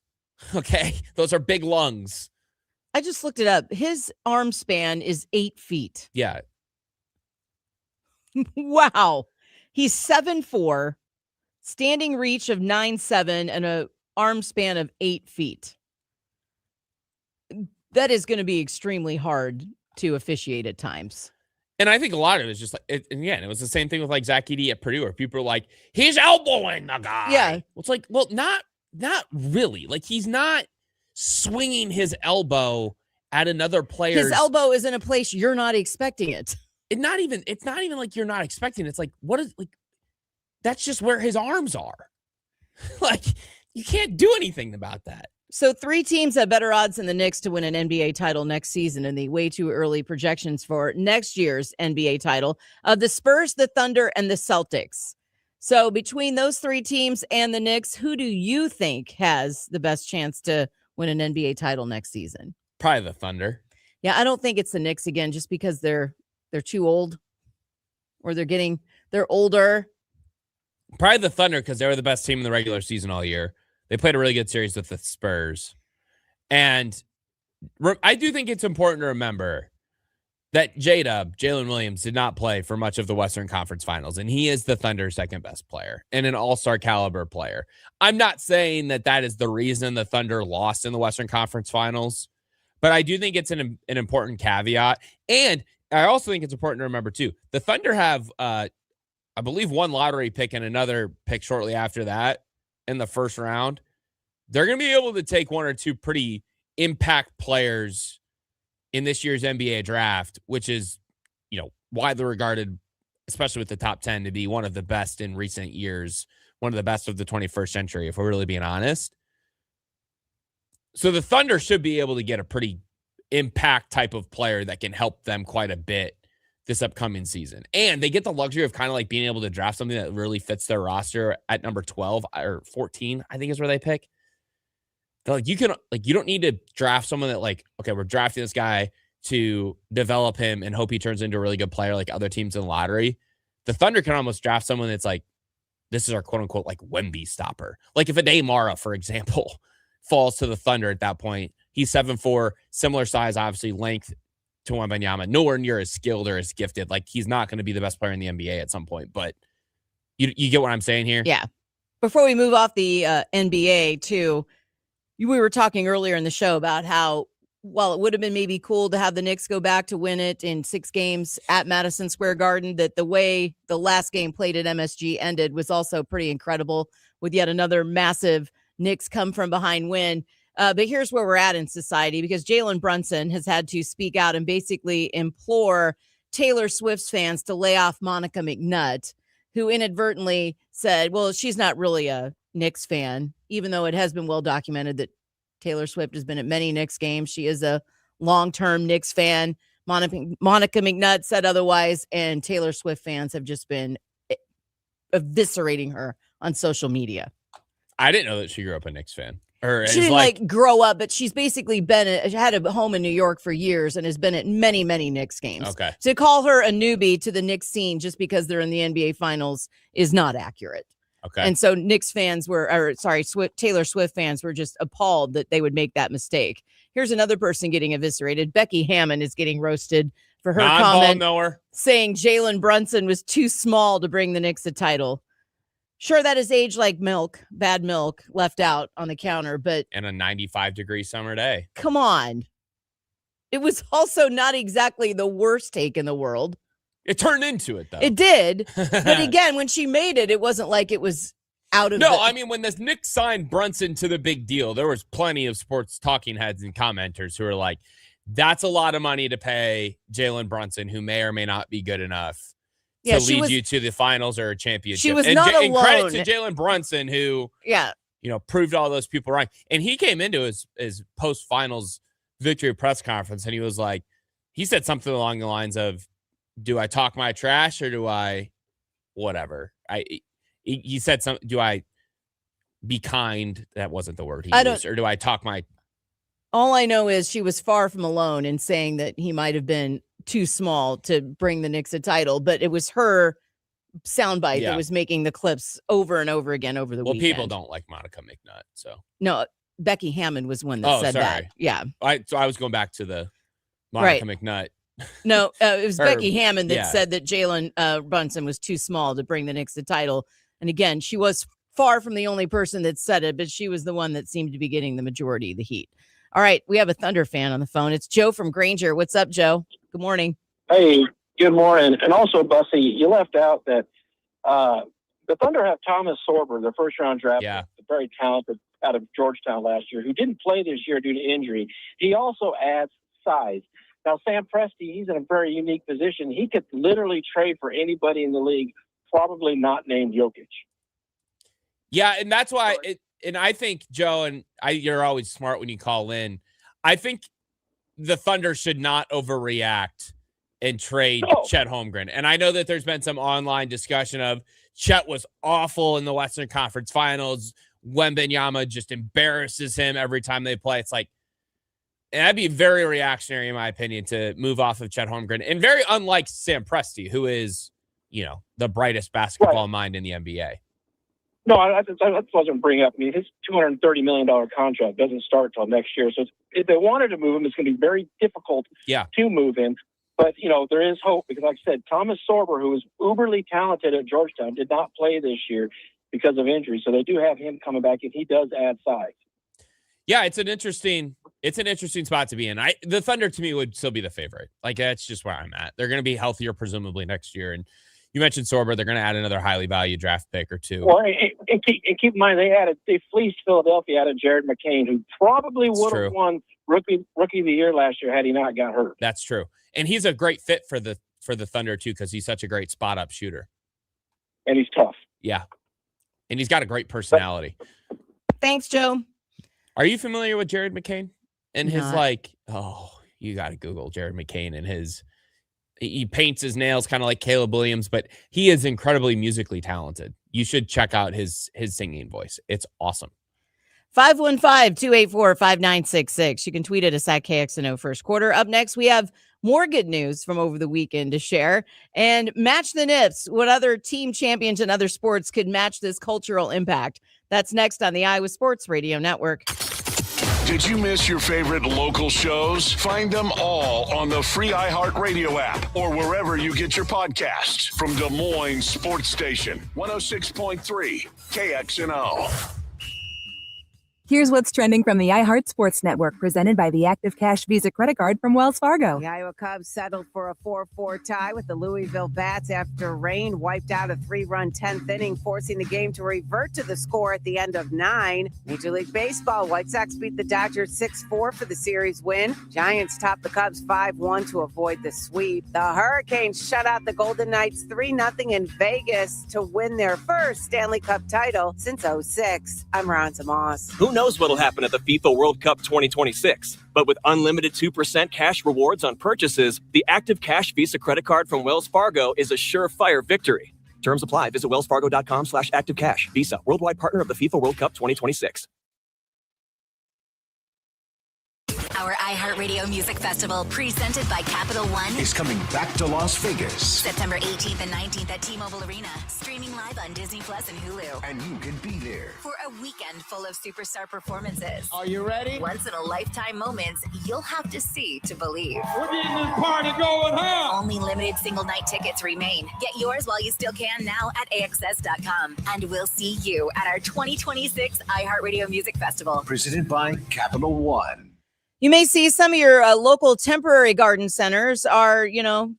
Okay, those are big lungs. I just looked it up. His arm span is 8 feet. Yeah. Wow. He's 7'4", standing reach of 9'7", and a arm span of 8 feet. That is going to be extremely hard to officiate at times. And I think a lot of it is just like, it was the same thing with like Zach Edey at Purdue, where people are like, he's elbowing the guy. Yeah. Well, it's like, well, not really. Like he's not swinging his elbow at another player. His elbow is in a place you're not expecting it. It's not even like you're not expecting it. It's like, that's just where his arms are. Like you can't do anything about that. So 3 teams have better odds than the Knicks to win an NBA title next season in the way too early projections for next year's NBA title of the Spurs, the Thunder, and the Celtics. So between those 3 teams and the Knicks, who do you think has the best chance to win an NBA title next season? Probably the Thunder. Yeah, I don't think it's the Knicks again, just because they're too old, or they're older. Probably the Thunder because they were the best team in the regular season all year. They played a really good series with the Spurs. And I do think it's important to remember that Jalen Williams did not play for much of the Western Conference Finals, and he is the Thunder's second best player and an all-star caliber player. I'm not saying that is the reason the Thunder lost in the Western Conference Finals, but I do think it's an important caveat. And I also think it's important to remember, too, the Thunder have, I believe, 1 lottery pick and another pick shortly after that in the first round. They're going to be able to take 1 or 2 pretty impact players in this year's NBA draft, which is, widely regarded, especially with the top 10, to be one of the best in recent years, one of the best of the 21st century, if we're really being honest. So the Thunder should be able to get a pretty impact type of player that can help them quite a bit this upcoming season. And they get the luxury of kind of like being able to draft something that really fits their roster at number 12 or 14, I think is where they pick. They're like, you don't need to draft someone that like, okay, we're drafting this guy to develop him and hope he turns into a really good player like other teams in the lottery. The Thunder can almost draft someone that's like, this is our quote unquote like Wemby stopper. Like if Ade Mara, for example, falls to the Thunder at that point, he's 7'4", similar size, obviously length to Wembanyama, nowhere near as skilled or as gifted. Like he's not going to be the best player in the NBA at some point, but you get what I'm saying here? Yeah. Before we move off the NBA, too, we were talking earlier in the show about how, while it would have been maybe cool to have the Knicks go back to win it in 6 games at Madison Square Garden, that the way the last game played at MSG ended was also pretty incredible, with yet another massive Knicks come from behind win. But here's where we're at in society, because Jalen Brunson has had to speak out and basically implore Taylor Swift's fans to lay off Monica McNutt, who inadvertently said, well, she's not really a Knicks fan, even though it has been well documented that Taylor Swift has been at many Knicks games. She is a long-term Knicks fan. Monica McNutt said otherwise, and Taylor Swift fans have just been eviscerating her on social media. I didn't know that she grew up a Knicks fan. She didn't like grow up, but she's basically had a home in New York for years and has been at many, many Knicks games. Okay. So to call her a newbie to the Knicks scene just because they're in the NBA Finals is not accurate. Okay. And so Taylor Swift fans were just appalled that they would make that mistake. Here's another person getting eviscerated. Becky Hammon is getting roasted for her comment saying Jalen Brunson was too small to bring the Knicks a title. Sure, that is aged like milk, bad milk left out on the counter, but and a 95-degree summer day. Come on. It was also not exactly the worst take in the world. It turned into it, though. It did. But again, when she made it, it wasn't like it was out of I mean, when the Knicks signed Brunson to the big deal, there was plenty of sports talking heads and commenters who were like, that's a lot of money to pay Jalen Brunson, who may or may not be good enough to lead you to the finals or a championship. She was not alone. And credit to Jalen Brunson, who proved all those people wrong. And he came into his post-finals victory press conference, and he was like, he said something along the lines of, do I talk my trash or do I whatever? He said something, do I be kind? That wasn't the word he used. Or do I talk my... All I know is she was far from alone in saying that he might have been too small to bring the Knicks a title, but it was her soundbite that was making the clips over and over again over the weekend. Well, people don't like Monica McNutt, so. No, Becky Hammon was one that said that. Yeah. So I was going back to the Monica McNutt. No, it was Becky Hammon that said that Jalen Brunson was too small to bring the Knicks the title. And again, she was far from the only person that said it, but she was the one that seemed to be getting the majority of the heat. All right, we have a Thunder fan on the phone. It's Joe from Granger. What's up, Joe? Good morning. Hey, good morning. And also, Bussy, you left out that the Thunder have Thomas Sorber, their first-round draft, very talented out of Georgetown last year, who didn't play this year due to injury. He also adds size. Now, Sam Presti, he's in a very unique position. He could literally trade for anybody in the league, probably not named Jokic. Yeah, and that's why and I think, Joe, and you're always smart when you call in, I think the Thunder should not overreact and trade Chet Holmgren. And I know that there's been some online discussion of Chet was awful in the Western Conference Finals. Wembanyama just embarrasses him every time they play. It's like, and that'd be very reactionary, in my opinion, to move off of Chet Holmgren. And very unlike Sam Presti, who is, the brightest basketball mind in the NBA. No, I wasn't bringing up. I mean, his $230 million contract doesn't start till next year. So if they wanted to move him, it's going to be very difficult to move him. But, there is hope because, like I said, Thomas Sorber, who was uberly talented at Georgetown, did not play this year because of injury. So they do have him coming back, and he does add size. Yeah, it's an interesting spot to be in. The Thunder, to me, would still be the favorite. Like, that's just where I'm at. They're going to be healthier, presumably, next year. And you mentioned Sorber. They're going to add another highly valued draft pick or two. Well, and keep in mind, they fleeced Philadelphia out of Jared McCain, who probably would have won rookie of the year last year had he not got hurt. That's true. And he's a great fit for the Thunder, too, because he's such a great spot-up shooter. And he's tough. Yeah. And he's got a great personality. Thanks, Joe. Are you familiar with Jared McCain? And his, you got to Google Jared McCain and he paints his nails kind of like Caleb Williams, but he is incredibly musically talented. You should check out his singing voice. It's awesome. 515-284-5966. You can tweet at us at KXNO First Quarter. Up next, we have more good news from over the weekend to share and match the Nips. What other team champions in other sports could match this cultural impact? That's next on the Iowa Sports Radio Network. Did you miss your favorite local shows? Find them all on the free iHeartRadio app or wherever you get your podcasts. From Des Moines Sports Station, 106.3 KXNO. Here's what's trending from the iHeart Sports Network, presented by the Active Cash Visa Credit Card from Wells Fargo. The Iowa Cubs settled for a 4-4 tie with the Louisville Bats after rain wiped out a 3-run 10th inning, forcing the game to revert to the score at the end of 9. Major League Baseball, White Sox beat the Dodgers 6-4 for the series win. Giants topped the Cubs 5-1 to avoid the sweep. The Hurricanes shut out the Golden Knights 3-0 in Vegas to win their first Stanley Cup title since 2006. I'm Ronza Moss. Who knows what'll happen at the FIFA World Cup 2026? But with unlimited 2% cash rewards on purchases, the Active Cash Visa credit card from Wells Fargo is a surefire victory. Terms apply. Visit wellsfargo.com/activecash. Visa, worldwide partner of the FIFA World Cup 2026. Our iHeartRadio Music Festival, presented by Capital One, is coming back to Las Vegas. September 18th and 19th at T-Mobile Arena. Streaming live on Disney Plus and Hulu. And you can be there for a weekend full of superstar performances. Are you ready? Once-in-a-lifetime moments you'll have to see to believe. We're getting this party going, huh? Only limited single-night tickets remain. Get yours while you still can now at AXS.com. And we'll see you at our 2026 iHeartRadio Music Festival. Presented by Capital One. You may see some of your local temporary garden centers are,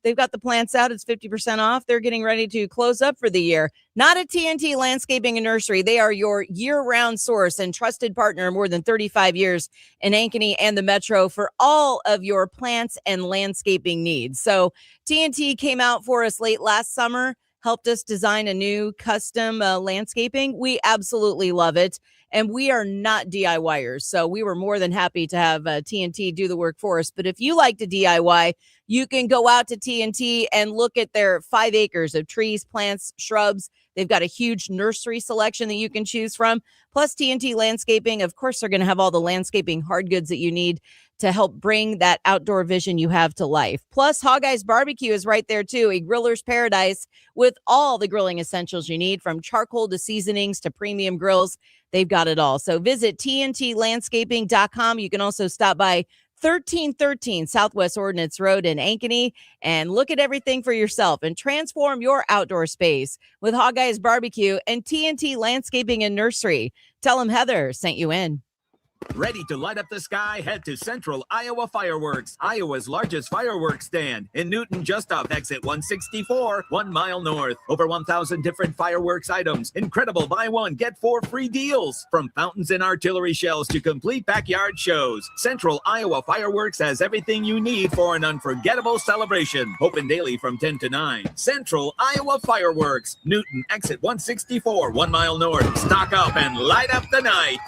they've got the plants out. It's 50% off. They're getting ready to close up for the year. Not at TNT Landscaping and Nursery. They are your year-round source and trusted partner more than 35 years in Ankeny and the Metro for all of your plants and landscaping needs. So TNT came out for us late last summer, helped us design a new custom landscaping. We absolutely love it. And we are not DIYers, so we were more than happy to have TNT do the work for us. But if you like to DIY, you can go out to TNT and look at their 5 acres of trees, plants, shrubs. They've got a huge nursery selection that you can choose from. Plus TNT Landscaping, of course, they're going to have all the landscaping hard goods that you need to help bring that outdoor vision you have to life. Plus, Hog-Eyes Barbecue is right there, too, a griller's paradise with all the grilling essentials you need, from charcoal to seasonings to premium grills. They've got it all. So visit TNTlandscaping.com. You can also stop by 1313 Southwest Ordnance Road in Ankeny and look at everything for yourself and transform your outdoor space with Hog-Eyes Barbecue and TNT Landscaping and Nursery. Tell them Heather sent you in. Ready to light up the sky? Head to Central Iowa Fireworks, Iowa's largest fireworks stand in Newton, just off exit 164, 1 mile north. Over 1,000 different fireworks items. Incredible buy one, get 4 free deals. From fountains and artillery shells to complete backyard shows. Central Iowa Fireworks has everything you need for an unforgettable celebration. Open daily from 10 to 9. Central Iowa Fireworks, Newton, exit 164, 1 mile north. Stock up and light up the night.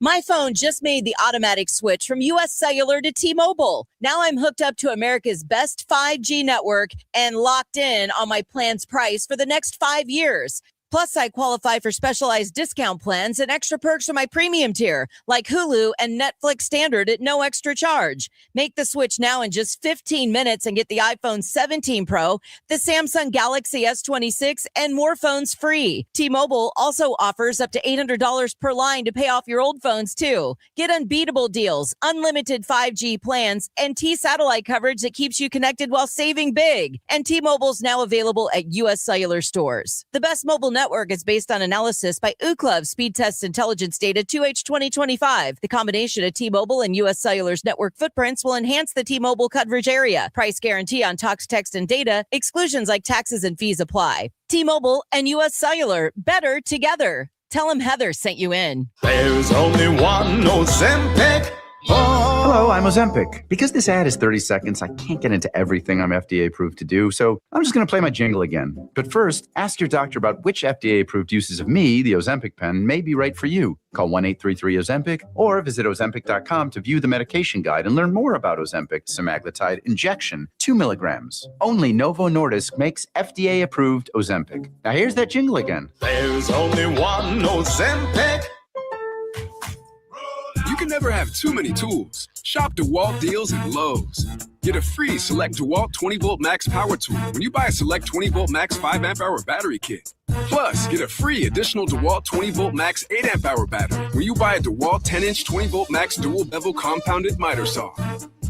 My phone just made the automatic switch from U.S. Cellular to T-Mobile. Now I'm hooked up to America's best 5G network and locked in on my plan's price for the next 5 years. Plus, I qualify for specialized discount plans and extra perks for my premium tier, like Hulu and Netflix Standard at no extra charge. Make the switch now in just 15 minutes and get the iPhone 17 Pro, the Samsung Galaxy S26, and more phones free. T-Mobile also offers up to $800 per line to pay off your old phones, too. Get unbeatable deals, unlimited 5G plans, and T-Satellite coverage that keeps you connected while saving big. And T-Mobile's now available at U.S. Cellular stores. The best mobile network is based on analysis by Ookla Speed Test Intelligence Data 2H 2025. The combination of T-Mobile and U.S. Cellular's network footprints will enhance the T-Mobile coverage area. Price guarantee on talks, text, and data. Exclusions like taxes and fees apply. T-Mobile and U.S. Cellular, better together. Tell them Heather sent you in. There's only one Ozempic. Hello, I'm Ozempic. Because this ad is 30 seconds, I can't get into everything I'm FDA approved to do, so I'm just going to play my jingle again. But first, ask your doctor about which FDA approved uses of me, the Ozempic pen, may be right for you. Call 1-833-OZEMPIC or visit Ozempic.com to view the medication guide and learn more about Ozempic semaglutide injection, 2 milligrams. Only Novo Nordisk makes FDA approved Ozempic. Now here's that jingle again. There's only one Ozempic. You can never Never have too many tools. Shop DeWalt deals at Lowe's. Get a free Select DeWalt 20-volt max power tool when you buy a Select 20-volt max 5-amp-hour battery kit. Plus, get a free additional DeWalt 20-volt max 8-amp-hour battery when you buy a DeWalt 10-inch 20-volt max dual-bevel compounded miter saw.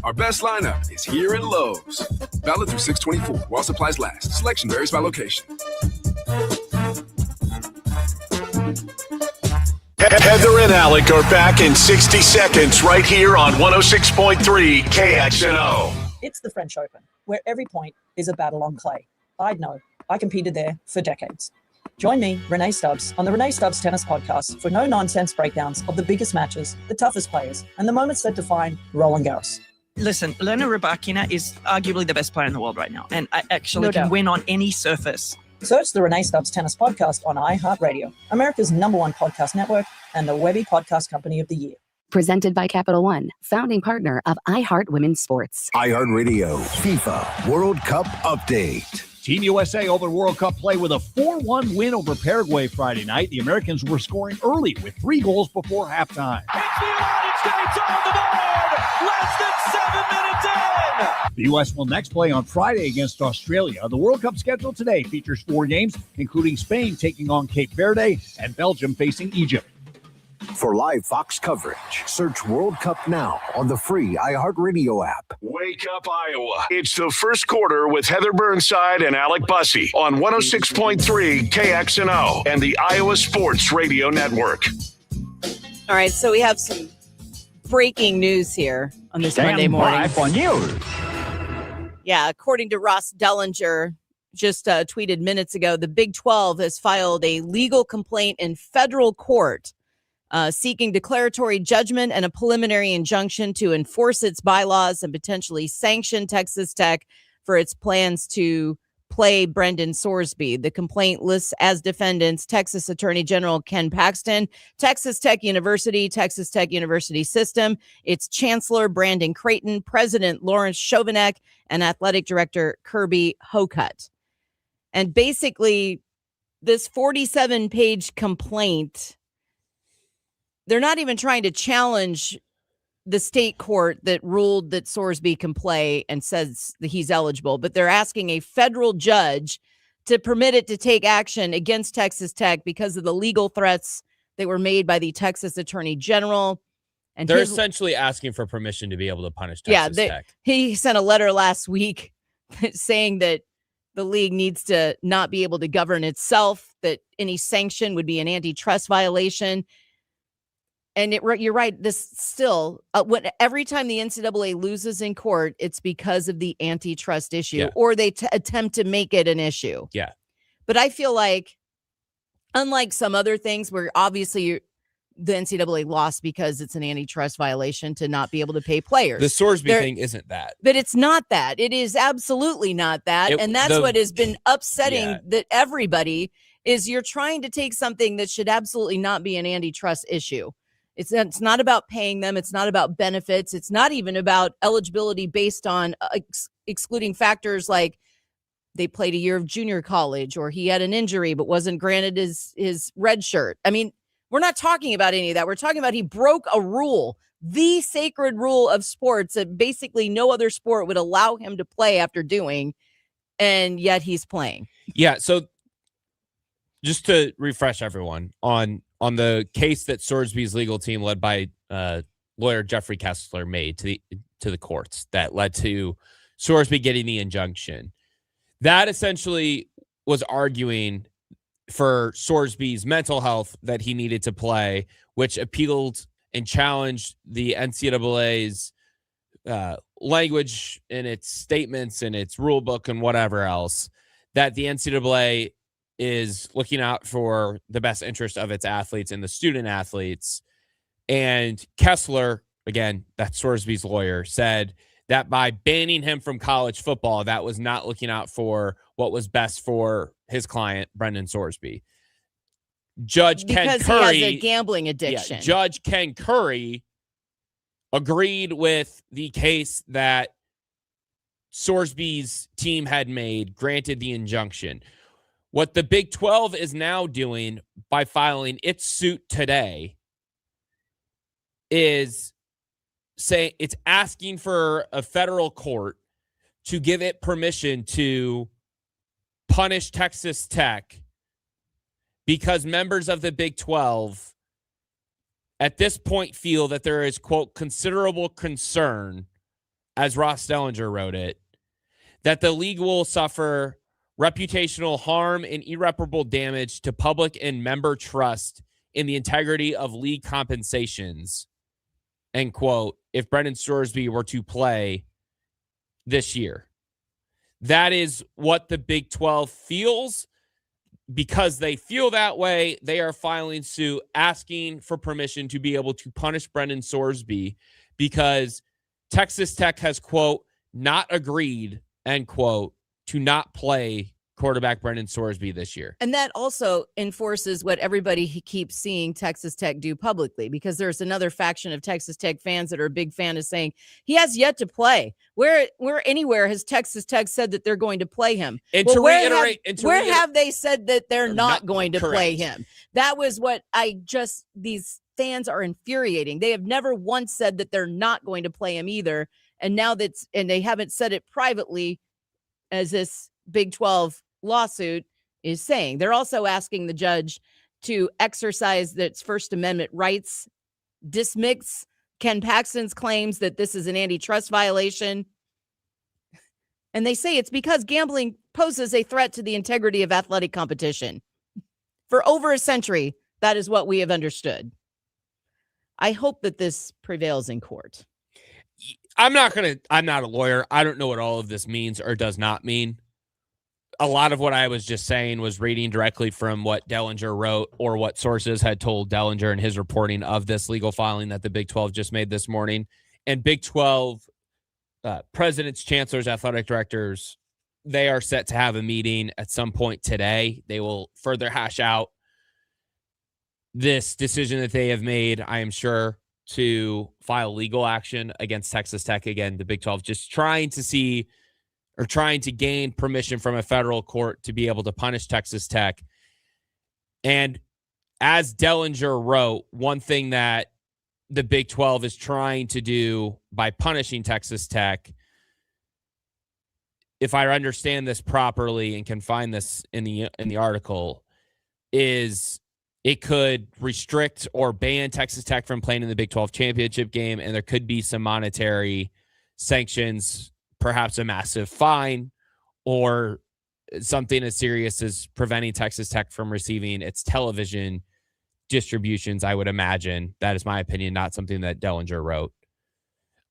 Our best lineup is here at Lowe's. Valid through 6/24 while supplies last. Selection varies by location. Heather and Alec are back in 60 seconds right here on 106.3 KXNO. It's the French Open, where every point is a battle on clay. I'd know. I competed there for decades. Join me, Renee Stubbs, on the Renee Stubbs Tennis Podcast for no-nonsense breakdowns of the biggest matches, the toughest players, and the moments that define Roland Garros. Listen, Elena Rybakina is arguably the best player in the world right now, and I actually can win on any surface. Search the Renee Stubbs Tennis Podcast on iHeartRadio, America's #1 podcast network, and the Webby Podcast Company of the Year. Presented by Capital One, founding partner of iHeart Women's Sports. iHeartRadio FIFA World Cup Update. Team USA opened World Cup play with a 4-1 win over Paraguay Friday night. The Americans were scoring early with 3 goals before halftime. It's the United States on the board! Less than 7 minutes in! The U.S. will next play on Friday against Australia. The World Cup schedule today features 4 games, including Spain taking on Cape Verde and Belgium facing Egypt. For live Fox coverage, search World Cup now on the free iHeartRadio app. Wake up, Iowa. It's the first quarter with Heather Burnside and Alec Bussey on 106.3 KXNO and the Iowa Sports Radio Network. All right, so we have some breaking news here on this Monday morning. For news. Yeah, according to Ross Dellinger, just tweeted minutes ago, the Big 12 has filed a legal complaint in federal court seeking declaratory judgment and a preliminary injunction to enforce its bylaws and potentially sanction Texas Tech for its plans to play Brendan Sorsby. The complaint lists as defendants Texas Attorney General Ken Paxton, Texas Tech University System, its Chancellor Brandon Creighton, President Lawrence Chovanec, and Athletic Director Kirby Hocutt. And basically, this 47-page complaint, they're not even trying to challenge the state court that ruled that Sorsby can play and says that he's eligible, but they're asking a federal judge to permit it to take action against Texas Tech because of the legal threats that were made by the Texas Attorney General. And they're essentially asking for permission to be able to punish Texas Tech. He sent a letter last week saying that the league needs to not be able to govern itself, that any sanction would be an antitrust violation. And you're right. This still, every time the NCAA loses in court, it's because of the antitrust issue, or they attempt to make it an issue. Yeah. But I feel like, unlike some other things where obviously the NCAA lost because it's an antitrust violation to not be able to pay players. The Sorsby thing isn't that. But it's not that. It is absolutely not that. And that's what has been upsetting that everybody is you're trying to take something that should absolutely not be an antitrust issue. It's not about paying them. It's not about benefits. It's not even about eligibility based on excluding factors like they played a year of junior college or he had an injury but wasn't granted his red shirt. I mean, we're not talking about any of that. We're talking about he broke a rule, the sacred rule of sports that basically no other sport would allow him to play after doing, and yet he's playing. Yeah, so just to refresh everyone on the case that Sorsby's legal team led by lawyer Jeffrey Kessler made to the courts that led to Sorsby getting the injunction. That essentially was arguing for Sorsby's mental health that he needed to play, which appealed and challenged the NCAA's language in its statements and its rule book and whatever else, that the NCAA is looking out for the best interest of its athletes and the student athletes. And Kessler, again, that's Sorsby's lawyer, said that by banning him from college football, that was not looking out for what was best for his client, Brendan Sorsby. Ken Curry, because he has a gambling addiction. Yeah, Judge Ken Curry agreed with the case that Sorsby's team had made, granted the injunction. What the Big 12 is now doing by filing its suit today is asking for a federal court to give it permission to punish Texas Tech because members of the Big 12 at this point feel that there is, quote, considerable concern, as Ross Dellinger wrote it, that the league will suffer reputational harm and irreparable damage to public and member trust in the integrity of league compensations, end quote, if Brendan Sorsby were to play this year. That is what the Big 12 feels. Because they feel that way, they are filing suit asking for permission to be able to punish Brendan Sorsby because Texas Tech has, quote, not agreed, end quote, to not play quarterback Brendan Sorsby this year. And that also enforces what everybody keeps seeing Texas Tech do publicly, because there's another faction of Texas Tech fans that are a big fan of saying he has yet to play. Where anywhere has Texas Tech said that they're going to play him? And well, to where reiterate, have they said that they're not going to correct. play him? That was what these fans are infuriating. They have never once said that they're not going to play him either. And now and they haven't said it privately, as this Big 12 lawsuit is saying. They're also asking the judge to exercise its First Amendment rights, dismiss Ken Paxton's claims that this is an antitrust violation. And they say it's because gambling poses a threat to the integrity of athletic competition. For over a century, that is what we have understood. I hope that this prevails in court. I'm not a lawyer. I don't know what all of this means or does not mean. A lot of what I was just saying was reading directly from what Dellinger wrote or what sources had told Dellinger in his reporting of this legal filing that the Big 12 just made this morning. And Big 12 presidents, chancellors, athletic directors, they are set to have a meeting at some point today. They will further hash out this decision that they have made, I am sure, to file legal action against Texas Tech. Again, the Big 12 just trying to gain permission from a federal court to be able to punish Texas Tech. And as Dellinger wrote, one thing that the Big 12 is trying to do by punishing Texas Tech, if I understand this properly and can find this in the article, is it could restrict or ban Texas Tech from playing in the Big 12 championship game, and there could be some monetary sanctions, perhaps a massive fine, or something as serious as preventing Texas Tech from receiving its television distributions, I would imagine. That is my opinion, not something that Dellinger wrote.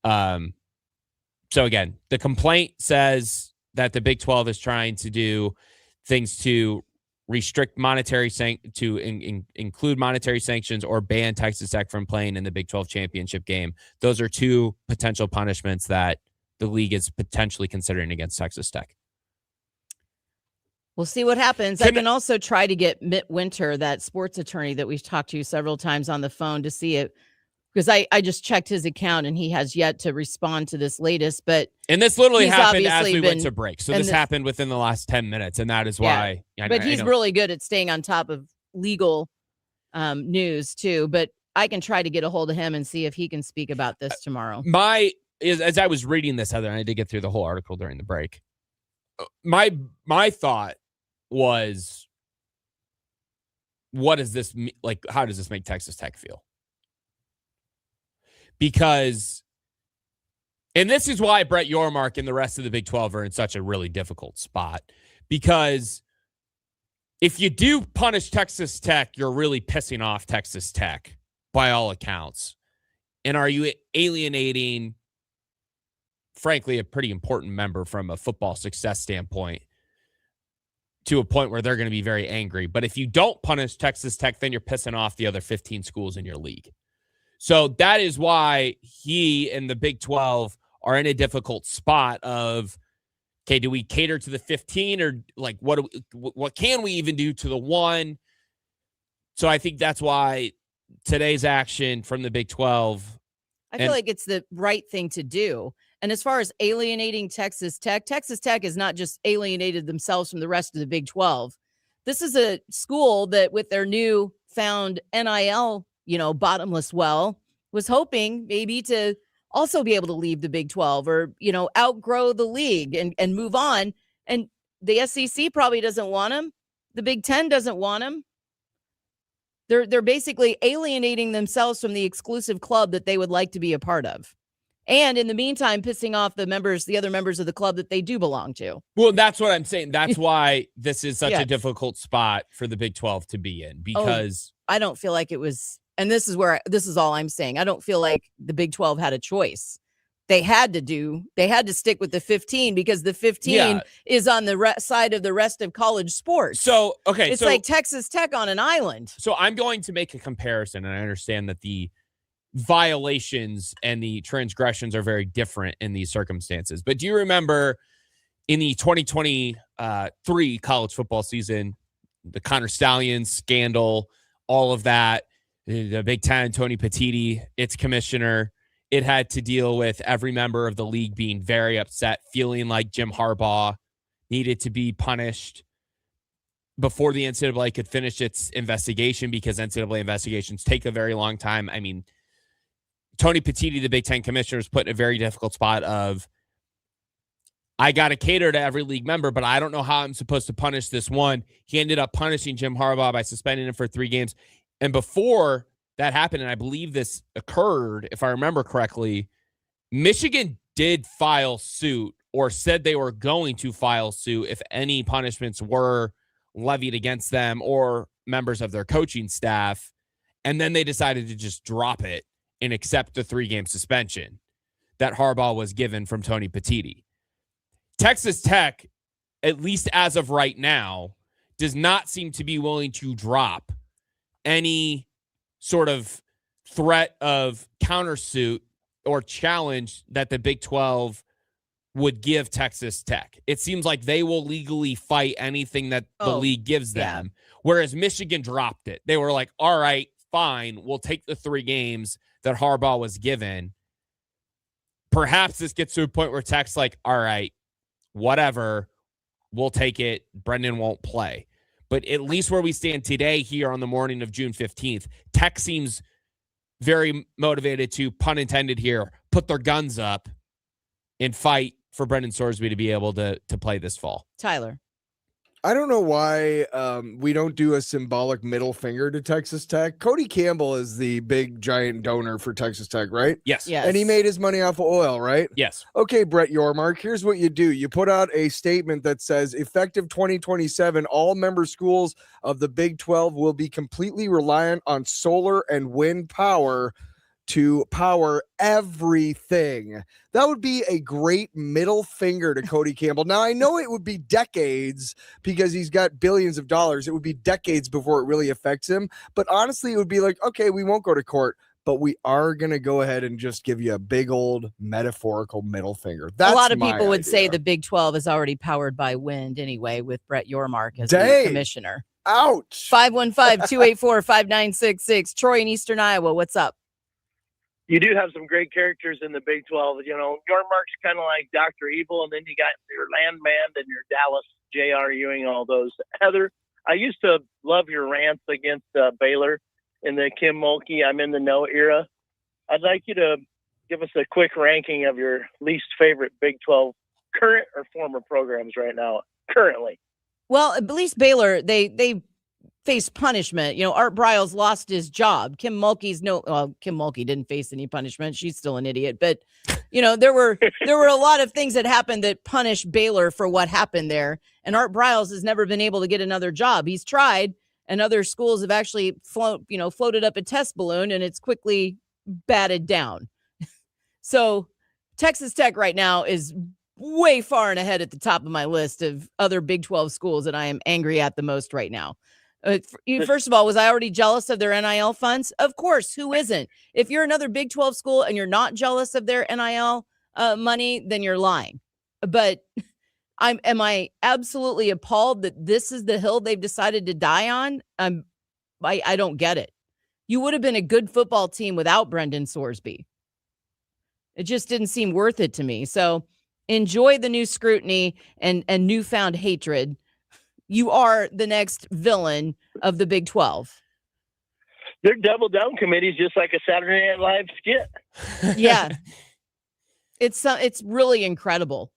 So again, the complaint says that the Big 12 is trying to do things to restrict include monetary sanctions or ban Texas Tech from playing in the Big 12 championship game. Those are two potential punishments that the league is potentially considering against Texas Tech. We'll see what happens. I can also try to get Mitt Winter, that sports attorney that we've talked to several times on the phone, to see it, because I just checked his account and he has yet to respond to this latest. And this literally happened as we went to break. So this happened within the last 10 minutes, and that is why. Yeah, but he's really good at staying on top of legal news too. But I can try to get a hold of him and see if he can speak about this tomorrow. As I was reading this, Heather, and I did get through the whole article during the break, my thought was, what does this mean? Like, how does this make Texas Tech feel? Because, and this is why Brett Yormark and the rest of the Big 12 are in such a really difficult spot, because if you do punish Texas Tech, you're really pissing off Texas Tech by all accounts. And are you alienating, frankly, a pretty important member from a football success standpoint to a point where they're going to be very angry? But if you don't punish Texas Tech, then you're pissing off the other 15 schools in your league. So that is why he and the Big 12 are in a difficult spot of, okay, do we cater to the 15, or like what can we even do to the 1? So I think that's why today's action from the Big 12. I feel like it's the right thing to do. And as far as alienating Texas Tech has not just alienated themselves from the rest of the Big 12. This is a school that, with their new found NIL, bottomless well, was hoping maybe to also be able to leave the Big 12 or, outgrow the league and move on. And the SEC probably doesn't want them. The Big 10 doesn't want them. They're basically alienating themselves from the exclusive club that they would like to be a part of. And in the meantime, pissing off the other members of the club that they do belong to. Well, that's what I'm saying. That's why this is such a difficult spot for the Big 12 to be in, because I don't feel like it was, and this is all I'm saying. I don't feel like the Big 12 had a choice. They had to stick with the 15 because the 15 is on the side of the rest of college sports. So, okay. It's like Texas Tech on an island. So I'm going to make a comparison, and I understand that the violations and the transgressions are very different in these circumstances. But do you remember in the 2023 college football season, the Connor Stallions scandal, all of that, the Big Ten, Tony Petitti, its commissioner, it had to deal with every member of the league being very upset, feeling like Jim Harbaugh needed to be punished before the NCAA could finish its investigation, because NCAA investigations take a very long time. I mean, Tony Petitti, the Big Ten commissioner, is put in a very difficult spot of, I got to cater to every league member, but I don't know how I'm supposed to punish this one. He ended up punishing Jim Harbaugh by suspending him for 3 games. And before that happened, and I believe this occurred, if I remember correctly, Michigan did file suit, or said they were going to file suit if any punishments were levied against them or members of their coaching staff. And then they decided to just drop it and accept the 3-game suspension that Harbaugh was given from Tony Petitti. Texas Tech, at least as of right now, does not seem to be willing to drop any sort of threat of countersuit or challenge that the Big 12 would give Texas Tech. It seems like they will legally fight anything that the league gives them, whereas Michigan dropped it. They were like, all right, fine, we'll take the 3 games that Harbaugh was given. Perhaps this gets to a point where Tech's like, all right, whatever, we'll take it. Brendan won't play. But at least where we stand today here on the morning of June 15th, Tech seems very motivated to, pun intended here, put their guns up and fight for Brendan Sorsby to be able to play this fall. Tyler. I don't know why we don't do a symbolic middle finger to Texas Tech. Cody Campbell is the big giant donor for Texas Tech, right? Yes. And he made his money off of oil, right? Yes. Okay, Brett Yormark, here's what you do. You put out a statement that says, effective 2027, all member schools of the Big 12 will be completely reliant on solar and wind power to power everything. That would be a great middle finger to Cody Campbell. Now, I know it would be decades because he's got billions of dollars. It would be decades before it really affects him. But honestly, it would be like, okay, we won't go to court, but we are going to go ahead and just give you a big oold metaphorical middle finger. That's a lot of my people would idea. say the Big 12 is already powered by wind anyway, with Brett Yormark as the commissioner. Ouch. 515-284-5966. Troy in Eastern Iowa, what's up? You do have some great characters in the Big 12. You know, Yormark's kind of like Dr. Evil, and then you got your Landman and your Dallas J.R. Ewing, all those. Heather, I used to love your rants against Baylor in the Kim Mulkey I'm in the know era. I'd like you to give us a quick ranking of your least favorite Big 12 current or former programs right now, currently. Well, at least Baylor, they face punishment. You know, Art Briles lost his job. Kim Mulkey didn't face any punishment. She's still an idiot. But, you know, there were a lot of things that happened that punished Baylor for what happened there. And Art Briles has never been able to get another job. He's tried, and other schools have actually floated up a test balloon, and it's quickly batted down. So Texas Tech right now is way far and ahead at the top of my list of other Big 12 schools that I am angry at the most right now. First of all, was I already jealous of their NIL funds? Of course. Who isn't? If you're another Big 12 school and you're not jealous of their NIL money, then you're lying. But am I absolutely appalled that this is the hill they've decided to die on? I don't get it. You would have been a good football team without Brendan Sorsby. It just didn't seem worth it to me. So enjoy the new scrutiny and newfound hatred. You are the next villain of the Big 12. They're double down committees, just like a Saturday Night Live skit. Yeah. It's really incredible.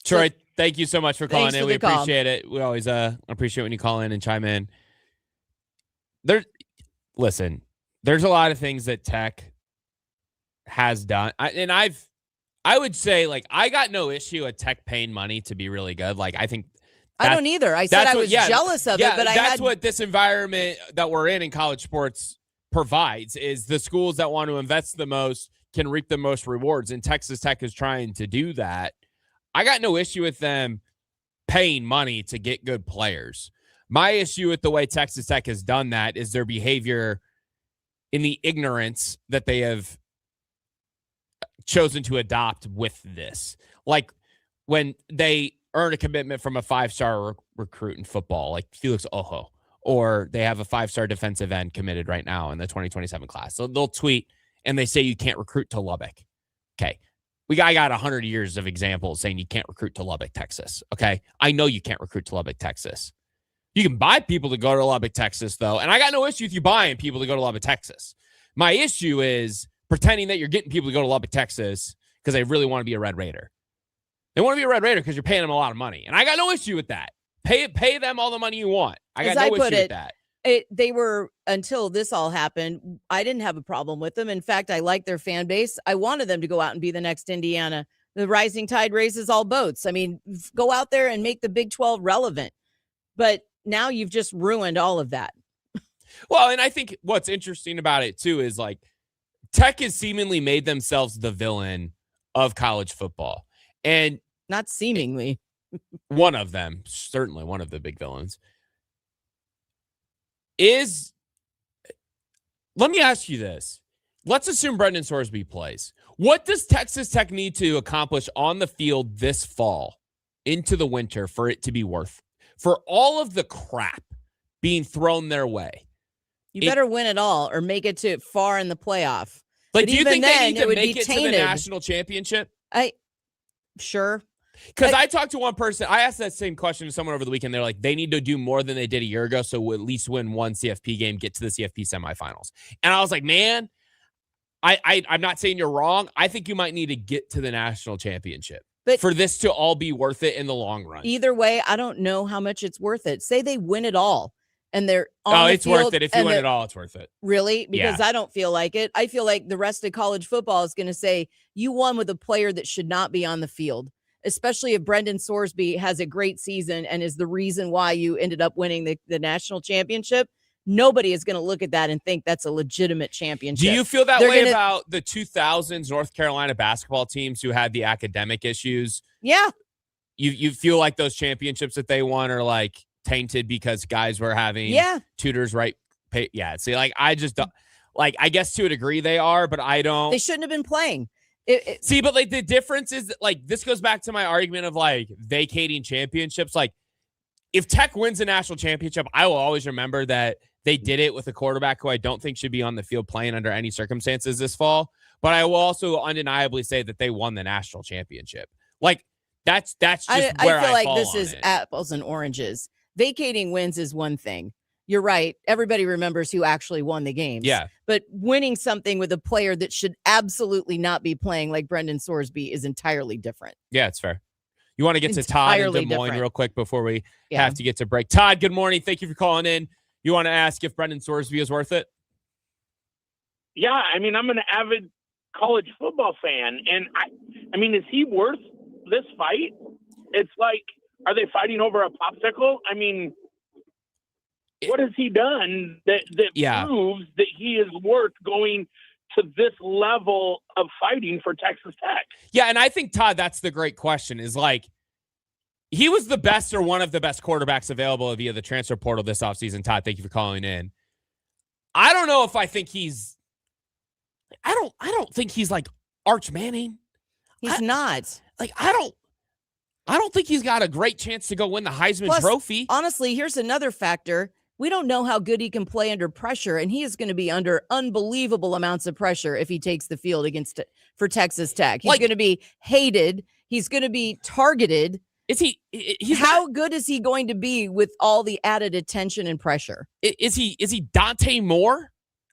Troy, thank you so much for calling in. We call. appreciate it. We always appreciate when you call in and chime in. Listen, there's a lot of things that Tech has done. I would say, like, I got no issue with Tech paying money to be really good. Like, I think I don't either. I said I was jealous of it, but that's what this environment that we're in college sports provides, is the schools that want to invest the most can reap the most rewards. And Texas Tech is trying to do that. I got no issue with them paying money to get good players. My issue with the way Texas Tech has done that is their behavior in the ignorance that they have chosen to adopt with this. Like when they earn a commitment from a 5-star recruit in football, like Felix Ojo, or they have a 5-star defensive end committed right now in the 2027 class. So they'll tweet and they say you can't recruit to Lubbock. Okay. I got 100 years of examples saying you can't recruit to Lubbock, Texas. Okay. I know you can't recruit to Lubbock, Texas. You can buy people to go to Lubbock, Texas, though. And I got no issue with you buying people to go to Lubbock, Texas. My issue is pretending that you're getting people to go to Lubbock, Texas because they really want to be a Red Raider. They want to be a Red Raider because you're paying them a lot of money. And I got no issue with that. Pay them all the money you want. I got no issue with that. They were, until this all happened, I didn't have a problem with them. In fact, I liked their fan base. I wanted them to go out and be the next Indiana. The rising tide raises all boats. I mean, go out there and make the Big 12 relevant. But now you've just ruined all of that. Well, and I think what's interesting about it, too, is like Tech has seemingly made themselves the villain of college football. And not seemingly. One of them, certainly one of the big villains. Let me ask you this. Let's assume Brendan Sorsby plays. What does Texas Tech need to accomplish on the field this fall into the winter for it to be worth, for all of the crap being thrown their way? You better win it all or make it to far in the playoff. Like, do you think they need to make it to the national championship? Sure. Because I talked to one person, I asked that same question to someone over the weekend. They're like, they need to do more than they did a year ago, so we'll at least win one CFP game, get to the CFP semifinals. And I was like, man, I'm not saying you're wrong. I think you might need to get to the national championship for this to all be worth it in the long run. Either way, I don't know how much it's worth it. Say they win it all and they're on the it's field, worth it. If you win it all, it's worth it. Really? Because I don't feel like it. I feel like the rest of college football is going to say you won with a player that should not be on the field, especially if Brendan Sorsby has a great season and is the reason why you ended up winning the national championship. Nobody is going to look at that and think that's a legitimate championship. Do you feel that way about the 2000s North Carolina basketball teams who had the academic issues? Yeah. You feel like those championships that they won are like tainted because guys were having tutors see, like, I just don't, like, I guess to a degree they are, but I don't. They shouldn't have been playing. See, but like the difference is that, like, this goes back to my argument of like vacating championships. Like, if Tech wins a national championship, I will always remember that they did it with a quarterback who I don't think should be on the field playing under any circumstances this fall. But I will also undeniably say that they won the national championship. Like, that's just where I feel like fall this on is it. apples and oranges. Vacating wins is one thing. You're right. Everybody remembers who actually won the games. Yeah. But winning something with a player that should absolutely not be playing like Brendan Sorsby is entirely different. Yeah, it's fair. You want to get to Todd in Des Moines different. real quick before we have to get to break. Todd, good morning. Thank you for calling in. You want to ask if Brendan Sorsby is worth it? Yeah, I mean, I'm an avid college football fan, and I mean, is he worth this fight? It's like, are they fighting over a popsicle? I mean, what has he done that proves that he is worth going to this level of fighting for Texas Tech? Yeah, and I think, Todd, that's the great question, is like, he was the best or one of the best quarterbacks available via the transfer portal this offseason. Todd, thank you for calling in. I don't know if I think he's – I don't think he's like Arch Manning. He's not. Like, I don't think he's got a great chance to go win the Heisman Trophy. Honestly, here's another factor. We don't know how good he can play under pressure, and he is going to be under unbelievable amounts of pressure if he takes the field for Texas Tech. He's going to be hated. He's going to be targeted. How good is he going to be with all the added attention and pressure? Is he Dante Moore?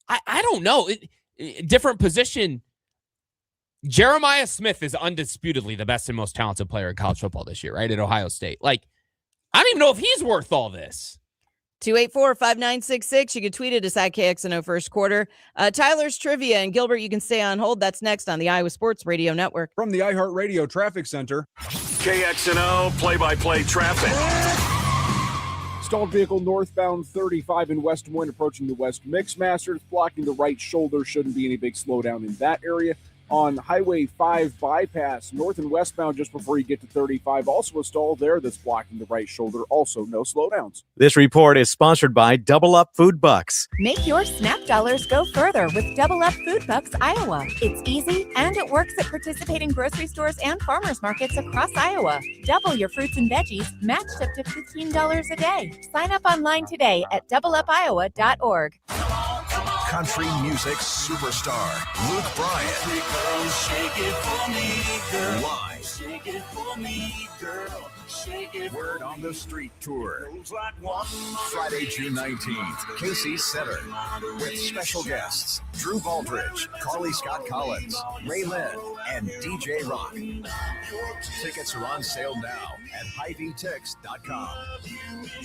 I don't know. Different position. Jeremiah Smith is undisputedly the best and most talented player in college football this year, right? At Ohio State. Like, I don't even know if he's worth all this. 284-5966. You can tweet it at KXNO first quarter. Tyler's trivia, and Gilbert, you can stay on hold. That's next on the Iowa Sports Radio Network. From the iHeartRadio Traffic Center. KXNO play-by-play traffic. Stalled vehicle northbound 35 in West Des Moines approaching the West Mixmaster. It's blocking the right shoulder. Shouldn't be any big slowdown in that area. On Highway 5 bypass, north and westbound just before you get to 35. Also a stall there that's blocking the right shoulder. Also no slowdowns. This report is sponsored by Double Up Food Bucks. Make your snack dollars go further with Double Up Food Bucks Iowa. It's easy and it works at participating grocery stores and farmers markets across Iowa. Double your fruits and veggies, matched up to $15 a day. Sign up online today at doubleupiowa.org. Country music superstar Luke Bryan. Shake it for me, girl. Live. Shake it for me, girl. Shake it. Word on the Street tour. Friday, June 19th, Casey Center. With special guests Drew Baldridge, Carly Scott Collins, Ray Lynn, and DJ Rock. Tickets are on sale now at HyVeeTix.com.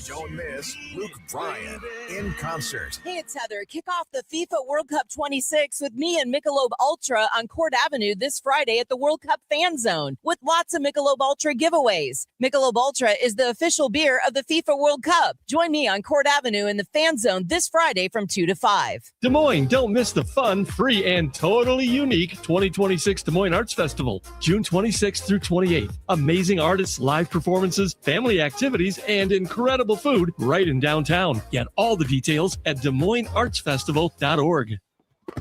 Don't miss Luke Bryan in concert. Hey, it's Heather. Kick off the FIFA World Cup 26 with me and Michelob Ultra on Court Avenue this Friday at the World Cup Fan Zone with lots of Michelob Ultra giveaways. Michelob Ultra is the official beer of the FIFA World Cup. Join me on Court Avenue in the Fan Zone this Friday from 2 to 5. Des Moines, don't miss the fun, free, and totally unique 2026 Des Moines Arts Festival, June 26th through 28th. Amazing artists, live performances, family activities, and incredible food right in downtown. Get all the details at DesMoinesArtsFestival.org.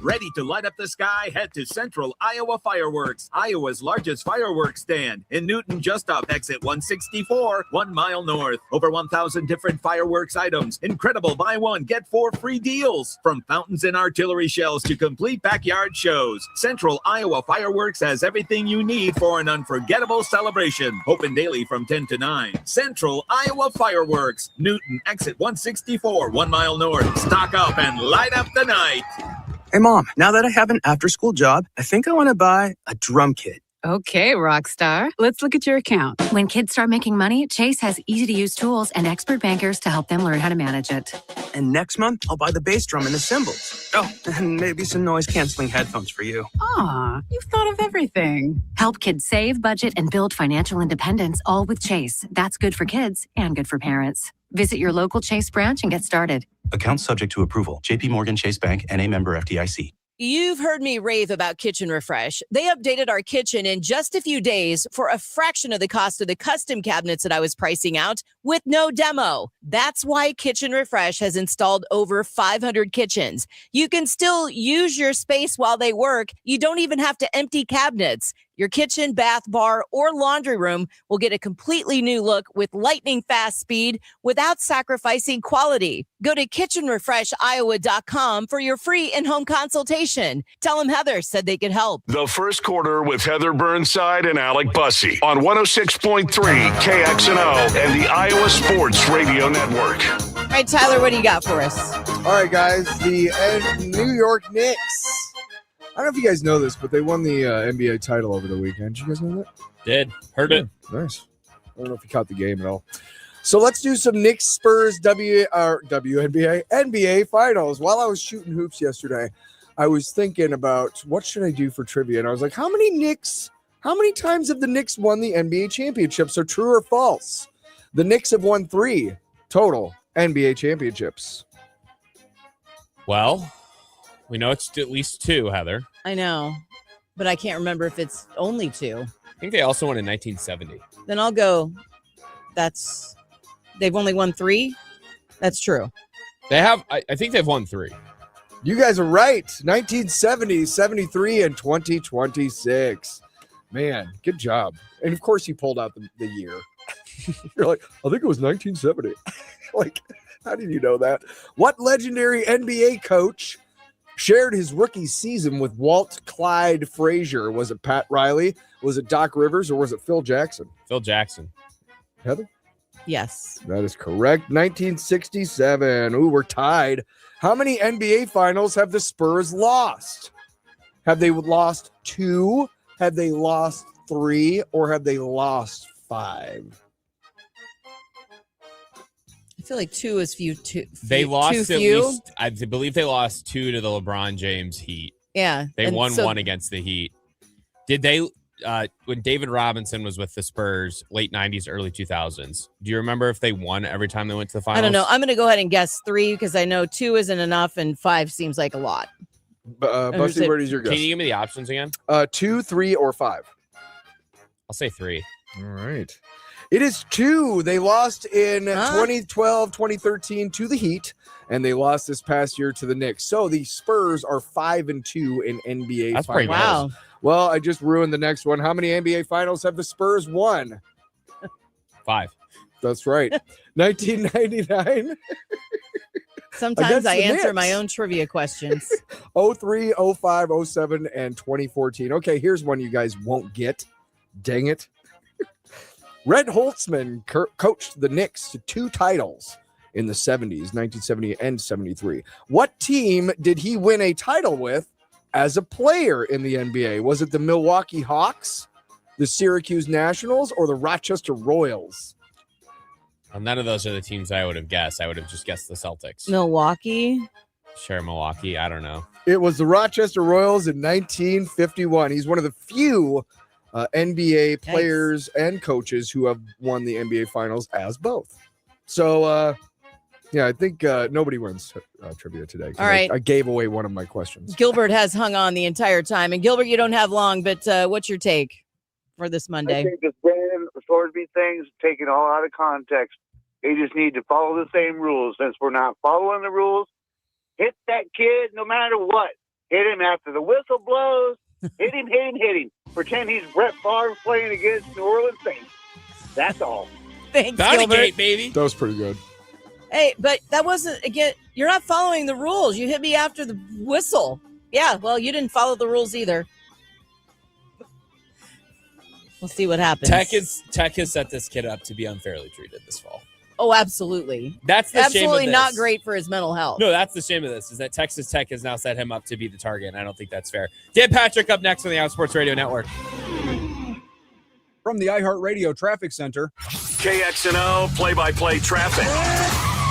Ready to light up the sky? Head to Central Iowa Fireworks, Iowa's largest fireworks stand. In Newton, just off exit 164, 1 mile north. Over 1,000 different fireworks items. Incredible buy one, get 4 free deals. From fountains and artillery shells to complete backyard shows. Central Iowa Fireworks has everything you need for an unforgettable celebration. Open daily from 10 to 9. Central Iowa Fireworks, Newton, exit 164, 1 mile north. Stock up and light up the night. Hey, Mom, now that I have an after-school job, I think I want to buy a drum kit. Okay, Rockstar. Let's look at your account. When kids start making money, Chase has easy-to-use tools and expert bankers to help them learn how to manage it. And next month, I'll buy the bass drum and the cymbals. Oh, and maybe some noise-canceling headphones for you. Aw, you've thought of everything. Help kids save, budget, and build financial independence, all with Chase. That's good for kids and good for parents. Visit your local Chase branch and get started. Account subject to approval. JP Morgan Chase Bank, N.A. member FDIC. You've heard me rave about Kitchen Refresh. They updated our kitchen in just a few days for a fraction of the cost of the custom cabinets that I was pricing out with no demo. That's why Kitchen Refresh has installed over 500 kitchens. You can still use your space while they work. You don't even have to empty cabinets. Your kitchen, bath, bar, or laundry room will get a completely new look with lightning fast speed without sacrificing quality. Go to kitchenrefreshiowa.com for your free in-home consultation. Tell them Heather said they could help. The first quarter with Heather Burnside and Alec Bussey on 106.3 KXNO and the Iowa Sports Radio Network. All right, Tyler, what do you got for us? All right, guys. The New York Knicks. I don't know if you guys know this, but they won the NBA title over the weekend. Did you guys know that? Did. Heard it. Nice. I don't know if you caught the game at all. So let's do some Knicks Spurs NBA finals. While I was shooting hoops yesterday, I was thinking about what should I do for trivia, and I was like, how many times have the Knicks won the NBA championship? So true or false? The Knicks have won 3 total NBA championships. Well, we know it's at least 2, Heather. I know, but I can't remember if it's only 2. I think they also won in 1970. Then I'll go. They've only won 3. That's true. They have. I think they've won 3. You guys are right. 1970, 73, and 2026. Man, good job. And of course, you pulled out the year. You're like, I think it was 1970. Like, how did you know that? What legendary NBA coach shared his rookie season with Walt Clyde Frazier? Was it Pat Riley? Was it Doc Rivers? Or was it Phil Jackson? Phil Jackson. Heather? Yes. That is correct. 1967. Ooh, we're tied. How many NBA finals have the Spurs lost? Have they lost 2, Have they lost 3 or have they lost 5? I feel like 2 is few. They lost too at few. least, I believe they lost 2 to the LeBron James Heat. Yeah. They and won so- 1 against the Heat. Did they, when David Robinson was with the Spurs, late 90s, early 2000s, do you remember if they won every time they went to the finals? I don't know. I'm going to go ahead and guess 3 because I know 2 isn't enough and 5 seems like a lot. Busty, where is your guess? Can you give me the options again? 2, 3, or 5? I'll say 3. All right. It is 2. They lost in 2012, 2013 to the Heat, and they lost this past year to the Knicks. So the Spurs are 5-2 in NBA That's finals. pretty nice. Wow. Well, I just ruined the next one. How many NBA finals have the Spurs won? 5. That's right. 1999. Sometimes Against I the answer Knicks. my own trivia questions. 03, 05, 07, and 2014. Okay, here's one you guys won't get. Dang it. Red Holtzman coached the Knicks to 2 titles in the 70s, 1970 and 73. What team did he win a title with as a player in the NBA? Was it the Milwaukee Hawks, the Syracuse Nationals, or the Rochester Royals? Well, none of those are the teams I would have guessed. I would have just guessed the Celtics. Milwaukee. Sure, Milwaukee. I don't know. It was the Rochester Royals in 1951. He's one of the few NBA players and coaches who have won the NBA Finals as both. So, yeah, I think nobody wins trivia today. All right. I gave away one of my questions. Gilbert has hung on the entire time. And Gilbert, you don't have long, but what's your take for this Monday? I think this Brandon Thorsby thing's taken all out of context. They just need to follow the same rules. Since we're not following the rules, hit that kid no matter what. Hit him after the whistle blows. Hit him, hit him, hit him. Pretend he's Brett Favre playing against New Orleans Saints. That's all. Thanks, Gilbert. Baby. That was pretty good. Hey, but that wasn't, again, you're not following the rules. You hit me after the whistle. Yeah, well, you didn't follow the rules either. We'll see what happens. Tech has set this kid up to be unfairly treated this fall. Oh, absolutely. That's the shame of absolutely this. not great for his mental health. No, that's the shame of this, is that Texas Tech has now set him up to be the target, and I don't think that's fair. Dan Patrick up next on the Outsports Radio Network. From the iHeartRadio Traffic Center. KXNO play-by-play traffic.